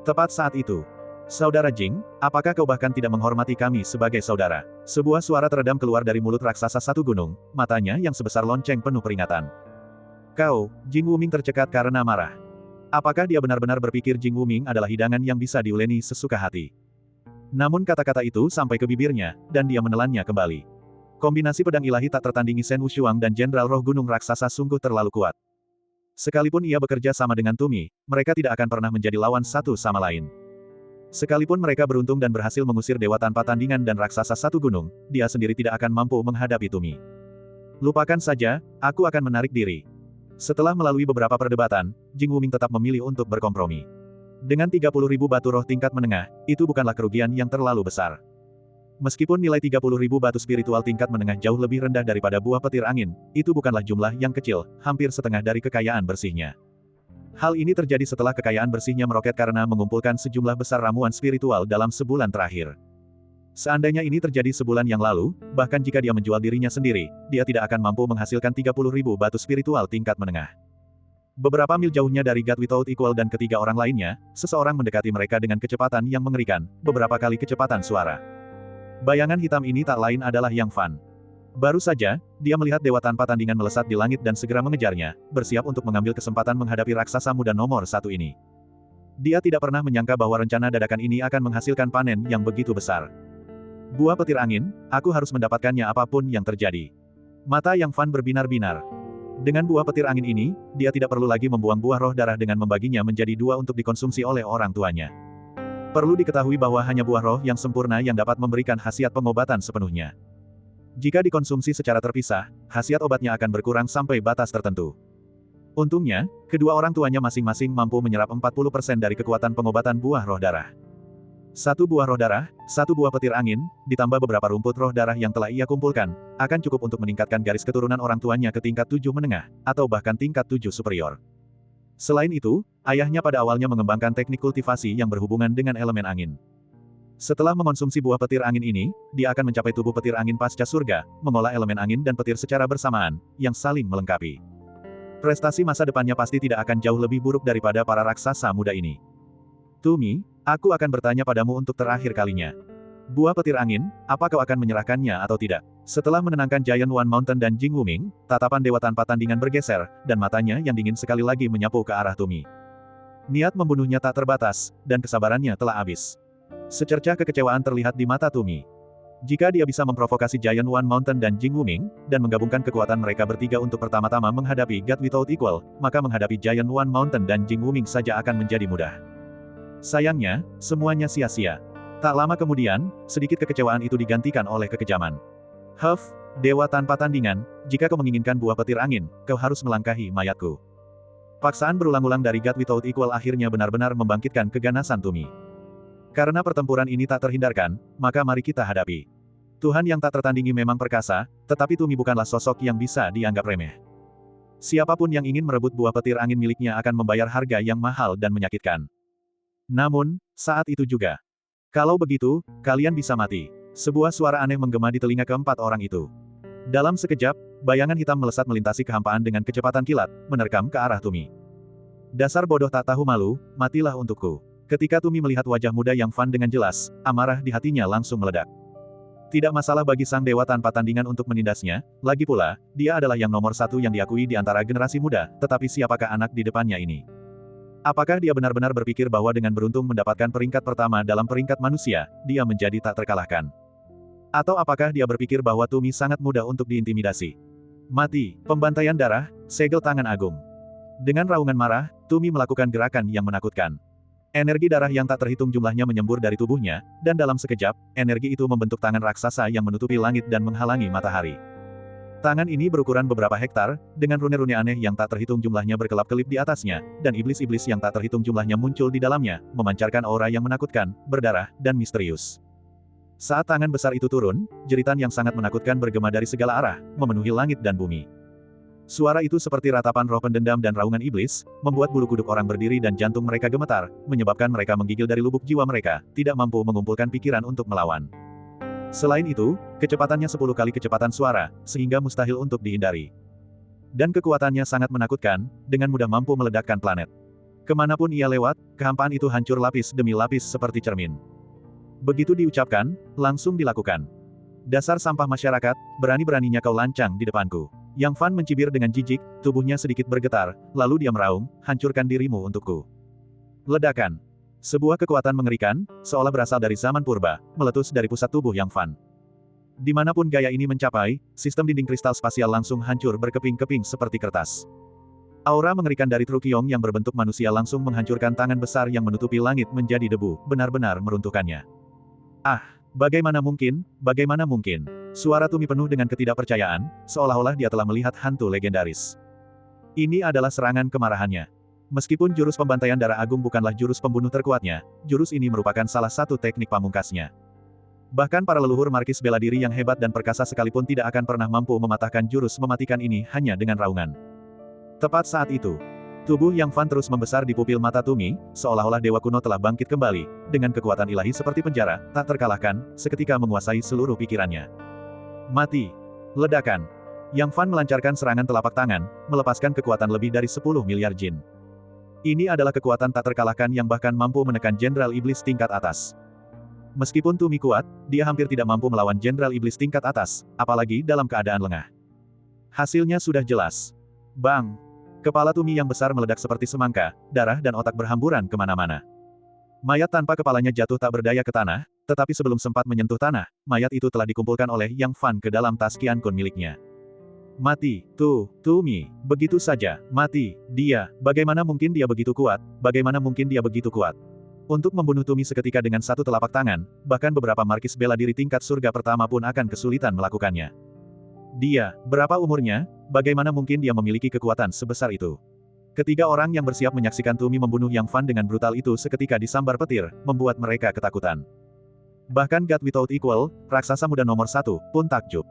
Tepat saat itu, Saudara Jing, apakah kau bahkan tidak menghormati kami sebagai saudara? Sebuah suara teredam keluar dari mulut raksasa Satu Gunung, matanya yang sebesar lonceng penuh peringatan. Kau, Jing Wuming tercekat karena marah. Apakah dia benar-benar berpikir Jing Wuming adalah hidangan yang bisa diuleni sesuka hati? Namun kata-kata itu sampai ke bibirnya, dan dia menelannya kembali. Kombinasi pedang ilahi tak tertandingi Shen Wushuang dan Jenderal Roh Gunung Raksasa sungguh terlalu kuat. Sekalipun ia bekerja sama dengan Tumi, mereka tidak akan pernah menjadi lawan satu sama lain. Sekalipun mereka beruntung dan berhasil mengusir dewa tanpa tandingan dan raksasa Satu Gunung, dia sendiri tidak akan mampu menghadapi Tumi. Lupakan saja, aku akan menarik diri. Setelah melalui beberapa perdebatan, Jing Wuming tetap memilih untuk berkompromi. Dengan 30.000 batu roh tingkat menengah, itu bukanlah kerugian yang terlalu besar. Meskipun nilai 30.000 batu spiritual tingkat menengah jauh lebih rendah daripada buah petir angin, itu bukanlah jumlah yang kecil, hampir setengah dari kekayaan bersihnya. Hal ini terjadi setelah kekayaan bersihnya meroket karena mengumpulkan sejumlah besar ramuan spiritual dalam sebulan terakhir. Seandainya ini terjadi sebulan yang lalu, bahkan jika dia menjual dirinya sendiri, dia tidak akan mampu menghasilkan 30.000 batu spiritual tingkat menengah. Beberapa mil jauhnya dari God Without Equal dan ketiga orang lainnya, seseorang mendekati mereka dengan kecepatan yang mengerikan, beberapa kali kecepatan suara. Bayangan hitam ini tak lain adalah Yang Fan. Baru saja, dia melihat dewa tanpa tandingan melesat di langit dan segera mengejarnya, bersiap untuk mengambil kesempatan menghadapi raksasa muda nomor satu ini. Dia tidak pernah menyangka bahwa rencana dadakan ini akan menghasilkan panen yang begitu besar. Buah petir angin, aku harus mendapatkannya apapun yang terjadi. Mata Yang Fan berbinar-binar. Dengan buah petir angin ini, dia tidak perlu lagi membuang buah roh darah dengan membaginya menjadi dua untuk dikonsumsi oleh orang tuanya. Perlu diketahui bahwa hanya buah roh yang sempurna yang dapat memberikan khasiat pengobatan sepenuhnya. Jika dikonsumsi secara terpisah, khasiat obatnya akan berkurang sampai batas tertentu. Untungnya, kedua orang tuanya masing-masing mampu menyerap 40% dari kekuatan pengobatan buah roh darah. Satu buah roh darah, satu buah petir angin, ditambah beberapa rumput roh darah yang telah ia kumpulkan, akan cukup untuk meningkatkan garis keturunan orang tuanya ke tingkat 7 menengah, atau bahkan tingkat 7 superior. Selain itu, ayahnya pada awalnya mengembangkan teknik kultivasi yang berhubungan dengan elemen angin. Setelah mengonsumsi buah petir angin ini, dia akan mencapai tubuh petir angin pasca surga, mengolah elemen angin dan petir secara bersamaan, yang saling melengkapi. Prestasi masa depannya pasti tidak akan jauh lebih buruk daripada para raksasa muda ini. Tumi, aku akan bertanya padamu untuk terakhir kalinya. Buah petir angin, apa kau akan menyerahkannya atau tidak? Setelah menenangkan Giant One Mountain dan Jing Wuming, tatapan dewa tanpa tandingan bergeser, dan matanya yang dingin sekali lagi menyapu ke arah Tumi. Niat membunuhnya tak terbatas, dan kesabarannya telah habis. Secercah kekecewaan terlihat di mata Tumi. Jika dia bisa memprovokasi Giant One Mountain dan Jing Wuming, dan menggabungkan kekuatan mereka bertiga untuk pertama-tama menghadapi God Without Equal, maka menghadapi Giant One Mountain dan Jing Wuming saja akan menjadi mudah. Sayangnya, semuanya sia-sia. Tak lama kemudian, sedikit kekecewaan itu digantikan oleh kekejaman. Huff, dewa tanpa tandingan, jika kau menginginkan buah petir angin, kau harus melangkahi mayatku. Paksaan berulang-ulang dari God Without Equal akhirnya benar-benar membangkitkan keganasan Tumi. Karena pertempuran ini tak terhindarkan, maka mari kita hadapi. Tuhan yang tak tertandingi memang perkasa, tetapi Tumi bukanlah sosok yang bisa dianggap remeh. Siapapun yang ingin merebut buah petir angin miliknya akan membayar harga yang mahal dan menyakitkan. Namun, saat itu juga. Kalau begitu, kalian bisa mati. Sebuah suara aneh menggema di telinga keempat orang itu. Dalam sekejap, bayangan hitam melesat melintasi kehampaan dengan kecepatan kilat, menerkam ke arah Tumi. Dasar bodoh tak tahu malu, matilah untukku. Ketika Tumi melihat wajah muda Yang Fan dengan jelas, amarah di hatinya langsung meledak. Tidak masalah bagi sang dewa tanpa tandingan untuk menindasnya, lagi pula, dia adalah yang nomor satu yang diakui di antara generasi muda, tetapi siapakah anak di depannya ini? Apakah dia benar-benar berpikir bahwa dengan beruntung mendapatkan peringkat pertama dalam peringkat manusia, dia menjadi tak terkalahkan? Atau apakah dia berpikir bahwa Tumi sangat mudah untuk diintimidasi? Mati, pembantaian darah, segel tangan agung. Dengan raungan marah, Tumi melakukan gerakan yang menakutkan. Energi darah yang tak terhitung jumlahnya menyembur dari tubuhnya, dan dalam sekejap, energi itu membentuk tangan raksasa yang menutupi langit dan menghalangi matahari. Tangan ini berukuran beberapa hektar, dengan rune-rune aneh yang tak terhitung jumlahnya berkelap-kelip di atasnya, dan iblis-iblis yang tak terhitung jumlahnya muncul di dalamnya, memancarkan aura yang menakutkan, berdarah, dan misterius. Saat tangan besar itu turun, jeritan yang sangat menakutkan bergema dari segala arah, memenuhi langit dan bumi. Suara itu seperti ratapan roh pendendam dan raungan iblis, membuat bulu kuduk orang berdiri dan jantung mereka gemetar, menyebabkan mereka menggigil dari lubuk jiwa mereka, tidak mampu mengumpulkan pikiran untuk melawan. Selain itu, kecepatannya 10 kali kecepatan suara, sehingga mustahil untuk dihindari. Dan kekuatannya sangat menakutkan, dengan mudah mampu meledakkan planet. Kemanapun ia lewat, kehampaan itu hancur lapis demi lapis seperti cermin. Begitu diucapkan, langsung dilakukan. Dasar sampah masyarakat, berani-beraninya kau lancang di depanku. Yang Fan mencibir dengan jijik, tubuhnya sedikit bergetar, lalu dia meraung, hancurkan dirimu untukku. Ledakan. Sebuah kekuatan mengerikan, seolah berasal dari zaman purba, meletus dari pusat tubuh Yang Fan. Dimanapun gaya ini mencapai, sistem dinding kristal spasial langsung hancur berkeping-keping seperti kertas. Aura mengerikan dari Trukyong yang berbentuk manusia langsung menghancurkan tangan besar yang menutupi langit menjadi debu, benar-benar meruntuhkannya. Ah, bagaimana mungkin, bagaimana mungkin? Suara Tumi penuh dengan ketidakpercayaan, seolah-olah dia telah melihat hantu legendaris. Ini adalah serangan kemarahannya. Meskipun jurus pembantaian darah agung bukanlah jurus pembunuh terkuatnya, jurus ini merupakan salah satu teknik pamungkasnya. Bahkan para leluhur markis bela diri yang hebat dan perkasa sekalipun tidak akan pernah mampu mematahkan jurus mematikan ini hanya dengan raungan. Tepat saat itu, tubuh Yang Fan terus membesar di pupil mata Tumi, seolah-olah dewa kuno telah bangkit kembali, dengan kekuatan ilahi seperti penjara, tak terkalahkan, seketika menguasai seluruh pikirannya. Mati. Ledakan. Yang Fan melancarkan serangan telapak tangan, melepaskan kekuatan lebih dari 10 miliar jin. Ini adalah kekuatan tak terkalahkan yang bahkan mampu menekan Jenderal Iblis tingkat atas. Meskipun Tumi kuat, dia hampir tidak mampu melawan Jenderal Iblis tingkat atas, apalagi dalam keadaan lengah. Hasilnya sudah jelas. Bang! Kepala Tumi yang besar meledak seperti semangka, darah dan otak berhamburan kemana-mana. Mayat tanpa kepalanya jatuh tak berdaya ke tanah, tetapi sebelum sempat menyentuh tanah, mayat itu telah dikumpulkan oleh Yang Fan ke dalam tas Qiankun miliknya. Mati, Tumi, begitu saja, mati, dia, bagaimana mungkin dia begitu kuat, bagaimana mungkin dia begitu kuat. Untuk membunuh Tumi seketika dengan satu telapak tangan, bahkan beberapa markis bela diri tingkat surga pertama pun akan kesulitan melakukannya. Dia, berapa umurnya, bagaimana mungkin dia memiliki kekuatan sebesar itu. Ketiga orang yang bersiap menyaksikan Tumi membunuh Yang Fan dengan brutal itu seketika disambar petir, membuat mereka ketakutan. Bahkan God Without Equal, raksasa muda nomor 1, pun takjub.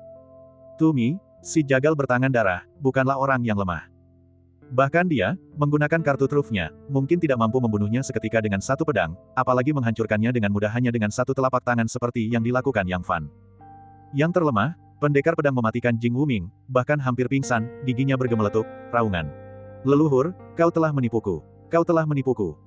Tumi, si jagal bertangan darah, bukanlah orang yang lemah. Bahkan dia, menggunakan kartu trufnya, mungkin tidak mampu membunuhnya seketika dengan satu pedang, apalagi menghancurkannya dengan mudah hanya dengan satu telapak tangan seperti yang dilakukan Yang Fan. Yang terlemah, pendekar pedang mematikan Jing Wuming, bahkan hampir pingsan, giginya bergemeletuk, raungan. Leluhur, kau telah menipuku. Kau telah menipuku.